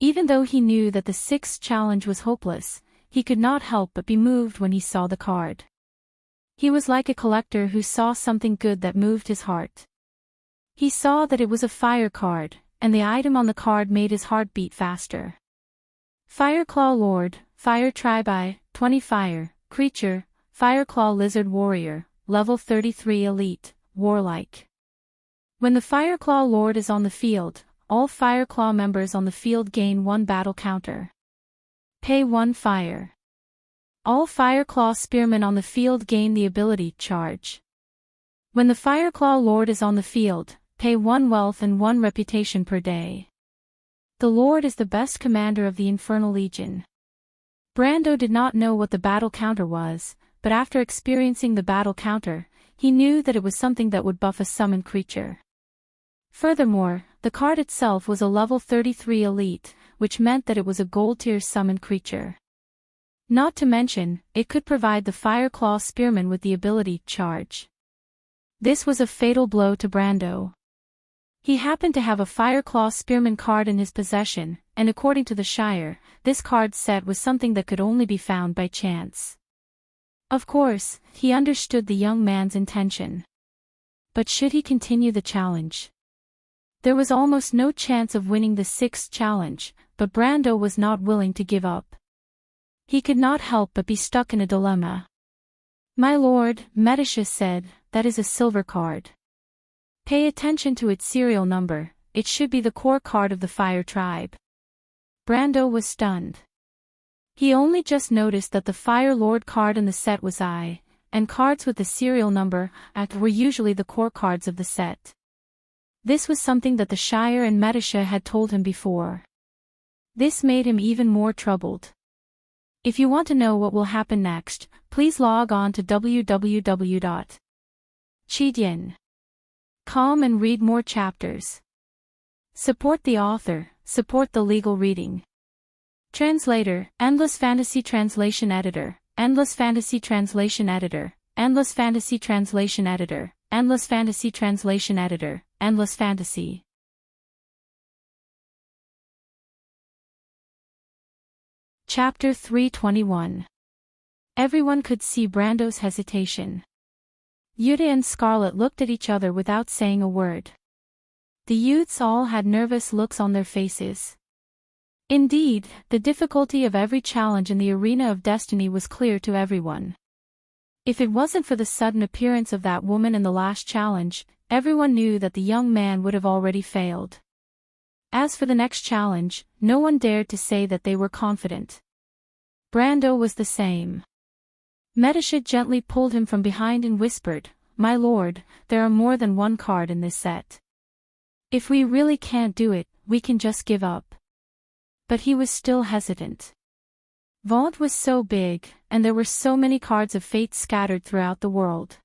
Even though he knew that the sixth challenge was hopeless, he could not help but be moved when he saw the card. He was like a collector who saw something good that moved his heart. He saw that it was a fire card, and the item on the card made his heart beat faster. Fireclaw Lord, Fire Tribe, 20 Fire, Creature, Fireclaw Lizard Warrior, Level 33 Elite, Warlike. When the Fireclaw Lord is on the field, all Fireclaw members on the field gain 1 battle counter. Pay 1 fire. All Fireclaw Spearmen on the field gain the ability Charge. When the Fireclaw Lord is on the field, pay 1 wealth and 1 reputation per day. The Lord is the best commander of the Infernal Legion. Brando did not know what the battle counter was, but after experiencing the battle counter, he knew that it was something that would buff a summoned creature. Furthermore, the card itself was a level 33 elite, which meant that it was a gold tier summoned creature. Not to mention, it could provide the Fireclaw Spearman with the ability charge. This was a fatal blow to Brando. He happened to have a Fireclaw Spearman card in his possession, and according to the Shire, this card set was something that could only be found by chance. Of course, he understood the young man's intention. But should he continue the challenge? There was almost no chance of winning the sixth challenge, but Brando was not willing to give up. He could not help but be stuck in a dilemma. "My lord," Medisha said, "that is a silver card. Pay attention to its serial number, it should be the core card of the Fire Tribe." Brando was stunned. He only just noticed that the Fire Lord card in the set was I, and cards with the serial number at were usually the core cards of the set. This was something that the Shire and Medisha had told him before. This made him even more troubled. If you want to know what will happen next, please log on to www.chidien.com and read more chapters. Support the author, support the legal reading. Translator, Endless Fantasy Translation Editor, Endless Fantasy Translation Editor, Endless Fantasy Translation Editor, Endless Fantasy Translation Editor, Endless Fantasy. Chapter 321. Everyone could see Brando's hesitation. Yuta and Scarlet looked at each other without saying a word. The youths all had nervous looks on their faces. Indeed, the difficulty of every challenge in the arena of destiny was clear to everyone. If it wasn't for the sudden appearance of that woman in the last challenge, everyone knew that the young man would have already failed. As for the next challenge, no one dared to say that they were confident. Brando was the same. Medisha gently pulled him from behind and whispered, "My lord, there are more than one card in this set. If we really can't do it, we can just give up." But he was still hesitant. Vaunt was so big, and there were so many cards of fate scattered throughout the world.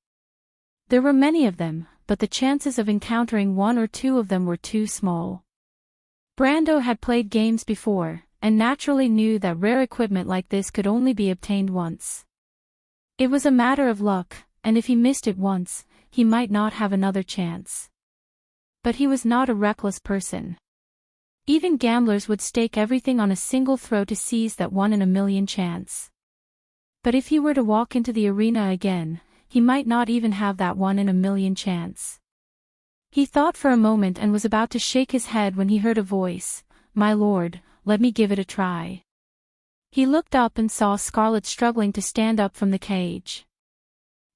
There were many of them, but the chances of encountering one or two of them were too small. Brando had played games before, and naturally knew that rare equipment like this could only be obtained once. It was a matter of luck, and if he missed it once, he might not have another chance. But he was not a reckless person. Even gamblers would stake everything on a single throw to seize that 1 in a million chance. But if he were to walk into the arena again, he might not even have that 1 in a million chance. He thought for a moment and was about to shake his head when he heard a voice, "My lord, let me give it a try." He looked up and saw Scarlet struggling to stand up from the cage.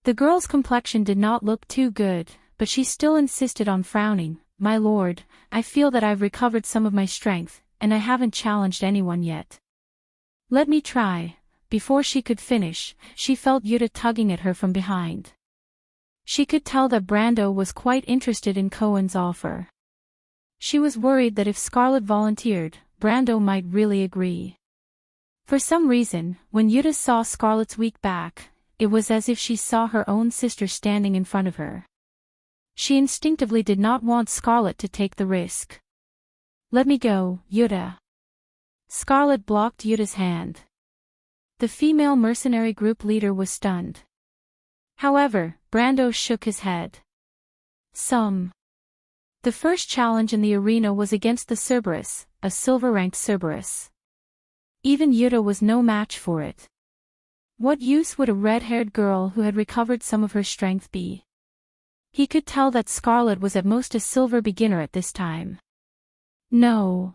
The girl's complexion did not look too good, but she still insisted on frowning. "My lord, I feel that I've recovered some of my strength, and I haven't challenged anyone yet." "Let me try." Before she could finish, she felt Yuta tugging at her from behind. She could tell that Brando was quite interested in Cohen's offer. She was worried that if Scarlet volunteered, Brando might really agree. For some reason, when Yuta saw Scarlet's weak back, it was as if she saw her own sister standing in front of her. She instinctively did not want Scarlet to take the risk. "Let me go, Yuta." Scarlet blocked Yuta's hand. The female mercenary group leader was stunned. However, Brando shook his head. The first challenge in the arena was against the Cerberus, a silver-ranked Cerberus. Even Yuta was no match for it. What use would a red-haired girl who had recovered some of her strength be? He could tell that Scarlet was at most a silver beginner at this time. "No."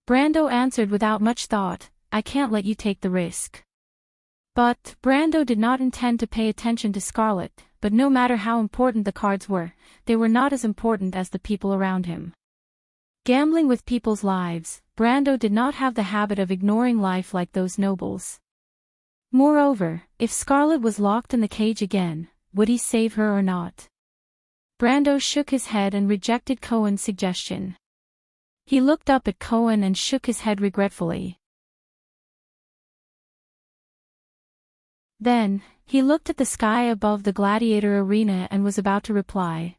Brando answered without much thought, "I can't let you take the risk." But Brando did not intend to pay attention to Scarlet, but no matter how important the cards were, they were not as important as the people around him. Gambling with people's lives, Brando did not have the habit of ignoring life like those nobles. Moreover, if Scarlet was locked in the cage again, would he save her or not? Brando shook his head and rejected Cohen's suggestion. He looked up at Cohen and shook his head regretfully. Then, he looked at the sky above the gladiator arena and was about to reply,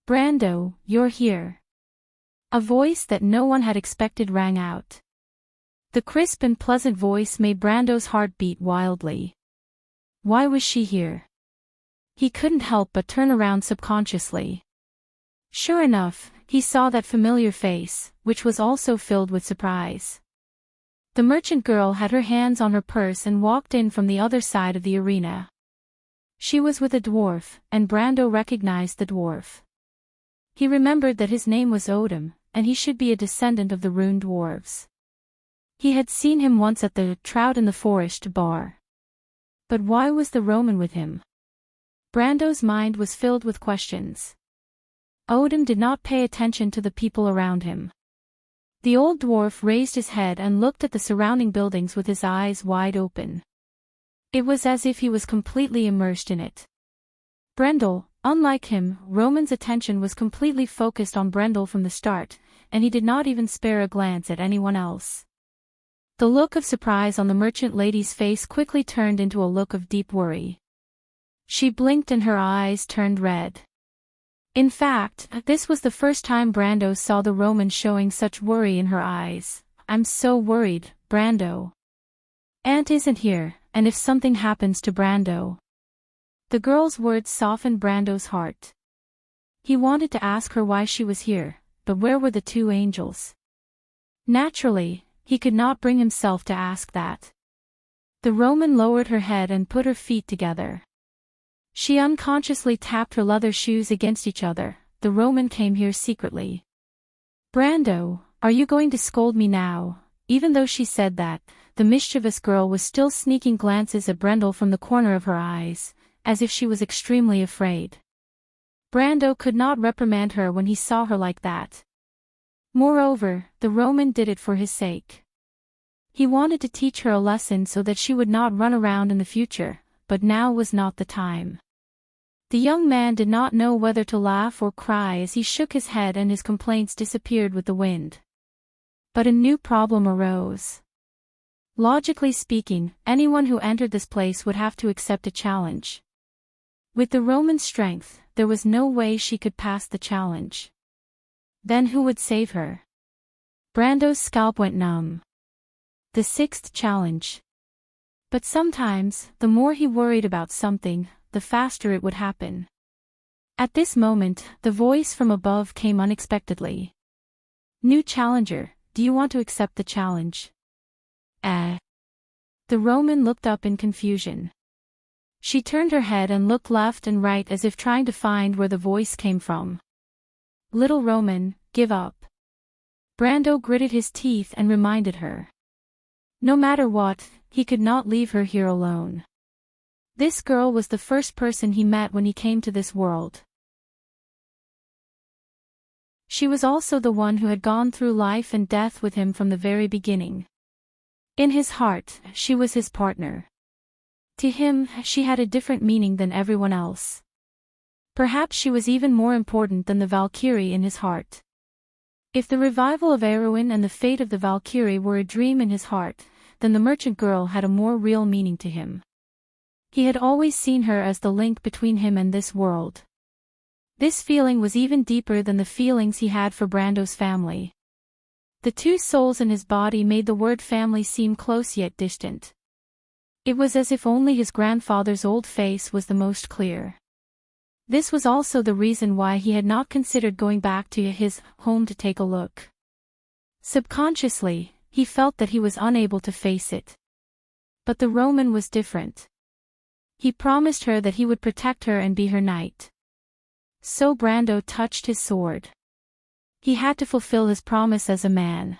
"Brando, you're here." A voice that no one had expected rang out. The crisp and pleasant voice made Brando's heart beat wildly. Why was she here? He couldn't help but turn around subconsciously. Sure enough, he saw that familiar face, which was also filled with surprise. The merchant girl had her hands on her purse and walked in from the other side of the arena. She was with a dwarf, and Brando recognized the dwarf. He remembered that his name was Odin, and he should be a descendant of the rune dwarves. He had seen him once at the Trout in the Forest bar. But why was the Roman with him? Brando's mind was filled with questions. Odin did not pay attention to the people around him. The old dwarf raised his head and looked at the surrounding buildings with his eyes wide open. It was as if he was completely immersed in it. Brendel, unlike him, Roman's attention was completely focused on Brendel from the start, and he did not even spare a glance at anyone else. The look of surprise on the merchant lady's face quickly turned into a look of deep worry. She blinked and her eyes turned red. In fact, this was the first time Brando saw the Roman showing such worry in her eyes. I'm so worried, Brando. Aunt isn't here, and if something happens to Brando. The girl's words softened Brando's heart. He wanted to ask her why she was here, but where were the two angels? Naturally, he could not bring himself to ask that. The Roman lowered her head and put her feet together. She unconsciously tapped her leather shoes against each other. The Roman came here secretly. Brando, are you going to scold me now? Even though she said that, the mischievous girl was still sneaking glances at Brendel from the corner of her eyes, as if she was extremely afraid. Brando could not reprimand her when he saw her like that. Moreover, the Roman did it for his sake. He wanted to teach her a lesson so that she would not run around in the future, but now was not the time. The young man did not know whether to laugh or cry as he shook his head and his complaints disappeared with the wind. But a new problem arose. Logically speaking, anyone who entered this place would have to accept a challenge. With the Roman strength, there was no way she could pass the challenge. Then who would save her? Brando's scalp went numb. The sixth challenge. But sometimes, the more he worried about something, the faster it would happen. At this moment, the voice from above came unexpectedly. New challenger, do you want to accept the challenge? The Roman looked up in confusion. She turned her head and looked left and right as if trying to find where the voice came from. Little Roman, give up. Brando gritted his teeth and reminded her. No matter what, he could not leave her here alone. This girl was the first person he met when he came to this world. She was also the one who had gone through life and death with him from the very beginning. In his heart, she was his partner. To him, she had a different meaning than everyone else. Perhaps she was even more important than the Valkyrie in his heart. If the revival of Erwin and the fate of the Valkyrie were a dream in his heart, then the merchant girl had a more real meaning to him. He had always seen her as the link between him and this world. This feeling was even deeper than the feelings he had for Brando's family. The two souls in his body made the word family seem close yet distant. It was as if only his grandfather's old face was the most clear. This was also the reason why he had not considered going back to his home to take a look. Subconsciously, he felt that he was unable to face it. But the Roman was different. He promised her that he would protect her and be her knight. So Brando touched his sword. He had to fulfill his promise as a man.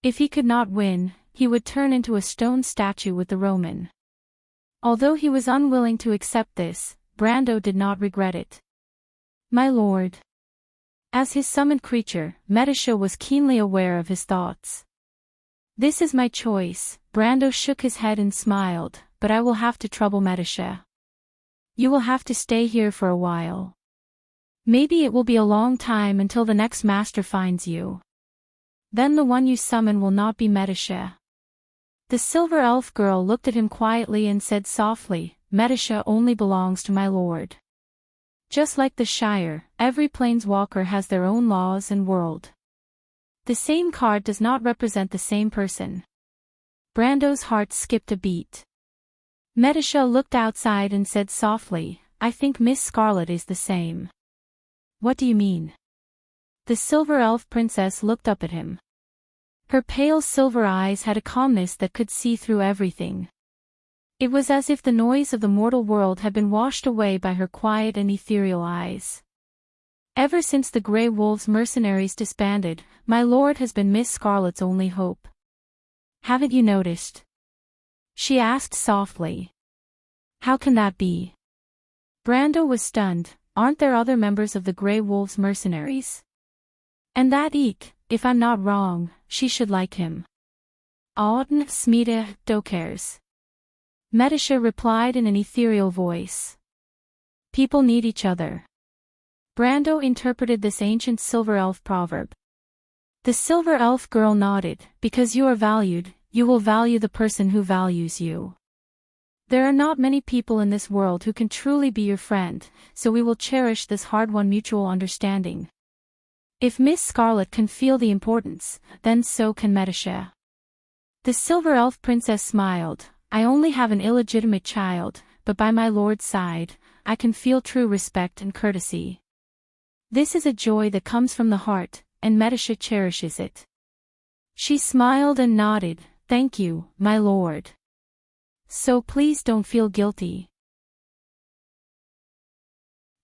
If he could not win, he would turn into a stone statue with the Roman. Although he was unwilling to accept this, Brando did not regret it. My lord. As his summoned creature, Medisha was keenly aware of his thoughts. This is my choice. Brando shook his head and smiled, but I will have to trouble Medisha. You will have to stay here for a while. Maybe it will be a long time until the next master finds you. Then the one you summon will not be Medisha. The silver elf girl looked at him quietly and said softly, Medisha only belongs to my lord. Just like the Shire, every planeswalker has their own laws and world. The same card does not represent the same person. Brando's heart skipped a beat. Medisha looked outside and said softly, "I think Miss Scarlet is the same." "What do you mean?" The silver elf princess looked up at him. Her pale silver eyes had a calmness that could see through everything. It was as if the noise of the mortal world had been washed away by her quiet and ethereal eyes. "Ever since the Grey Wolves mercenaries disbanded, my lord has been Miss Scarlet's only hope. Haven't you noticed?" she asked softly. "How can that be?" Brando was stunned. "Aren't there other members of the Grey Wolves mercenaries? And that Eek, if I'm not wrong, she should like him." "Auden smide dokers," Medisha replied in an ethereal voice. "People need each other." Brando interpreted this ancient silver elf proverb. The silver elf girl nodded. "Because you are valued, you will value the person who values you. There are not many people in this world who can truly be your friend, so we will cherish this hard-won mutual understanding. If Miss Scarlet can feel the importance, then so can Medisha." The silver elf princess smiled. "I only have an illegitimate child, but by my lord's side, I can feel true respect and courtesy. This is a joy that comes from the heart, and Medisha cherishes it." She smiled and nodded. "Thank you, my lord. So please don't feel guilty."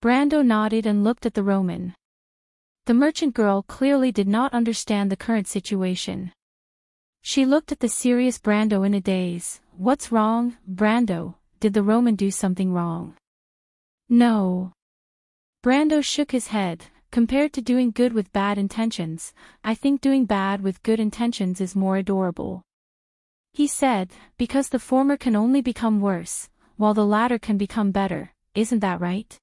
Brando nodded and looked at the Roman. The merchant girl clearly did not understand the current situation. She looked at the serious Brando in a daze. "What's wrong, Brando? Did the Roman do something wrong?" "No." Brando shook his head. "Compared to doing good with bad intentions, I think doing bad with good intentions is more adorable," he said, "because the former can only become worse, while the latter can become better, isn't that right?"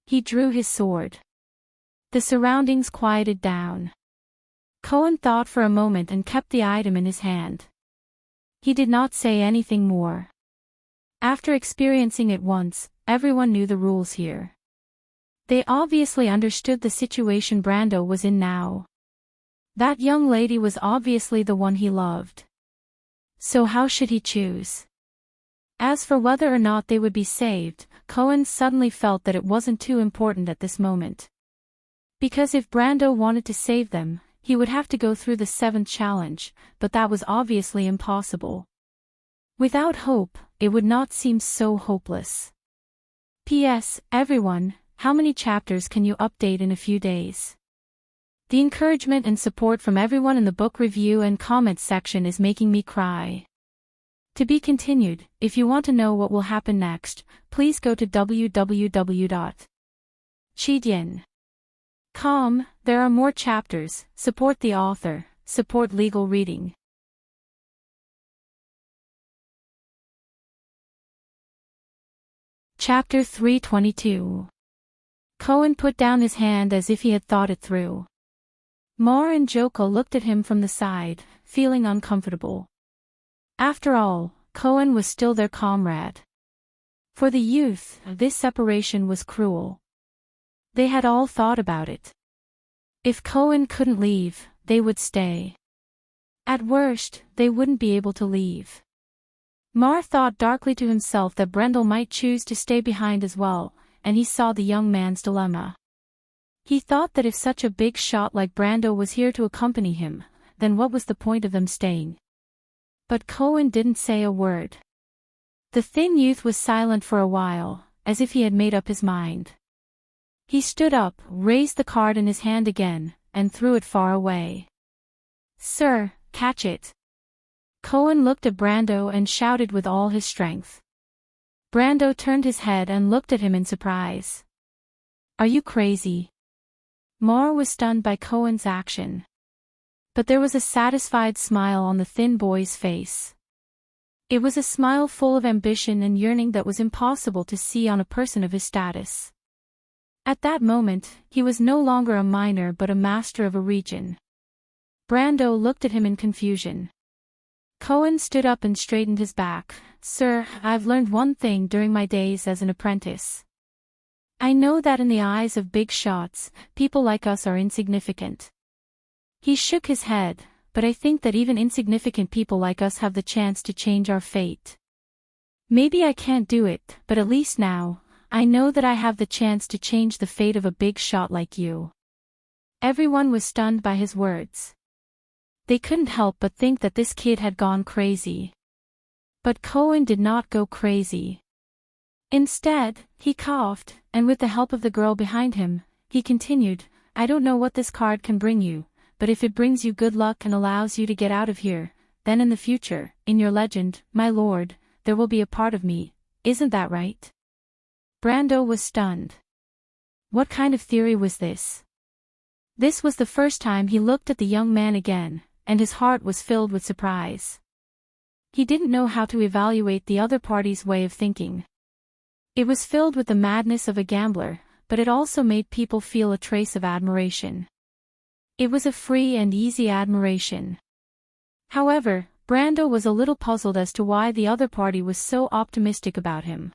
He drew his sword. The surroundings quieted down. Cohen thought for a moment and kept the item in his hand. He did not say anything more. After experiencing it once, everyone knew the rules here. They obviously understood the situation Brando was in now. That young lady was obviously the one he loved. So how should he choose? As for whether or not they would be saved, Cohen suddenly felt that it wasn't too important at this moment. Because if Brando wanted to save them, he would have to go through the 7th challenge, but that was obviously impossible. Without hope, it would not seem so hopeless. P.S. Everyone, how many chapters can you update in a few days? The encouragement and support from everyone in the book review and comments section is making me cry. To be continued. If you want to know what will happen next, please go to www.chidian.com. There are more chapters. Support the author, support legal reading. Chapter 322. Cohen put down his hand as if he had thought it through. Mar and Joka looked at him from the side, feeling uncomfortable. After all, Cohen was still their comrade. For the youth, this separation was cruel. They had all thought about it. If Cohen couldn't leave, they would stay. At worst, they wouldn't be able to leave. Mar thought darkly to himself that Brendel might choose to stay behind as well, and he saw the young man's dilemma. He thought that if such a big shot like Brando was here to accompany him, then what was the point of them staying? But Cohen didn't say a word. The thin youth was silent for a while, as if he had made up his mind. He stood up, raised the card in his hand again, and threw it far away. "Sir, catch it." Cohen looked at Brando and shouted with all his strength. Brando turned his head and looked at him in surprise. "Are you crazy?" Mar was stunned by Cohen's action. But there was a satisfied smile on the thin boy's face. It was a smile full of ambition and yearning that was impossible to see on a person of his status. At that moment, he was no longer a minor but a master of a region. Brando looked at him in confusion. Cohen stood up and straightened his back. "Sir, I've learned one thing during my days as an apprentice. I know that in the eyes of big shots, people like us are insignificant." He shook his head. but I think that even insignificant people like us have the chance to change our fate. Maybe I can't do it, but at least now, I know that I have the chance to change the fate of a big shot like you." Everyone was stunned by his words. They couldn't help but think that this kid had gone crazy. But Cohen did not go crazy. Instead, he coughed, and with the help of the girl behind him, he continued, "I don't know what this card can bring you, but if it brings you good luck and allows you to get out of here, then in the future, in your legend, my lord, there will be a part of me, isn't that right?" Brando was stunned. What kind of theory was this? This was the first time he looked at the young man again, and his heart was filled with surprise. He didn't know how to evaluate the other party's way of thinking. It was filled with the madness of a gambler, but it also made people feel a trace of admiration. It was a free and easy admiration. However, Brando was a little puzzled as to why the other party was so optimistic about him.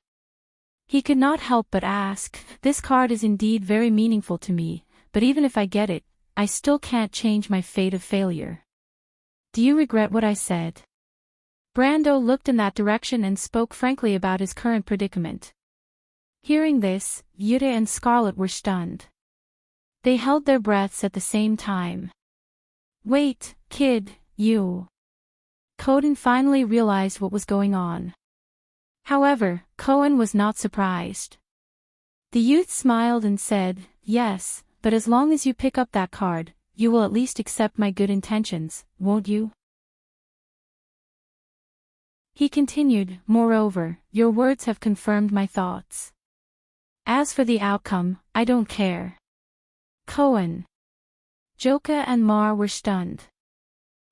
He could not help but ask, "This card is indeed very meaningful to me, but even if I get it, I still can't change my fate of failure. Do you regret what I said?" Brando looked in that direction and spoke frankly about his current predicament. Hearing this, Yute and Scarlet were stunned. They held their breaths at the same time. "Wait, kid, you." Coden finally realized what was going on. However, Cohen was not surprised. The youth smiled and said, "Yes, but as long as you pick up that card, you will at least accept my good intentions, won't you?" He continued, "Moreover, your words have confirmed my thoughts. As for the outcome, I don't care." Cohen, Joka and Mar were stunned.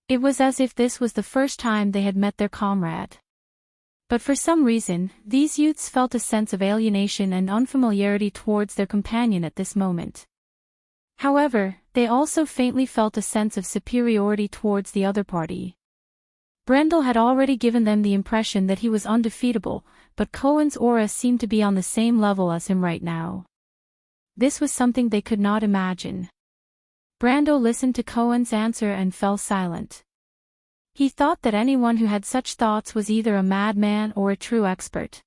It was as if this was the first time they had met their comrade. But for some reason, these youths felt a sense of alienation and unfamiliarity towards their companion at this moment. However, they also faintly felt a sense of superiority towards the other party. Brendel had already given them the impression that he was undefeatable, but Cohen's aura seemed to be on the same level as him right now. This was something they could not imagine. Brando listened to Cohen's answer and fell silent. He thought that anyone who had such thoughts was either a madman or a true expert.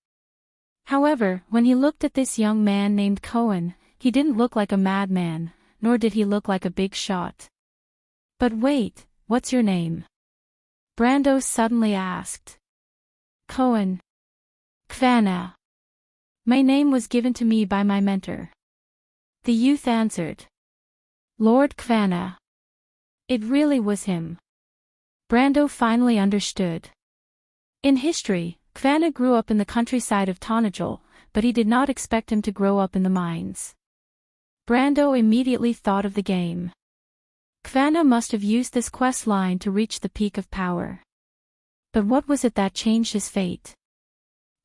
However, when he looked at this young man named Cohen, he didn't look like a madman, nor did he look like a big shot. "But wait, what's your name?" Brando suddenly asked. "Cohen. Kvana. My name was given to me by my mentor." The youth answered. "Lord Kvana." It really was him. Brando finally understood. In history, Kvana grew up in the countryside of Tonajol, but he did not expect him to grow up in the mines. Brando immediately thought of the game. Kvana must have used this quest line to reach the peak of power. But what was it that changed his fate?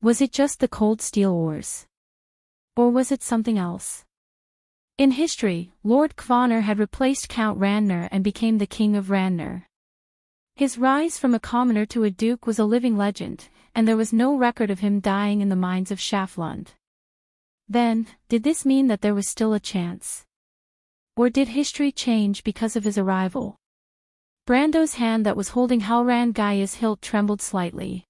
Was it just the cold steel ores? Or was it something else? In history, Lord Kvaner had replaced Count Randner and became the King of Randner. His rise from a commoner to a duke was a living legend, and there was no record of him dying in the mines of Schaflund. Then, did this mean that there was still a chance? Or did history change because of his arrival? Brando's hand that was holding Halrand Gaia's hilt trembled slightly.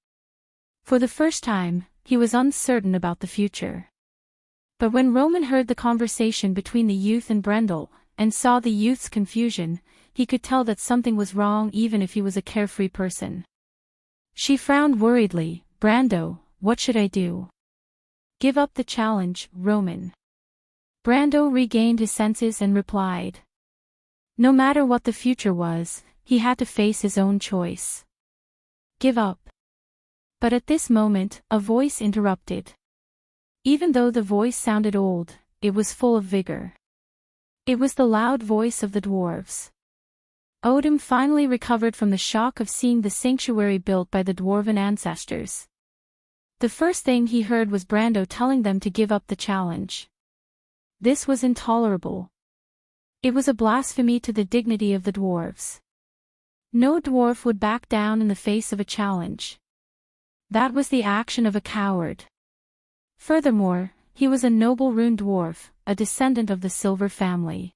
For the first time, he was uncertain about the future. But when Roman heard the conversation between the youth and Brendel, and saw the youth's confusion, he could tell that something was wrong even if he was a carefree person. She frowned worriedly. "Brando, what should I do?" "Give up the challenge, Roman." Brando regained his senses and replied. No matter what the future was, he had to face his own choice. "Give up." But at this moment, a voice interrupted. Even though the voice sounded old, it was full of vigor. It was the loud voice of the dwarves. Odin finally recovered from the shock of seeing the sanctuary built by the dwarven ancestors. The first thing he heard was Brando telling them to give up the challenge. This was intolerable. It was a blasphemy to the dignity of the dwarves. No dwarf would back down in the face of a challenge. That was the action of a coward. Furthermore, he was a noble rune dwarf, a descendant of the Silver family.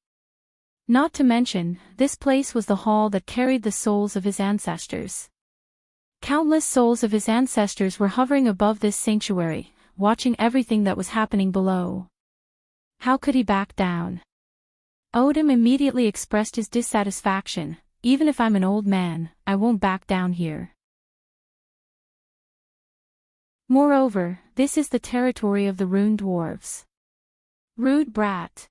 Not to mention, this place was the hall that carried the souls of his ancestors. Countless souls of his ancestors were hovering above this sanctuary, watching everything that was happening below. How could he back down? Odin immediately expressed his dissatisfaction. Even if I'm an old man, I won't back down here. Moreover, this is the territory of the rude dwarves. Rude brat.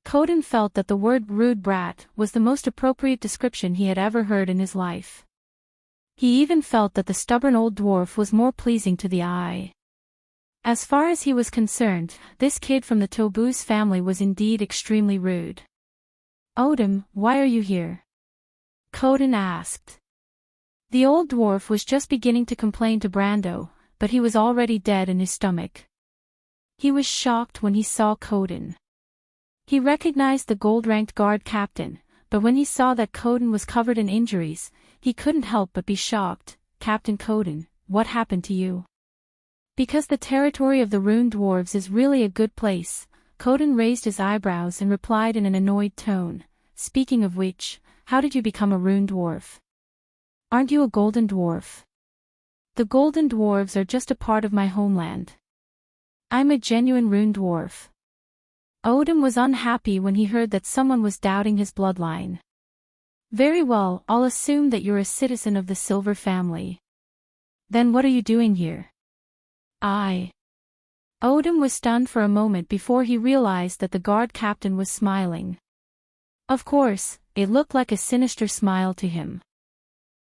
Coden felt that the word rude brat was the most appropriate description he had ever heard in his life. He even felt that the stubborn old dwarf was more pleasing to the eye. As far as he was concerned, this kid from the Tobu's family was indeed extremely rude. Odin, why are you here? Coden asked. The old dwarf was just beginning to complain to Brando, but he was already dead in his stomach. He was shocked when he saw Coden. He recognized the gold-ranked guard captain, but when he saw that Coden was covered in injuries, he couldn't help but be shocked. Captain Coden, what happened to you? Because the territory of the Rune Dwarves is really a good place, Coden raised his eyebrows and replied in an annoyed tone. Speaking of which, how did you become a Rune Dwarf? Aren't you a Golden Dwarf? The Golden Dwarves are just a part of my homeland. I'm a genuine Rune Dwarf. Odin was unhappy when he heard that someone was doubting his bloodline. Very well, I'll assume that you're a citizen of the Silver family. Then what are you doing here? Odin was stunned for a moment before he realized that the guard captain was smiling. Of course, it looked like a sinister smile to him.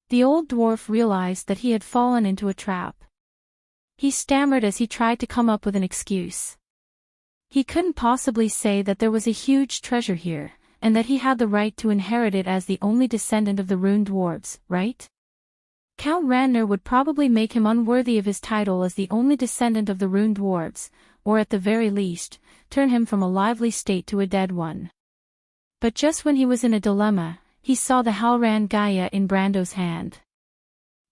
The old dwarf realized that he had fallen into a trap. He stammered as he tried to come up with an excuse. He couldn't possibly say that there was a huge treasure here, and that he had the right to inherit it as the only descendant of the Rune Dwarves, right? Count Randner would probably make him unworthy of his title as the only descendant of the Rune Dwarves, or at the very least, turn him from a lively state to a dead one. But just when he was in a dilemma, he saw the Halran Gaia in Brando's hand.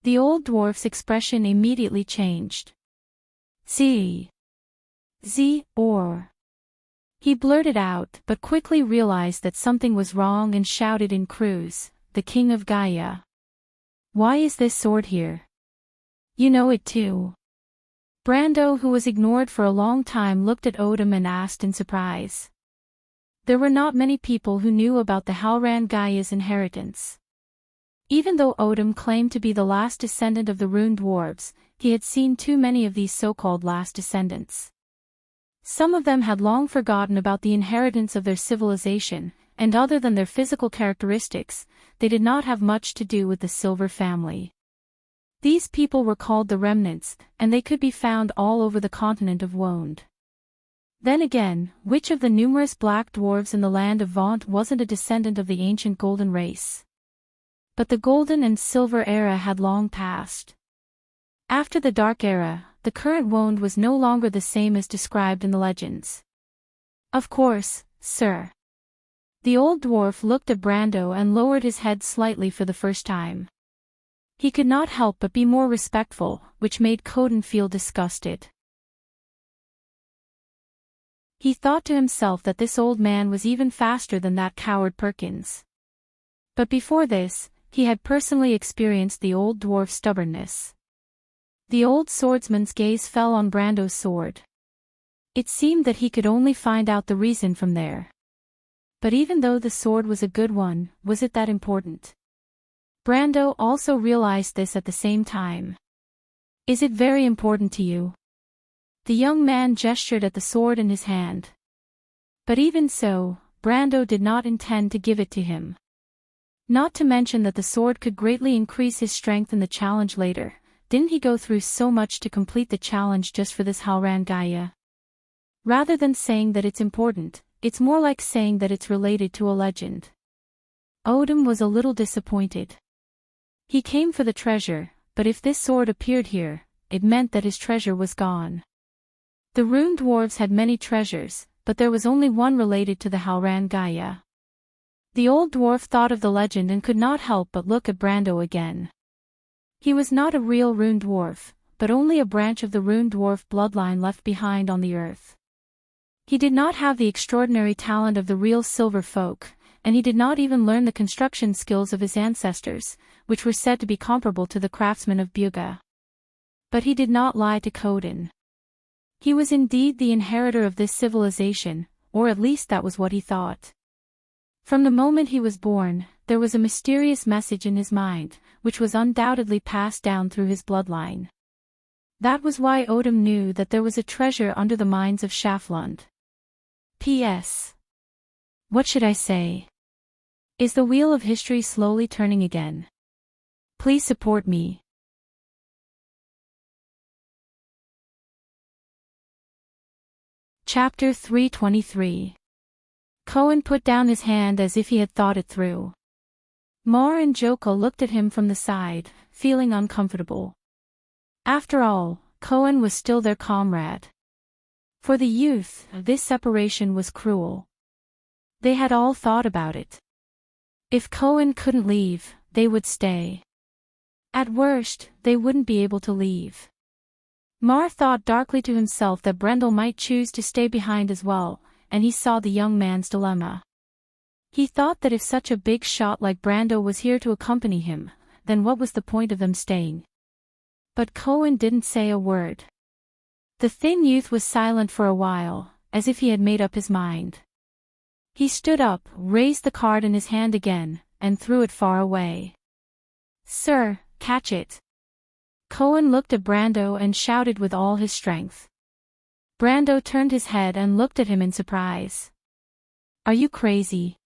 The old dwarf's expression immediately changed. Or. He blurted out, but quickly realized that something was wrong and shouted in Cruz, the king of Gaia. Why is this sword here? You know it too. Brando, who was ignored for a long time, looked at Odin and asked in surprise. There were not many people who knew about the Halran Gaia's inheritance. Even though Odin claimed to be the last descendant of the Rune Dwarves, he had seen too many of these so-called last descendants. Some of them had long forgotten about the inheritance of their civilization, and other than their physical characteristics, they did not have much to do with the Silver family. These people were called the Remnants, and they could be found all over the continent of Wonde. Then again, which of the numerous black dwarves in the land of Vaunt wasn't a descendant of the ancient golden race? But the golden and silver era had long passed. After the dark era, the current Wonde was no longer the same as described in the legends. Of course, sir. The old dwarf looked at Brando and lowered his head slightly for the first time. He could not help but be more respectful, which made Coden feel disgusted. He thought to himself that this old man was even faster than that coward Perkins. But before this, he had personally experienced the old dwarf's stubbornness. The old swordsman's gaze fell on Brando's sword. It seemed that he could only find out the reason from there. But even though the sword was a good one, was it that important? Brando also realized this at the same time. Is it very important to you? The young man gestured at the sword in his hand. But even so, Brando did not intend to give it to him. Not to mention that the sword could greatly increase his strength in the challenge later. Didn't he go through so much to complete the challenge just for this Halran Gaia? Rather than saying that it's important, it's more like saying that it's related to a legend. Odin was a little disappointed. He came for the treasure, but if this sword appeared here, it meant that his treasure was gone. The Rune Dwarves had many treasures, but there was only one related to the Halran Gaia. The old dwarf thought of the legend and could not help but look at Brando again. He was not a real Rune Dwarf, but only a branch of the Rune Dwarf bloodline left behind on the earth. He did not have the extraordinary talent of the real silver folk, and he did not even learn the construction skills of his ancestors, which were said to be comparable to the craftsmen of Buga. But he did not lie to Coden. He was indeed the inheritor of this civilization, or at least that was what he thought. From the moment he was born, there was a mysterious message in his mind, which was undoubtedly passed down through his bloodline. That was why Odin knew that there was a treasure under the mines of Schaflund. P.S. What should I say? Is the wheel of history slowly turning again? Please support me. Chapter 323. Cohen put down his hand as if he had thought it through. Mar and Joka looked at him from the side, feeling uncomfortable. After all, Cohen was still their comrade. For the youth, this separation was cruel. They had all thought about it. If Cohen couldn't leave, they would stay. At worst, they wouldn't be able to leave. Mar thought darkly to himself that Brendel might choose to stay behind as well, and he saw the young man's dilemma. He thought that if such a big shot like Brando was here to accompany him, then what was the point of them staying? But Cohen didn't say a word. The thin youth was silent for a while, as if he had made up his mind. He stood up, raised the card in his hand again, and threw it far away. "Sir, catch it." Cohen looked at Brando and shouted with all his strength. Brando turned his head and looked at him in surprise. "Are you crazy?"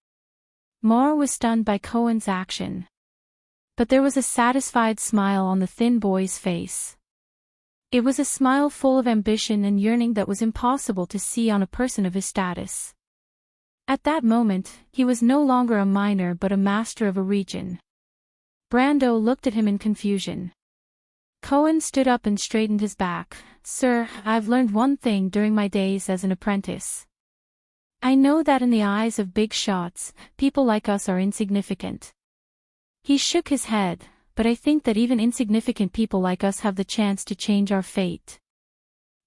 Mar was stunned by Cohen's action. But there was a satisfied smile on the thin boy's face. It was a smile full of ambition and yearning that was impossible to see on a person of his status. At that moment, he was no longer a minor but a master of a region. Brando looked at him in confusion. Cohen stood up and straightened his back. "Sir, I've learned one thing during my days as an apprentice. I know that in the eyes of big shots, people like us are insignificant." He shook his head, "But I think that even insignificant people like us have the chance to change our fate.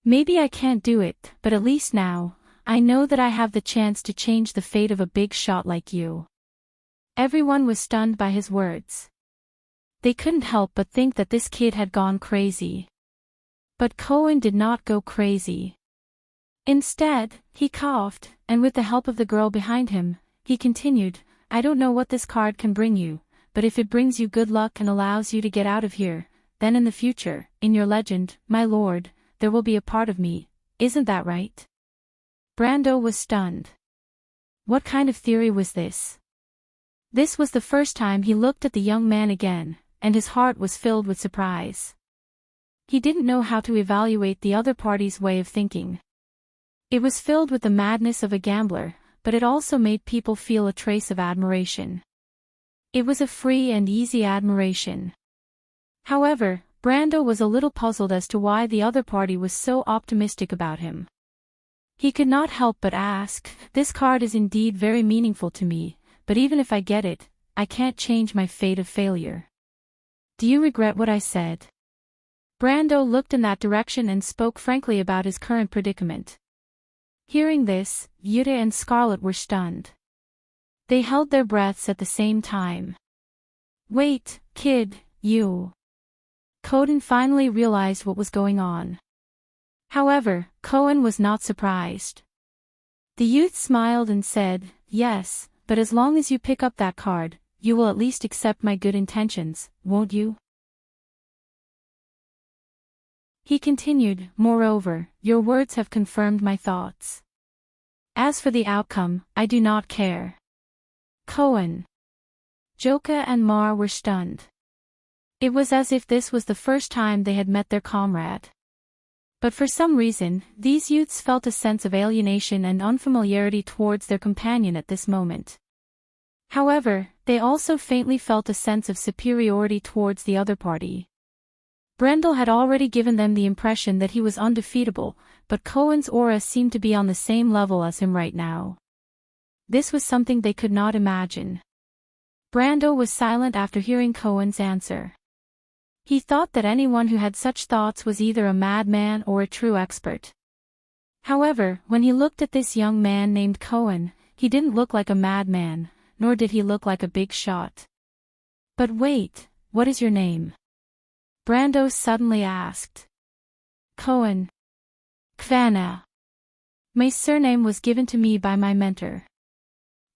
Maybe I can't do it, but at least now, I know that I have the chance to change the fate of a big shot like you." Everyone was stunned by his words. They couldn't help but think that this kid had gone crazy. But Cohen did not go crazy. Instead, he coughed, and with the help of the girl behind him, he continued, "I don't know what this card can bring you, but if it brings you good luck and allows you to get out of here, then in the future, in your legend, my lord, there will be a part of me, isn't that right?" Brando was stunned. What kind of theory was this? This was the first time he looked at the young man again, and his heart was filled with surprise. He didn't know how to evaluate the other party's way of thinking. It was filled with the madness of a gambler, but it also made people feel a trace of admiration. It was a free and easy admiration. However, Brando was a little puzzled as to why the other party was so optimistic about him. He could not help but ask, "This card is indeed very meaningful to me, but even if I get it, I can't change my fate of failure. Do you regret what I said?" Brando looked in that direction and spoke frankly about his current predicament. Hearing this, Yuta and Scarlet were stunned. They held their breaths at the same time. "Wait, kid, you." Coden finally realized what was going on. However, Cohen was not surprised. The youth smiled and said, "Yes, but as long as you pick up that card, you will at least accept my good intentions, won't you?" He continued, "Moreover, your words have confirmed my thoughts. As for the outcome, I do not care." Cohen, Joka and Mar were stunned. It was as if this was the first time they had met their comrade. But for some reason, these youths felt a sense of alienation and unfamiliarity towards their companion at this moment. However, they also faintly felt a sense of superiority towards the other party. Brendel had already given them the impression that he was undefeatable, but Cohen's aura seemed to be on the same level as him right now. This was something they could not imagine. Brando was silent after hearing Cohen's answer. He thought that anyone who had such thoughts was either a madman or a true expert. However, when he looked at this young man named Cohen, he didn't look like a madman, nor did he look like a big shot. But wait, what is your name? Brando suddenly asked. Cohen. Kvanna. My surname was given to me by my mentor.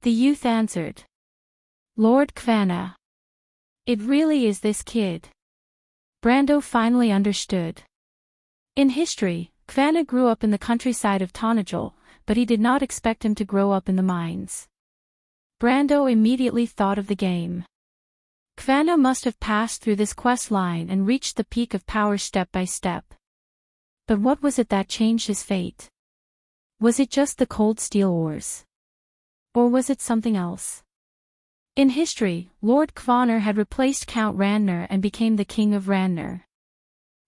The youth answered. Lord Kvanna. It really is this kid. Brando finally understood. In history, Kvanna grew up in the countryside of Tonajol, but he did not expect him to grow up in the mines. Brando immediately thought of the game. Kvanna must have passed through this quest line and reached the peak of power step by step. But what was it that changed his fate? Was it just the cold steel ores? Or was it something else? In history, Lord Kvanner had replaced Count Randner and became the King of Randner.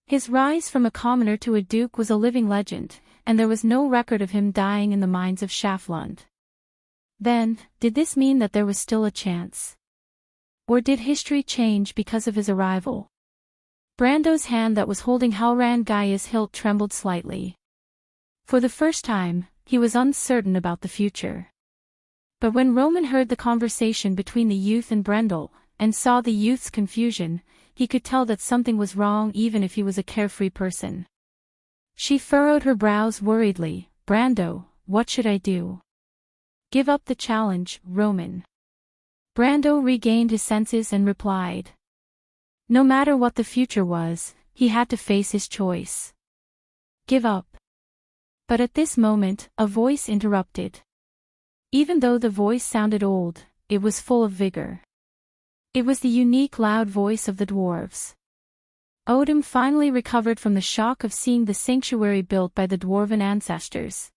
His rise from a commoner to a duke was a living legend, and there was no record of him dying in the mines of Schaflund. Then, did this mean that there was still a chance? Or did history change because of his arrival? Brando's hand that was holding Halran Gaia's hilt trembled slightly. For the first time, he was uncertain about the future. But when Roman heard the conversation between the youth and Brendel, and saw the youth's confusion, he could tell that something was wrong even if he was a carefree person. She furrowed her brows worriedly. Brando, what should I do? Give up the challenge, Roman. Brando regained his senses and replied. No matter what the future was, he had to face his choice. Give up. But at this moment, a voice interrupted. Even though the voice sounded old, it was full of vigor. It was the unique loud voice of the dwarves. Odin finally recovered from the shock of seeing the sanctuary built by the dwarven ancestors.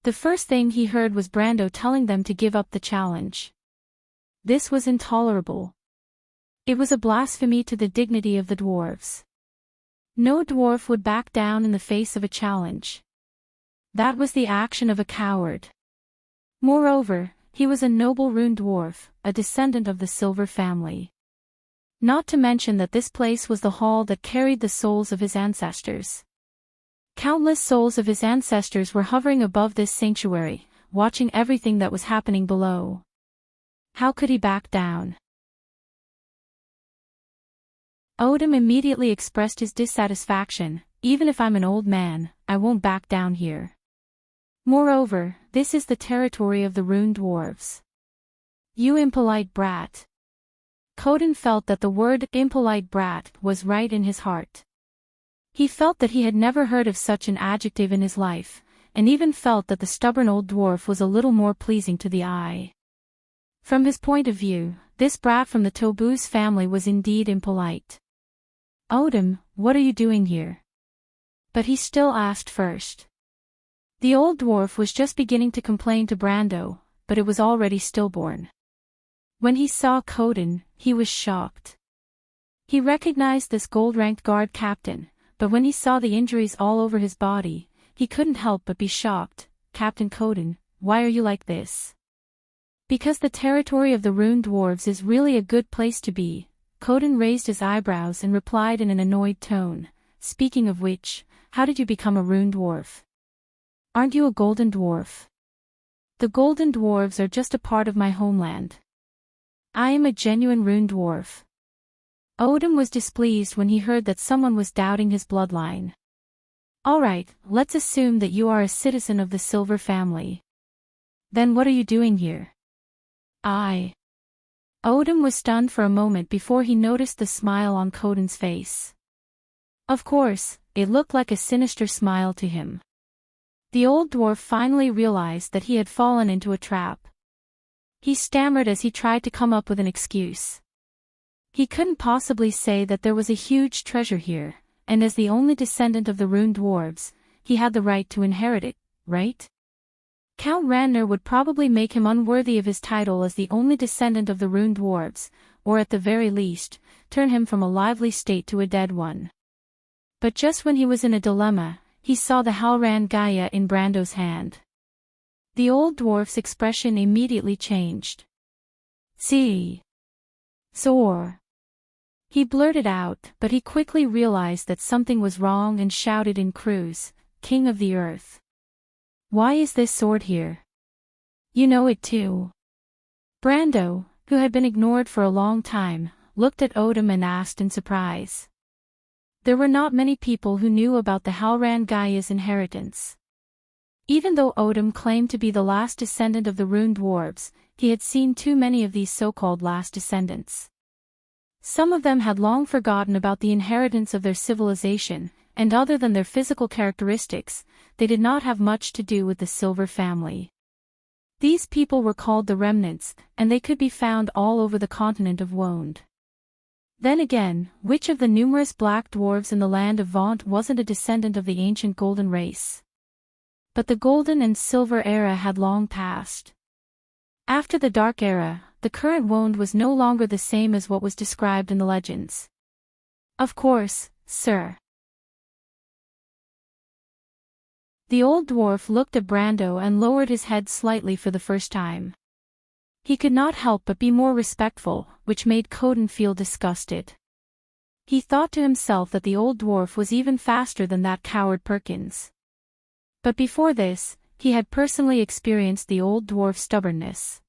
The first thing he heard was Brando telling them to give up the challenge. This was intolerable. It was a blasphemy to the dignity of the dwarves. No dwarf would back down in the face of a challenge. That was the action of a coward. Moreover, he was a noble rune dwarf, a descendant of the Silver family. Not to mention that this place was the hall that carried the souls of his ancestors. Countless souls of his ancestors were hovering above this sanctuary, watching everything that was happening below. How could he back down? Odin immediately expressed his dissatisfaction. Even if I'm an old man, I won't back down here. Moreover, this is the territory of the rune dwarves. You impolite brat. Coden felt that the word impolite brat was right in his heart. He felt that he had never heard of such an adjective in his life, and even felt that the stubborn old dwarf was a little more pleasing to the eye. From his point of view, this brat from the Tobuz family was indeed impolite. Odin, what are you doing here? But he still asked first. The old dwarf was just beginning to complain to Brando, but it was already stillborn. When he saw Coden, he was shocked. He recognized this gold-ranked guard captain, but when he saw the injuries all over his body, he couldn't help but be shocked. Captain Coden, why are you like this? Because the territory of the rune dwarves is really a good place to be. Coden raised his eyebrows and replied in an annoyed tone. Speaking of which, how did you become a rune dwarf? Aren't you a golden dwarf? The golden dwarves are just a part of my homeland. I am a genuine rune dwarf. Odin was displeased when he heard that someone was doubting his bloodline. Alright, let's assume that you are a citizen of the Silver family. Then what are you doing here? Odin was stunned for a moment before he noticed the smile on Coden's face. Of course, it looked like a sinister smile to him. The old dwarf finally realized that he had fallen into a trap. He stammered as he tried to come up with an excuse. He couldn't possibly say that there was a huge treasure here, and as the only descendant of the rune dwarves, he had the right to inherit it, right? Count Randner would probably make him unworthy of his title as the only descendant of the rune dwarves, or at the very least, turn him from a lively state to a dead one. But just when he was in a dilemma, he saw the Halran Gaia in Brando's hand. The old dwarf's expression immediately changed. See. Soar. He blurted out, but he quickly realized that something was wrong and shouted in Cruz, King of the Earth. Why is this sword here? You know it too. Brando, who had been ignored for a long time, looked at Odom and asked in surprise. There were not many people who knew about the Halran Gaia's inheritance. Even though Odom claimed to be the last descendant of the Rune Dwarves, he had seen too many of these so-called last descendants. Some of them had long forgotten about the inheritance of their civilization, and other than their physical characteristics, they did not have much to do with the Silver family. These people were called the Remnants, and they could be found all over the continent of Wonde. Then again, which of the numerous black dwarves in the land of Vaunt wasn't a descendant of the ancient Golden race? But the Golden and Silver era had long passed. After the Dark era, the current Wonde was no longer the same as what was described in the legends. Of course, sir. The old dwarf looked at Brando and lowered his head slightly for the first time. He could not help but be more respectful, which made Coden feel disgusted. He thought to himself that the old dwarf was even faster than that coward Perkins. But before this, he had personally experienced the old dwarf's stubbornness.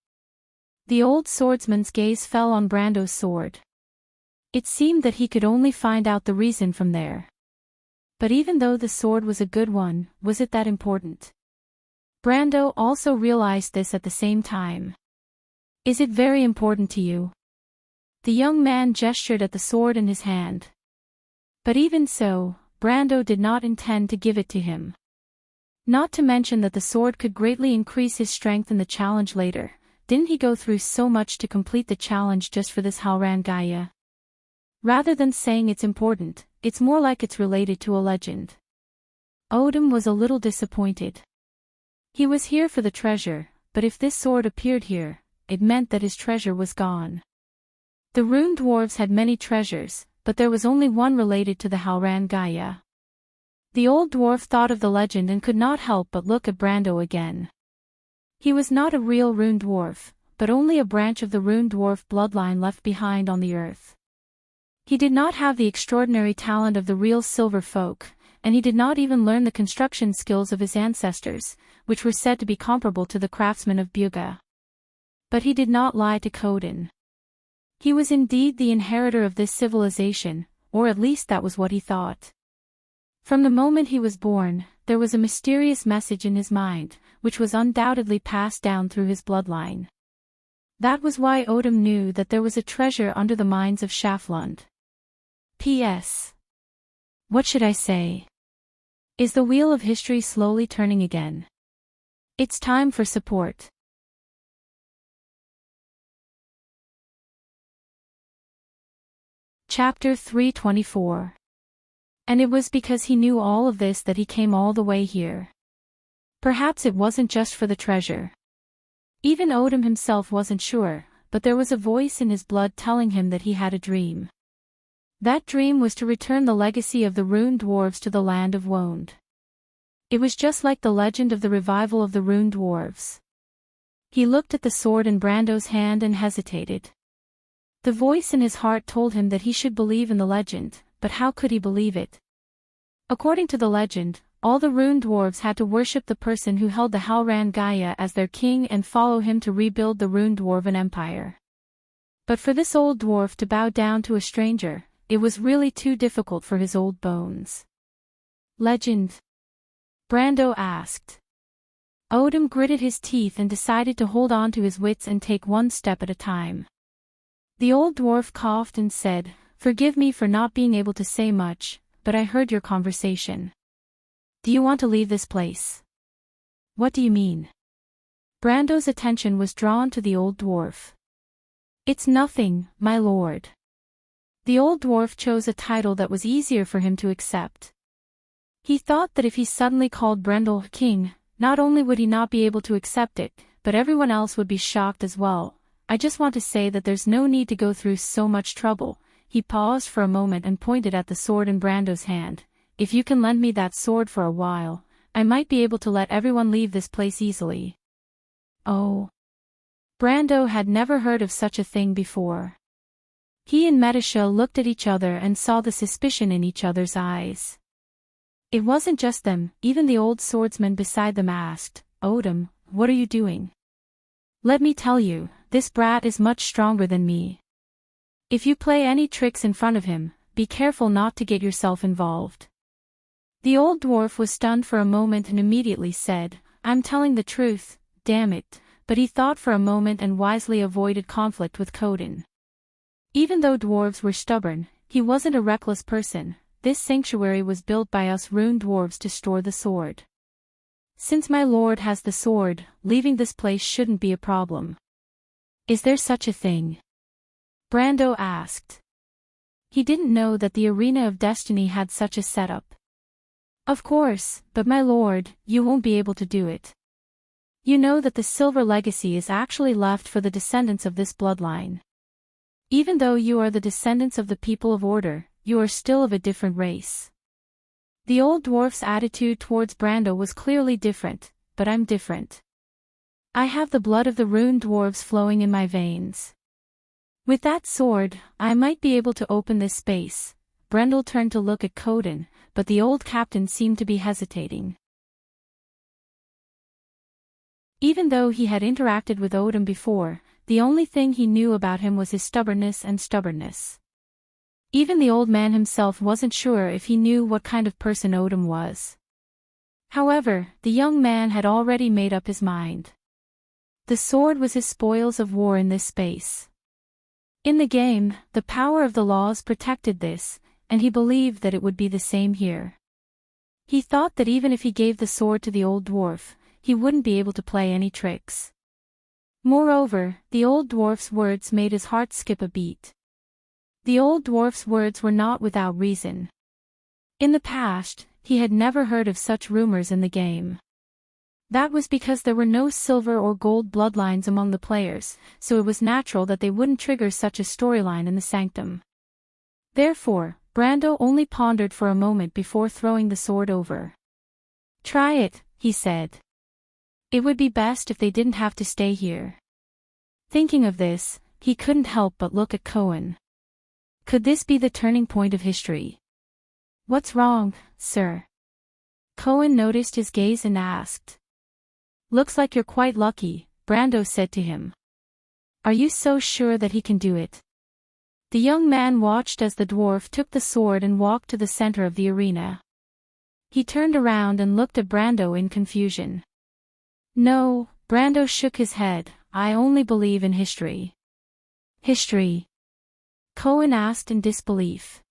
The old swordsman's gaze fell on Brando's sword. It seemed that he could only find out the reason from there. But even though the sword was a good one, was it that important? Brando also realized this at the same time. Is it very important to you? The young man gestured at the sword in his hand. But even so, Brando did not intend to give it to him. Not to mention that the sword could greatly increase his strength in the challenge later. Didn't he go through so much to complete the challenge just for this Halran Gaia? Rather than saying it's important, it's more like it's related to a legend. Odom was a little disappointed. He was here for the treasure, but if this sword appeared here, it meant that his treasure was gone. The Rune Dwarves had many treasures, but there was only one related to the Halran Gaia. The old dwarf thought of the legend and could not help but look at Brando again. He was not a real Rune Dwarf, but only a branch of the Rune Dwarf bloodline left behind on the earth. He did not have the extraordinary talent of the real Silver folk, and he did not even learn the construction skills of his ancestors, which were said to be comparable to the craftsmen of Buga. But he did not lie to Coden. He was indeed the inheritor of this civilization, or at least that was what he thought. From the moment he was born, there was a mysterious message in his mind, which was undoubtedly passed down through his bloodline. That was why Odom knew that there was a treasure under the mines of Schaflund. P.S. What should I say? Is the wheel of history slowly turning again? It's time for support. Chapter 324. And it was because he knew all of this that he came all the way here. Perhaps it wasn't just for the treasure. Even Odom himself wasn't sure, but there was a voice in his blood telling him that he had a dream. That dream was to return the legacy of the Rune Dwarves to the land of Wonde. It was just like the legend of the revival of the Rune Dwarves. He looked at the sword in Brando's hand and hesitated. The voice in his heart told him that he should believe in the legend, but how could he believe it? According to the legend, all the Rune Dwarves had to worship the person who held the Halran Gaia as their king and follow him to rebuild the Rune Dwarven Empire. But for this old dwarf to bow down to a stranger, it was really too difficult for his old bones. Legend? Brando asked. Odom gritted his teeth and decided to hold on to his wits and take one step at a time. The old dwarf coughed and said, "Forgive me for not being able to say much, but I heard your conversation. Do you want to leave this place?" "What do you mean?" Brando's attention was drawn to the old dwarf. "It's nothing, my lord." The old dwarf chose a title that was easier for him to accept. He thought that if he suddenly called Brendel king, not only would he not be able to accept it, but everyone else would be shocked as well. "I just want to say that there's no need to go through so much trouble." He paused for a moment and pointed at the sword in Brando's hand. "If you can lend me that sword for a while, I might be able to let everyone leave this place easily." Oh. Brando had never heard of such a thing before. He and Metasha looked at each other and saw the suspicion in each other's eyes. It wasn't just them, even the old swordsman beside them asked, "Odom, what are you doing?" "Let me tell you, this brat is much stronger than me. If you play any tricks in front of him, be careful not to get yourself involved." The old dwarf was stunned for a moment and immediately said, "I'm telling the truth, damn it," but he thought for a moment and wisely avoided conflict with Coden. Even though dwarves were stubborn, he wasn't a reckless person. This sanctuary was built by us rune dwarves to store the sword. Since my lord has the sword, leaving this place shouldn't be a problem. "Is there such a thing?" Brando asked. He didn't know that the Arena of Destiny had such a setup. "Of course, but my lord, you won't be able to do it. You know that the silver legacy is actually left for the descendants of this bloodline. Even though you are the descendants of the people of order, you are still of a different race." The old dwarf's attitude towards Brando was clearly different, "But I'm different. I have the blood of the rune dwarves flowing in my veins. With that sword, I might be able to open this space." Brendel turned to look at Coden, but the old captain seemed to be hesitating. Even though he had interacted with Odin before, the only thing he knew about him was his stubbornness. Even the old man himself wasn't sure if he knew what kind of person Odin was. However, the young man had already made up his mind. The sword was his spoils of war in this space. In the game, the power of the laws protected this, and he believed that it would be the same here. He thought that even if he gave the sword to the old dwarf, he wouldn't be able to play any tricks. Moreover, the old dwarf's words made his heart skip a beat. The old dwarf's words were not without reason. In the past, he had never heard of such rumors in the game. That was because there were no silver or gold bloodlines among the players, so it was natural that they wouldn't trigger such a storyline in the Sanctum. Therefore, Brando only pondered for a moment before throwing the sword over. "Try it," he said. "It would be best if they didn't have to stay here." Thinking of this, he couldn't help but look at Cohen. Could this be the turning point of history? "What's wrong, sir?" Cohen noticed his gaze and asked. "Looks like you're quite lucky," Brando said to him. "Are you so sure that he can do it?" The young man watched as the dwarf took the sword and walked to the center of the arena. He turned around and looked at Brando in confusion. "No," Brando shook his head, "I only believe in history." "History?" Cohen asked in disbelief.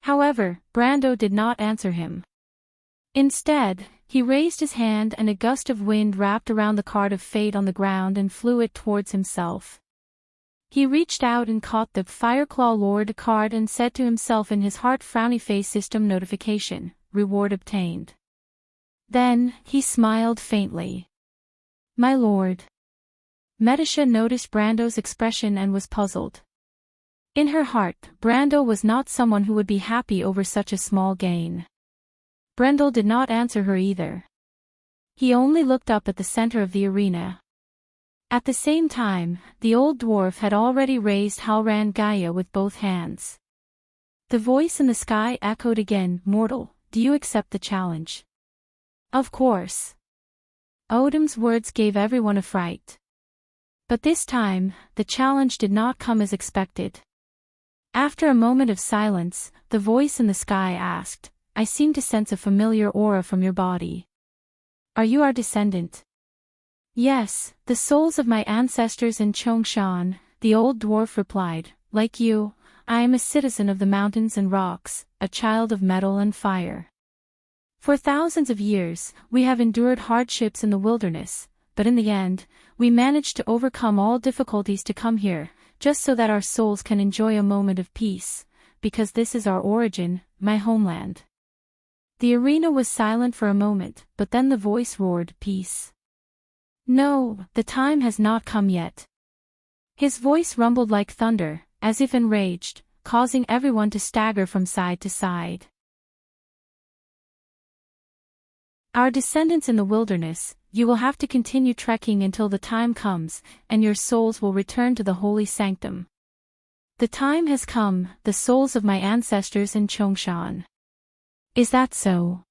However, Brando did not answer him. Instead, he raised his hand and a gust of wind wrapped around the card of fate on the ground and flew it towards himself. He reached out and caught the Fireclaw Lord card and said to himself in his heart, "Frowny face system notification, reward obtained." Then, he smiled faintly. "My lord." Medisha noticed Brando's expression and was puzzled. In her heart, Brando was not someone who would be happy over such a small gain. Brendel did not answer her either. He only looked up at the center of the arena. At the same time, the old dwarf had already raised Halran Gaia with both hands. The voice in the sky echoed again, "Mortal, do you accept the challenge?" "Of course." Odin's words gave everyone a fright. But this time, the challenge did not come as expected. After a moment of silence, the voice in the sky asked, "I seem to sense a familiar aura from your body. Are you our descendant?" "Yes, the souls of my ancestors in Chongshan," the old dwarf replied. "Like you, I am a citizen of the mountains and rocks, a child of metal and fire. For thousands of years, we have endured hardships in the wilderness, but in the end, we managed to overcome all difficulties to come here, just so that our souls can enjoy a moment of peace, because this is our origin, my homeland." The arena was silent for a moment, but then the voice roared, "Peace. No, the time has not come yet." His voice rumbled like thunder, as if enraged, causing everyone to stagger from side to side. "Our descendants in the wilderness, you will have to continue trekking until the time comes, and your souls will return to the holy sanctum. The time has come, the souls of my ancestors in Chongshan." "Is that so?"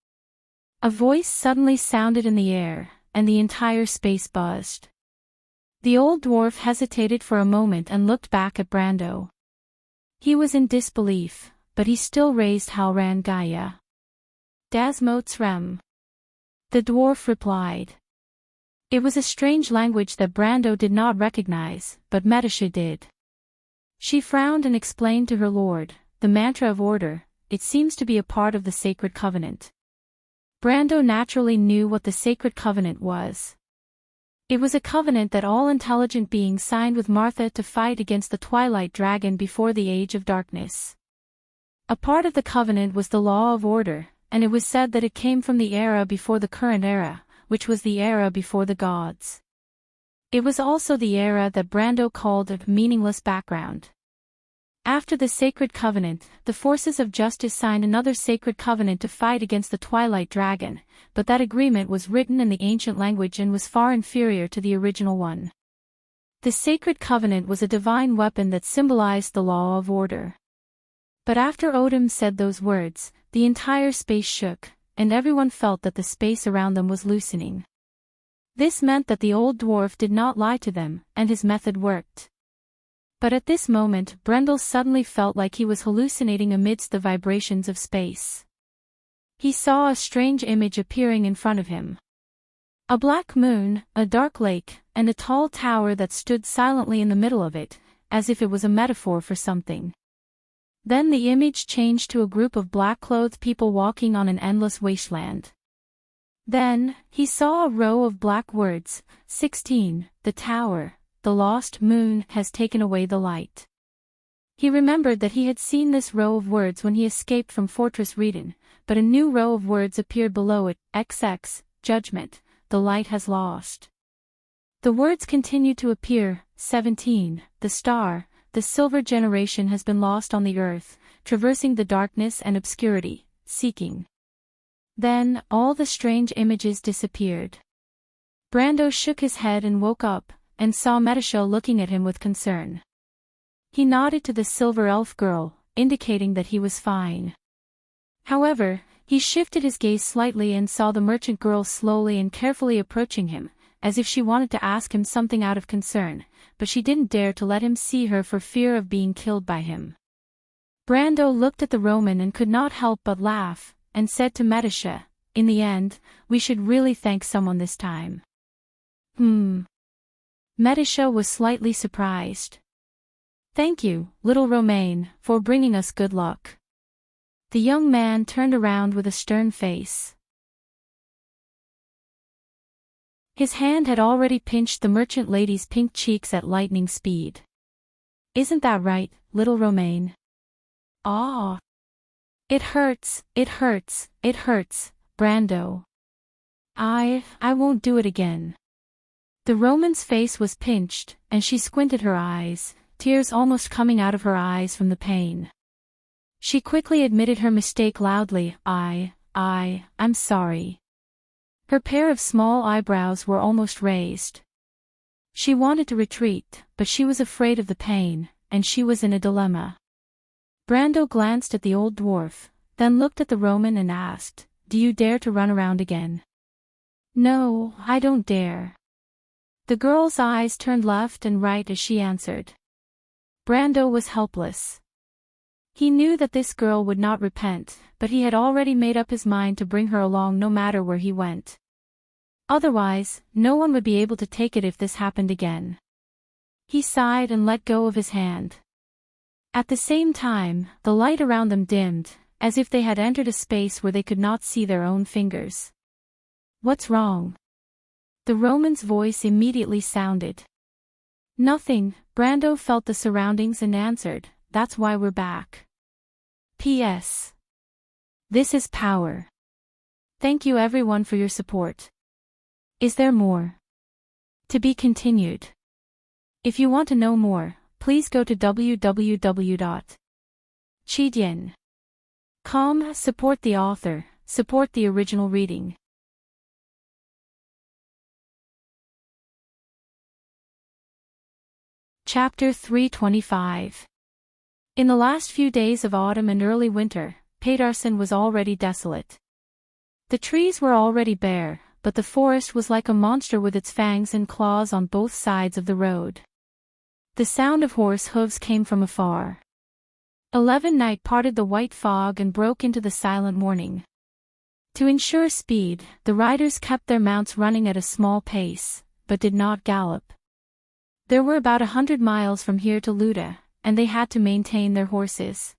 A voice suddenly sounded in the air, and the entire space buzzed. The old dwarf hesitated for a moment and looked back at Brando. He was in disbelief, but he still raised Halran Gaia. Das Motsrem. The dwarf replied. It was a strange language that Brando did not recognize, but Medisha did. She frowned and explained to her lord, the mantra of order, it seems to be a part of the sacred covenant. Brando naturally knew what the sacred covenant was. It was a covenant that all intelligent beings signed with Martha to fight against the Twilight Dragon before the Age of Darkness. A part of the covenant was the law of order, and it was said that it came from the era before the current era, which was the era before the gods. It was also the era that Brando called a meaningless background. After the sacred covenant, the forces of justice signed another sacred covenant to fight against the Twilight Dragon, but that agreement was written in the ancient language and was far inferior to the original one. The sacred covenant was a divine weapon that symbolized the law of order. But after Odin said those words, the entire space shook, and everyone felt that the space around them was loosening. This meant that the old dwarf did not lie to them, and his method worked. But at this moment Brendel suddenly felt like he was hallucinating amidst the vibrations of space. He saw a strange image appearing in front of him. A black moon, a dark lake, and a tall tower that stood silently in the middle of it, as if it was a metaphor for something. Then the image changed to a group of black-clothed people walking on an endless wasteland. Then, he saw a row of black words, 16, the tower. The lost moon has taken away the light. He remembered that he had seen this row of words when he escaped from Fortress Reden, but a new row of words appeared below it, XX, judgment, the light has lost. The words continued to appear, 17, the star, the silver generation has been lost on the earth, traversing the darkness and obscurity, seeking. Then, all the strange images disappeared. Brando shook his head and woke up, and saw Medisha looking at him with concern. He nodded to the silver elf girl, indicating that he was fine. However, he shifted his gaze slightly and saw the merchant girl slowly and carefully approaching him, as if she wanted to ask him something out of concern, but she didn't dare to let him see her for fear of being killed by him. Brando looked at the Roman and could not help but laugh, and said to Medisha, in the end, we should really thank someone this time. Medisha was slightly surprised. Thank you, little Romaine, for bringing us good luck. The young man turned around with a stern face. His hand had already pinched the merchant lady's pink cheeks at lightning speed. Isn't that right, little Romaine? Ah. It hurts, Brando. I won't do it again. The Roman's face was pinched, and she squinted her eyes, tears almost coming out of her eyes from the pain. She quickly admitted her mistake loudly, I'm sorry. Her pair of small eyebrows were almost raised. She wanted to retreat, but she was afraid of the pain, and she was in a dilemma. Brando glanced at the old dwarf, then looked at the Roman and asked, do you dare to run around again? No, I don't dare. The girl's eyes turned left and right as she answered. Brando was helpless. He knew that this girl would not repent, but he had already made up his mind to bring her along no matter where he went. Otherwise, no one would be able to take it if this happened again. He sighed and let go of his hand. At the same time, the light around them dimmed, as if they had entered a space where they could not see their own fingers. What's wrong? The Roman's voice immediately sounded. Nothing, Brando felt the surroundings and answered, that's why we're back. P.S. This is power. Thank you everyone for your support. Is there more? To be continued. If you want to know more, please go to www.chidian.com. Support the author, support the original reading. Chapter 325. In the last few days of autumn and early winter, Paydarson was already desolate. The trees were already bare, but the forest was like a monster with its fangs and claws on both sides of the road. The sound of horse hooves came from afar. 11 Night parted the white fog and broke into the silent morning. To ensure speed, the riders kept their mounts running at a small pace, but did not gallop. There were about 100 miles from here to Luda, and they had to maintain their horses.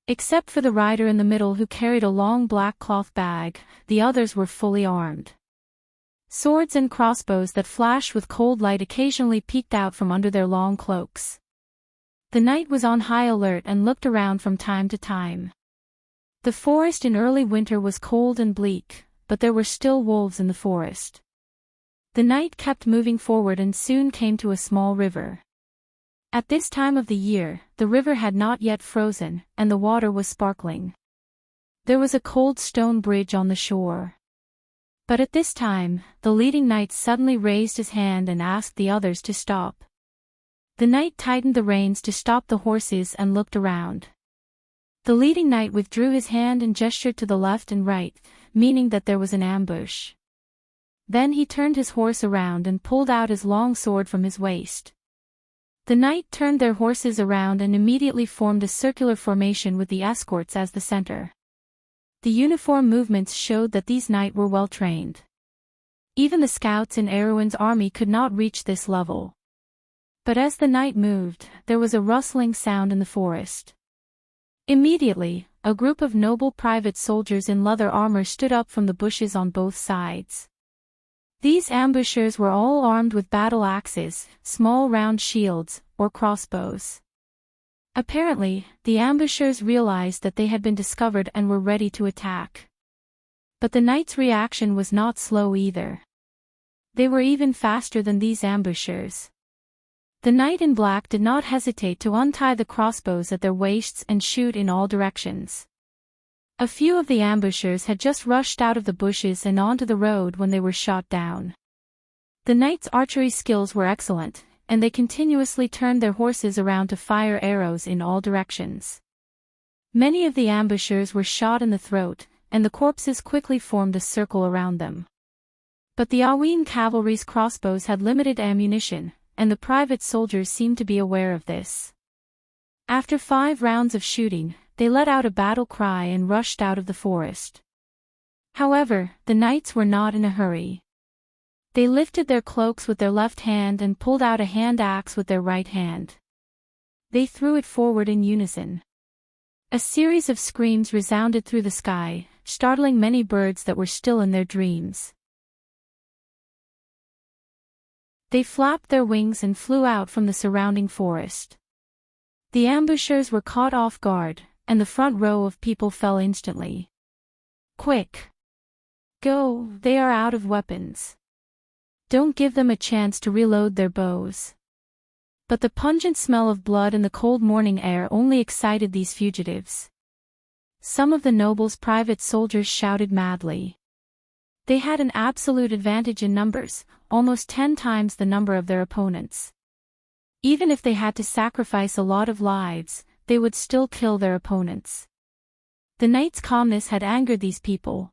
Except for the rider in the middle who carried a long black cloth bag, the others were fully armed. Swords and crossbows that flashed with cold light occasionally peeked out from under their long cloaks. The knight was on high alert and looked around from time to time. The forest in early winter was cold and bleak, but there were still wolves in the forest. The knight kept moving forward and soon came to a small river. At this time of the year, the river had not yet frozen, and the water was sparkling. There was a cold stone bridge on the shore. But at this time, the leading knight suddenly raised his hand and asked the others to stop. The knight tightened the reins to stop the horses and looked around. The leading knight withdrew his hand and gestured to the left and right, meaning that there was an ambush. Then he turned his horse around and pulled out his long sword from his waist. The knight turned their horses around and immediately formed a circular formation with the escorts as the center. The uniform movements showed that these knights were well trained. Even the scouts in Erwin's army could not reach this level. But as the knight moved, there was a rustling sound in the forest. Immediately, a group of noble private soldiers in leather armor stood up from the bushes on both sides. These ambushers were all armed with battle axes, small round shields, or crossbows. Apparently, the ambushers realized that they had been discovered and were ready to attack. But the knight's reaction was not slow either. They were even faster than these ambushers. The knight in black did not hesitate to untie the crossbows at their waists and shoot in all directions. A few of the ambushers had just rushed out of the bushes and onto the road when they were shot down. The knight's archery skills were excellent, and they continuously turned their horses around to fire arrows in all directions. Many of the ambushers were shot in the throat, and the corpses quickly formed a circle around them. But the Aween cavalry's crossbows had limited ammunition, and the private soldiers seemed to be aware of this. After 5 rounds of shooting, they let out a battle cry and rushed out of the forest. However, the knights were not in a hurry. They lifted their cloaks with their left hand and pulled out a hand axe with their right hand. They threw it forward in unison. A series of screams resounded through the sky, startling many birds that were still in their dreams. They flapped their wings and flew out from the surrounding forest. The ambushers were caught off guard, and the front row of people fell instantly. Quick! Go, they are out of weapons. Don't give them a chance to reload their bows. But the pungent smell of blood in the cold morning air only excited these fugitives. Some of the nobles' private soldiers shouted madly. They had an absolute advantage in numbers, almost 10 times the number of their opponents. Even if they had to sacrifice a lot of lives, they would still kill their opponents. The knight's calmness had angered these people.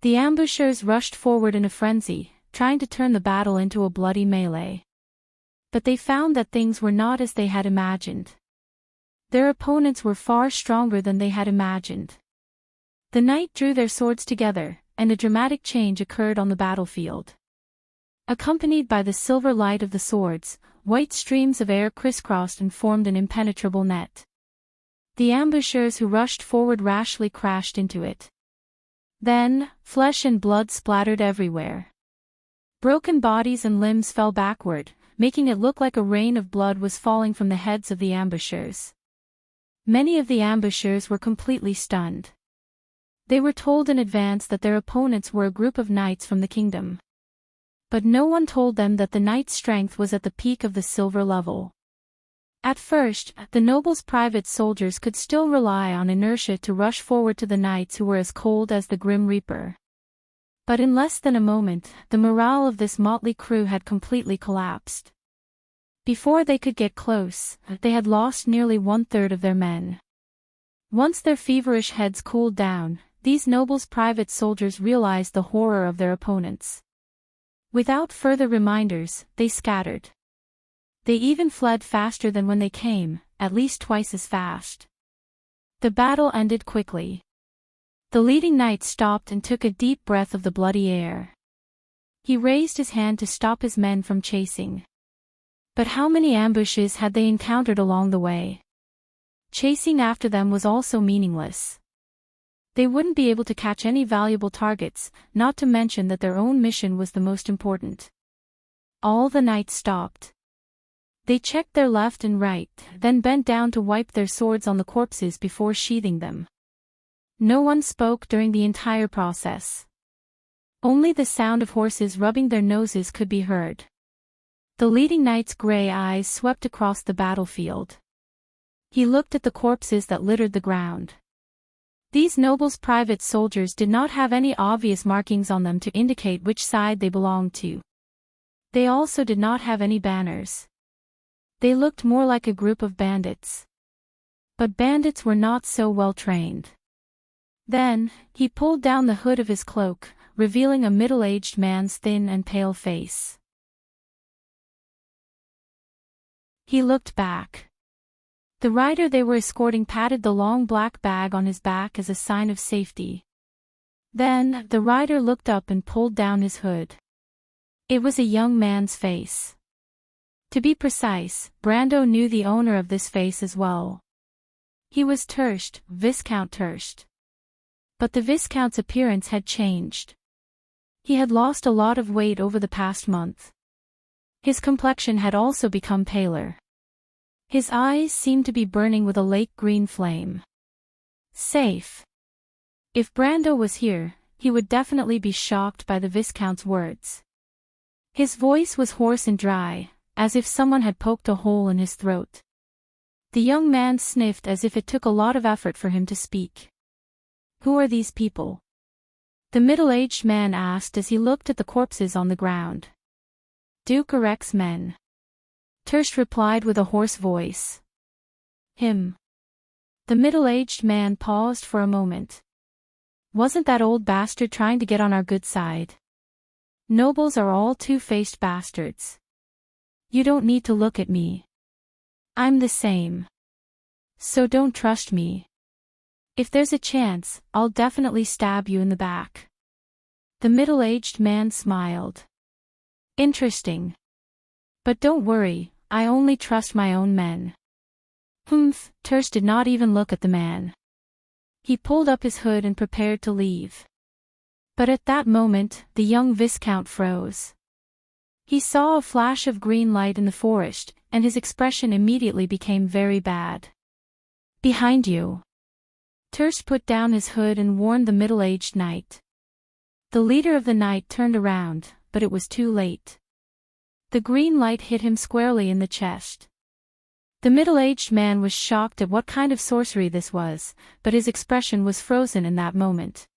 The ambushers rushed forward in a frenzy, trying to turn the battle into a bloody melee. But they found that things were not as they had imagined. Their opponents were far stronger than they had imagined. The knight drew their swords together, and a dramatic change occurred on the battlefield. Accompanied by the silver light of the swords, white streams of air crisscrossed and formed an impenetrable net. The ambushers who rushed forward rashly crashed into it. Then, flesh and blood splattered everywhere. Broken bodies and limbs fell backward, making it look like a rain of blood was falling from the heads of the ambushers. Many of the ambushers were completely stunned. They were told in advance that their opponents were a group of knights from the kingdom. But no one told them that the knight's strength was at the peak of the silver level. At first, the nobles' private soldiers could still rely on inertia to rush forward to the knights who were as cold as the Grim Reaper. But in less than a moment, the morale of this motley crew had completely collapsed. Before they could get close, they had lost nearly 1/3 of their men. Once their feverish heads cooled down, these nobles' private soldiers realized the horror of their opponents. Without further reminders, they scattered. They even fled faster than when they came, at least twice as fast. The battle ended quickly. The leading knight stopped and took a deep breath of the bloody air. He raised his hand to stop his men from chasing. But how many ambushes had they encountered along the way? Chasing after them was also meaningless. They wouldn't be able to catch any valuable targets, not to mention that their own mission was the most important. All the knights stopped. They checked their left and right, then bent down to wipe their swords on the corpses before sheathing them. No one spoke during the entire process. Only the sound of horses rubbing their noses could be heard. The leading knight's gray eyes swept across the battlefield. He looked at the corpses that littered the ground. These nobles' private soldiers did not have any obvious markings on them to indicate which side they belonged to. They also did not have any banners. They looked more like a group of bandits. But bandits were not so well trained. Then, he pulled down the hood of his cloak, revealing a middle-aged man's thin and pale face. He looked back. The rider they were escorting patted the long black bag on his back as a sign of safety. Then, the rider looked up and pulled down his hood. It was a young man's face. To be precise, Brando knew the owner of this face as well. He was Terst, Viscount Terst. But the Viscount's appearance had changed. He had lost a lot of weight over the past month. His complexion had also become paler. His eyes seemed to be burning with a lake green flame. Safe. If Brando was here, he would definitely be shocked by the Viscount's words. His voice was hoarse and dry, as if someone had poked a hole in his throat. The young man sniffed as if it took a lot of effort for him to speak. "Who are these people?" the middle-aged man asked as he looked at the corpses on the ground. "Duke Erec's men," Terst replied with a hoarse voice. "Him." The middle-aged man paused for a moment. "Wasn't that old bastard trying to get on our good side?" "Nobles are all two-faced bastards. You don't need to look at me. I'm the same. So don't trust me. If there's a chance, I'll definitely stab you in the back." The middle-aged man smiled. "Interesting. But don't worry, I only trust my own men." Humph, Terst did not even look at the man. He pulled up his hood and prepared to leave. But at that moment, the young Viscount froze. He saw a flash of green light in the forest, and his expression immediately became very bad. "Behind you." Terst put down his hood and warned the middle-aged knight. The leader of the knight turned around, but it was too late. The green light hit him squarely in the chest. The middle-aged man was shocked at what kind of sorcery this was, but his expression was frozen in that moment.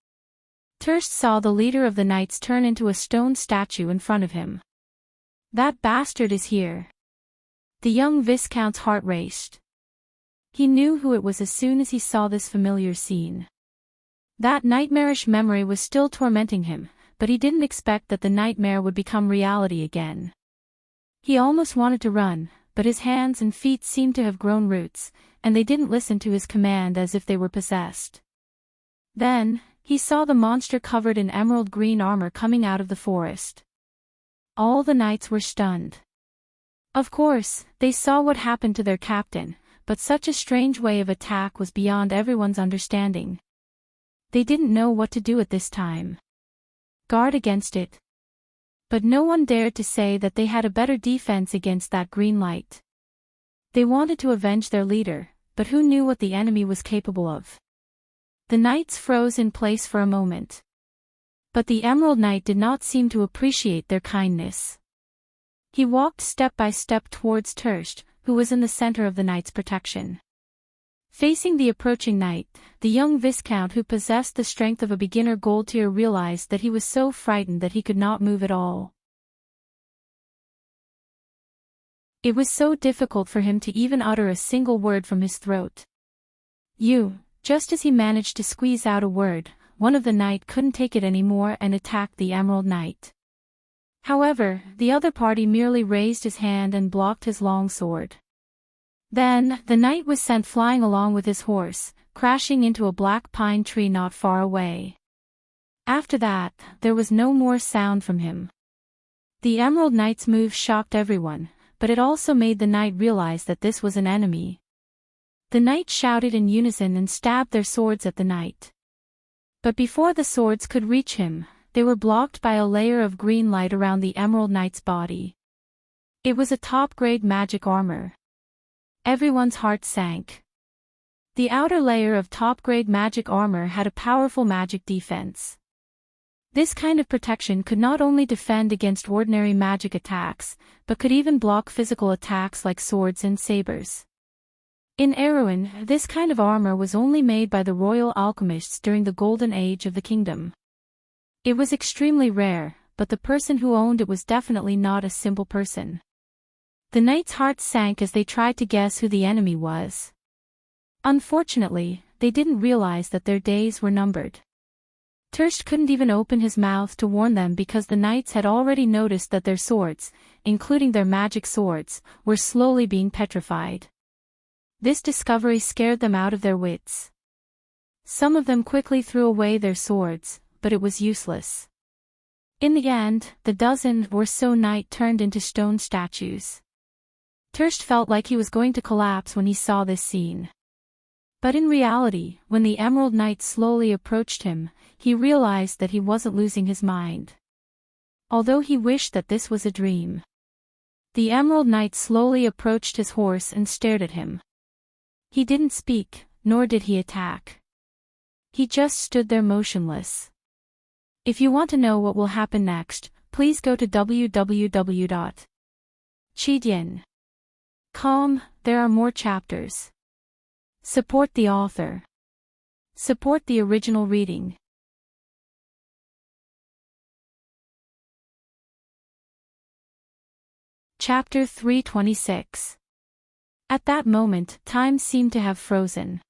Terst saw the leader of the knights turn into a stone statue in front of him. "That bastard is here." The young Viscount's heart raced. He knew who it was as soon as he saw this familiar scene. That nightmarish memory was still tormenting him, but he didn't expect that the nightmare would become reality again. He almost wanted to run, but his hands and feet seemed to have grown roots, and they didn't listen to his command as if they were possessed. Then, he saw the monster covered in emerald green armor coming out of the forest. All the knights were stunned. Of course, they saw what happened to their captain, but such a strange way of attack was beyond everyone's understanding. They didn't know what to do at this time. Guard against it. But no one dared to say that they had a better defense against that green light. They wanted to avenge their leader, but who knew what the enemy was capable of? The knights froze in place for a moment. But the Emerald Knight did not seem to appreciate their kindness. He walked step by step towards Terst, who was in the center of the knight's protection. Facing the approaching knight, the young Viscount who possessed the strength of a beginner gold tier realized that he was so frightened that he could not move at all. It was so difficult for him to even utter a single word from his throat. "You," just as he managed to squeeze out a word, one of the knight couldn't take it anymore and attacked the Emerald Knight. However, the other party merely raised his hand and blocked his long sword. Then, the knight was sent flying along with his horse, crashing into a black pine tree not far away. After that, there was no more sound from him. The Emerald Knight's move shocked everyone, but it also made the knight realize that this was an enemy. The knights shouted in unison and stabbed their swords at the knight. But before the swords could reach him, they were blocked by a layer of green light around the Emerald Knight's body. It was a top-grade magic armor. Everyone's heart sank. The outer layer of top-grade magic armor had a powerful magic defense. This kind of protection could not only defend against ordinary magic attacks, but could even block physical attacks like swords and sabers. In Erewhon, this kind of armor was only made by the royal alchemists during the golden age of the kingdom. It was extremely rare, but the person who owned it was definitely not a simple person. The knights' hearts sank as they tried to guess who the enemy was. Unfortunately, they didn't realize that their days were numbered. Terst couldn't even open his mouth to warn them because the knights had already noticed that their swords, including their magic swords, were slowly being petrified. This discovery scared them out of their wits. Some of them quickly threw away their swords, but it was useless. In the end, the dozen or so knights turned into stone statues. Terst felt like he was going to collapse when he saw this scene. But in reality, when the Emerald Knight slowly approached him, he realized that he wasn't losing his mind. Although he wished that this was a dream. The Emerald Knight slowly approached his horse and stared at him. He didn't speak, nor did he attack. He just stood there motionless. If you want to know what will happen next, please go to www.chidian.com. There are more chapters. Support the author. Support the original reading. Chapter 326. At that moment, time seemed to have frozen.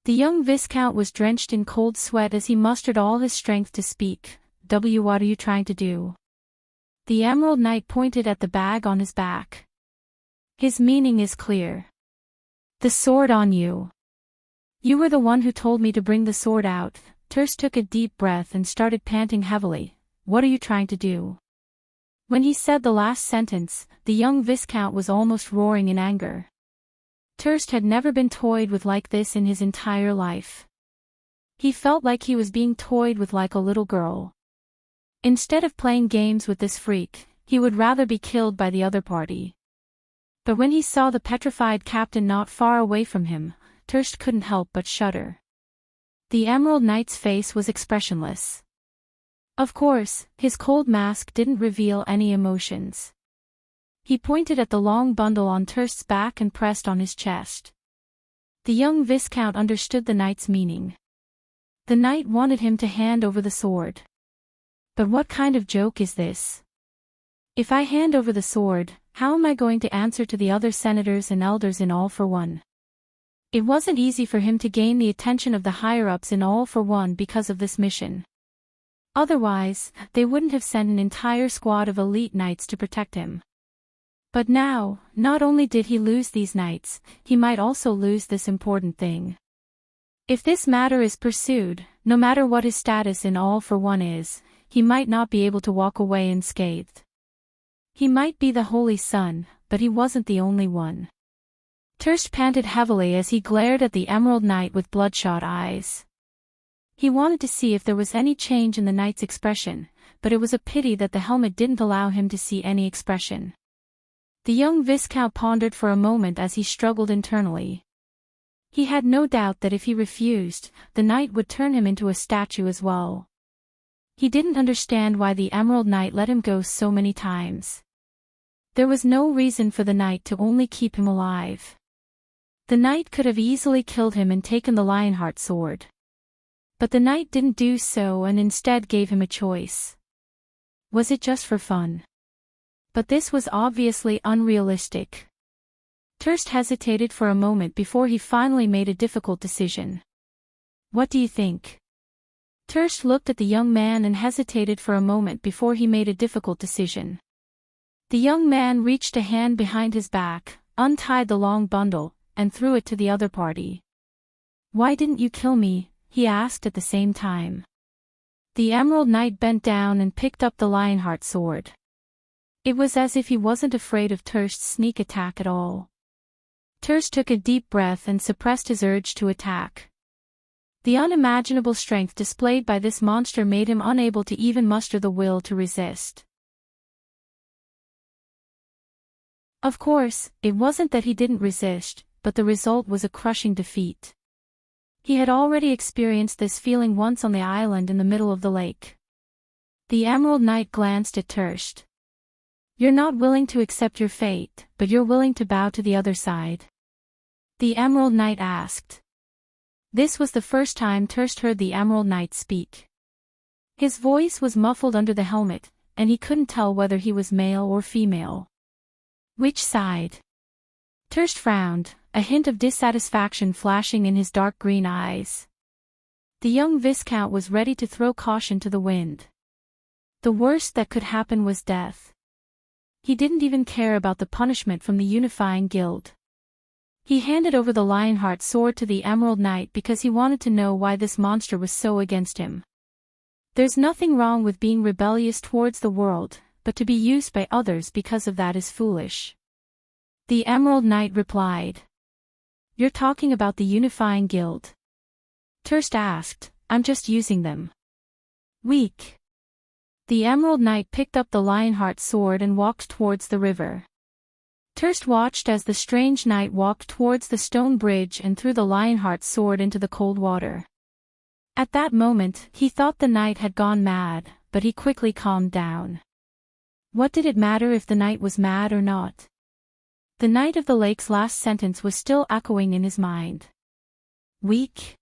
The young Viscount was drenched in cold sweat as he mustered all his strength to speak. What are you trying to do? The Emerald Knight pointed at the bag on his back. His meaning is clear. The sword on you. You were the one who told me to bring the sword out. Terst took a deep breath and started panting heavily. What are you trying to do? When he said the last sentence, the young Viscount was almost roaring in anger. Terst had never been toyed with like this in his entire life. He felt like he was being toyed with like a little girl. Instead of playing games with this freak, he would rather be killed by the other party. But when he saw the petrified captain not far away from him, Terst couldn't help but shudder. The Emerald Knight's face was expressionless. Of course, his cold mask didn't reveal any emotions. He pointed at the long bundle on Terst's back and pressed on his chest. The young Viscount understood the knight's meaning. The knight wanted him to hand over the sword. But what kind of joke is this? If I hand over the sword, how am I going to answer to the other senators and elders in All for One? It wasn't easy for him to gain the attention of the higher-ups in All for One because of this mission. Otherwise, they wouldn't have sent an entire squad of elite knights to protect him. But now, not only did he lose these knights, he might also lose this important thing. If this matter is pursued, no matter what his status in All for One is, he might not be able to walk away unscathed. He might be the Holy Son, but he wasn't the only one. Terst panted heavily as he glared at the Emerald Knight with bloodshot eyes. He wanted to see if there was any change in the knight's expression, but it was a pity that the helmet didn't allow him to see any expression. The young Viscount pondered for a moment as he struggled internally. He had no doubt that if he refused, the knight would turn him into a statue as well. He didn't understand why the Emerald Knight let him go so many times. There was no reason for the knight to only keep him alive. The knight could have easily killed him and taken the Lionheart sword. But the knight didn't do so and instead gave him a choice. Was it just for fun? But this was obviously unrealistic. Terst hesitated for a moment before he finally made a difficult decision. What do you think? Terst looked at the young man and hesitated for a moment before he made a difficult decision. The young man reached a hand behind his back, untied the long bundle, and threw it to the other party. "Why didn't you kill me?" he asked at the same time. The Emerald Knight bent down and picked up the Lionheart sword. It was as if he wasn't afraid of Terst's sneak attack at all. Terst took a deep breath and suppressed his urge to attack. The unimaginable strength displayed by this monster made him unable to even muster the will to resist. Of course, it wasn't that he didn't resist, but the result was a crushing defeat. He had already experienced this feeling once on the island in the middle of the lake. The Emerald Knight glanced at Terst. "You're not willing to accept your fate, but you're willing to bow to the other side?" the Emerald Knight asked. This was the first time Terst heard the Emerald Knight speak. His voice was muffled under the helmet, and he couldn't tell whether he was male or female. "Which side?" Terst frowned, a hint of dissatisfaction flashing in his dark green eyes. The young Viscount was ready to throw caution to the wind. The worst that could happen was death. He didn't even care about the punishment from the Unifying Guild. He handed over the Lionheart sword to the Emerald Knight because he wanted to know why this monster was so against him. There's nothing wrong with being rebellious towards the world, but to be used by others because of that is foolish. The Emerald Knight replied. "You're talking about the Unifying Guild?" Terst asked. "I'm just using them." "Weak." The Emerald Knight picked up the Lionheart sword and walked towards the river. Terst watched as the strange knight walked towards the stone bridge and threw the Lionheart sword into the cold water. At that moment, he thought the knight had gone mad, but he quickly calmed down. What did it matter if the knight was mad or not? The Knight of the Lake's last sentence was still echoing in his mind. Weak?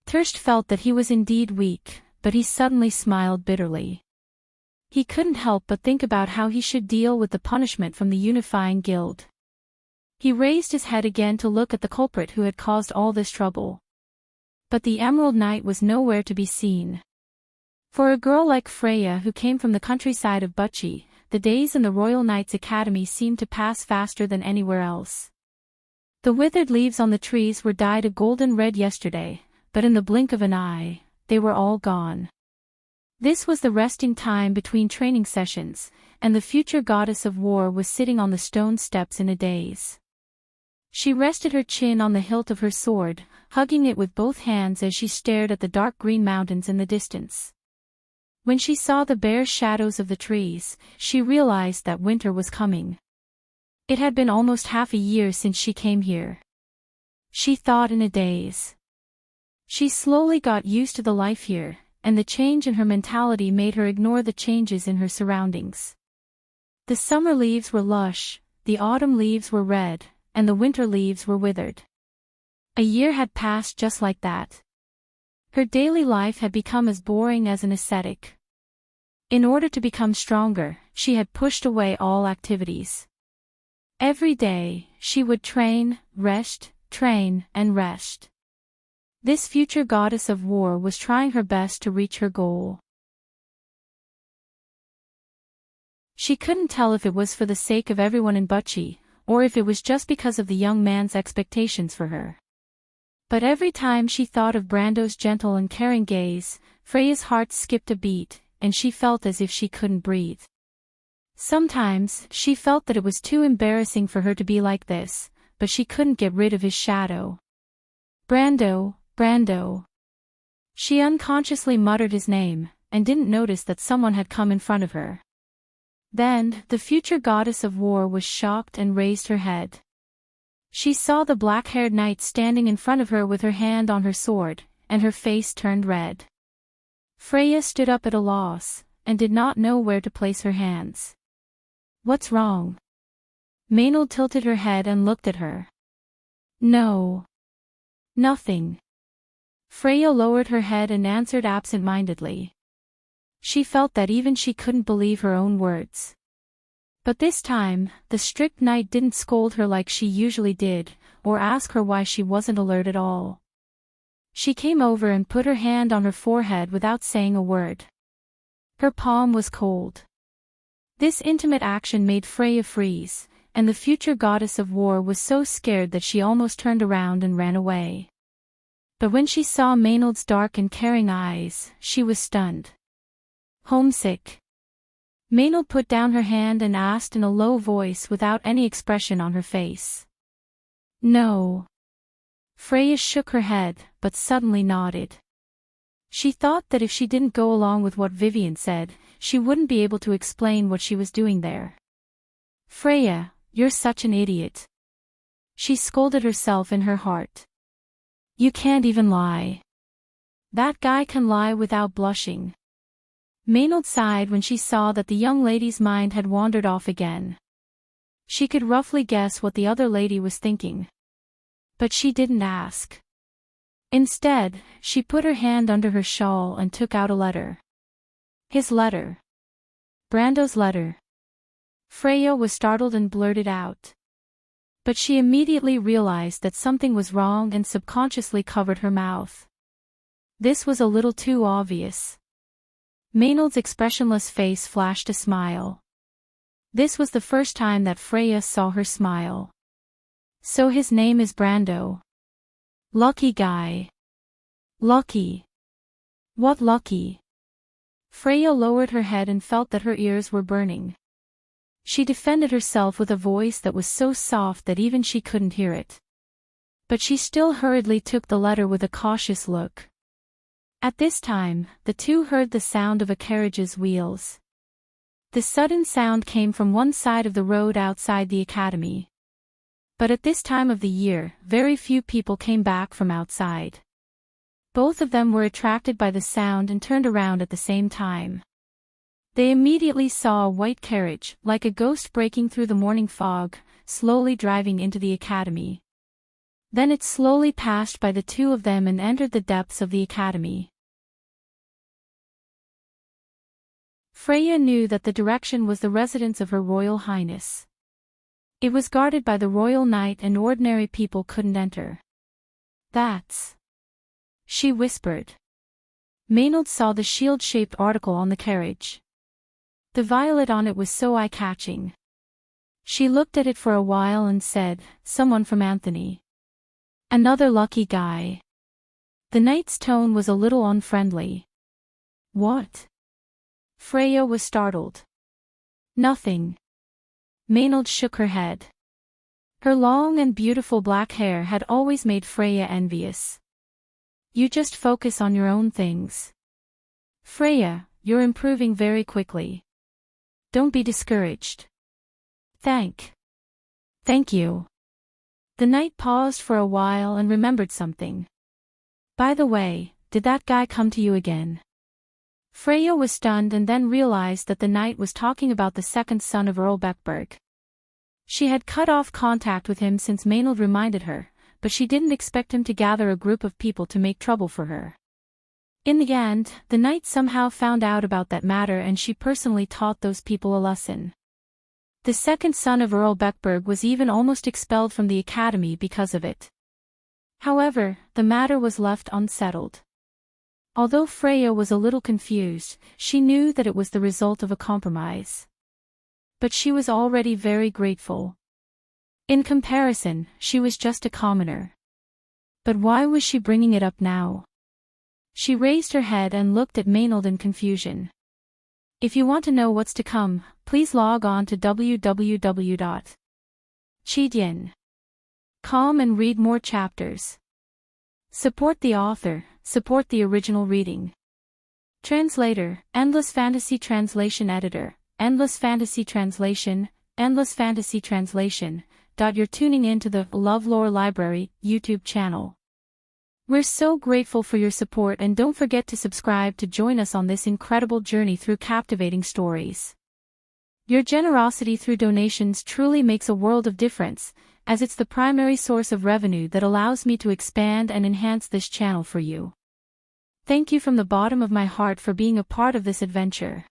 Terst felt that he was indeed weak, but he suddenly smiled bitterly. He couldn't help but think about how he should deal with the punishment from the Unifying Guild. He raised his head again to look at the culprit who had caused all this trouble. But the Emerald Knight was nowhere to be seen. For a girl like Freya who came from the countryside of Bucci, the days in the Royal Knights Academy seemed to pass faster than anywhere else. The withered leaves on the trees were dyed a golden red yesterday, but in the blink of an eye, they were all gone. This was the resting time between training sessions, and the future goddess of war was sitting on the stone steps in a daze. She rested her chin on the hilt of her sword, hugging it with both hands as she stared at the dark green mountains in the distance. When she saw the bare shadows of the trees, she realized that winter was coming. It had been almost half a year since she came here. She thought in a daze. She slowly got used to the life here, and the change in her mentality made her ignore the changes in her surroundings. The summer leaves were lush, the autumn leaves were red, and the winter leaves were withered. A year had passed just like that. Her daily life had become as boring as an ascetic. In order to become stronger, she had pushed away all activities. Every day, she would train, and rest. This future goddess of war was trying her best to reach her goal. She couldn't tell if it was for the sake of everyone in Bucci, or if it was just because of the young man's expectations for her. But every time she thought of Brando's gentle and caring gaze, Freya's heart skipped a beat, and she felt as if she couldn't breathe. Sometimes, she felt that it was too embarrassing for her to be like this, but she couldn't get rid of his shadow. Brando. She unconsciously muttered his name, and didn't notice that someone had come in front of her. Then, the future goddess of war was shocked and raised her head. She saw the black-haired knight standing in front of her with her hand on her sword, and her face turned red. Freya stood up at a loss, and did not know where to place her hands. What's wrong? Maynard tilted her head and looked at her. No. Nothing. Freya lowered her head and answered absent-mindedly. She felt that even she couldn't believe her own words. But this time, the strict knight didn't scold her like she usually did, or ask her why she wasn't alert at all. She came over and put her hand on her forehead without saying a word. Her palm was cold. This intimate action made Freya freeze, and the future goddess of war was so scared that she almost turned around and ran away. But when she saw Maynild's dark and caring eyes, she was stunned. Homesick. Maynild put down her hand and asked in a low voice without any expression on her face. No. Freya shook her head, but suddenly nodded. She thought that if she didn't go along with what Vivian said, she wouldn't be able to explain what she was doing there. Freya, you're such an idiot. She scolded herself in her heart. You can't even lie. That guy can lie without blushing. Maynild sighed when she saw that the young lady's mind had wandered off again. She could roughly guess what the other lady was thinking. But she didn't ask. Instead, she put her hand under her shawl and took out a letter. His letter. Brando's letter. Freya was startled and blurted out. But she immediately realized that something was wrong and subconsciously covered her mouth. This was a little too obvious. Maynild's expressionless face flashed a smile. This was the first time that Freya saw her smile. So his name is Brando. Lucky guy. Lucky. What lucky? Freya lowered her head and felt that her ears were burning. She defended herself with a voice that was so soft that even she couldn't hear it. But she still hurriedly took the letter with a cautious look. At this time, the two heard the sound of a carriage's wheels. The sudden sound came from one side of the road outside the academy. But at this time of the year, very few people came back from outside. Both of them were attracted by the sound and turned around at the same time. They immediately saw a white carriage, like a ghost breaking through the morning fog, slowly driving into the academy. Then it slowly passed by the two of them and entered the depths of the academy. Freya knew that the direction was the residence of Her Royal Highness. It was guarded by the royal knight and ordinary people couldn't enter. That's... she whispered. Maynild saw the shield-shaped article on the carriage. The violet on it was so eye-catching. She looked at it for a while and said, "Someone from Anthony. Another lucky guy." The knight's tone was a little unfriendly. What? Freya was startled. Nothing. Maynild shook her head. Her long and beautiful black hair had always made Freya envious. You just focus on your own things. Freya, you're improving very quickly. Don't be discouraged. Thank you. The knight paused for a while and remembered something. By the way, did that guy come to you again? Freya was stunned and then realized that the knight was talking about the second son of Earl Beckberg. She had cut off contact with him since Maynild reminded her, but she didn't expect him to gather a group of people to make trouble for her. In the end, the knight somehow found out about that matter and she personally taught those people a lesson. The second son of Earl Beckberg was even almost expelled from the academy because of it. However, the matter was left unsettled. Although Freya was a little confused, she knew that it was the result of a compromise. But she was already very grateful. In comparison, she was just a commoner. But why was she bringing it up now? She raised her head and looked at Maynild in confusion. If you want to know what's to come, please log on to www.cheedian.com and read more chapters. Support the author, support the original reading. Translator, Endless Fantasy Translation Editor, Endless Fantasy Translation, Endless Fantasy Translation. You're tuning in to the LoveLore Library YouTube channel. We're so grateful for your support and don't forget to subscribe to join us on this incredible journey through captivating stories. Your generosity through donations truly makes a world of difference, as it's the primary source of revenue that allows me to expand and enhance this channel for you. Thank you from the bottom of my heart for being a part of this adventure.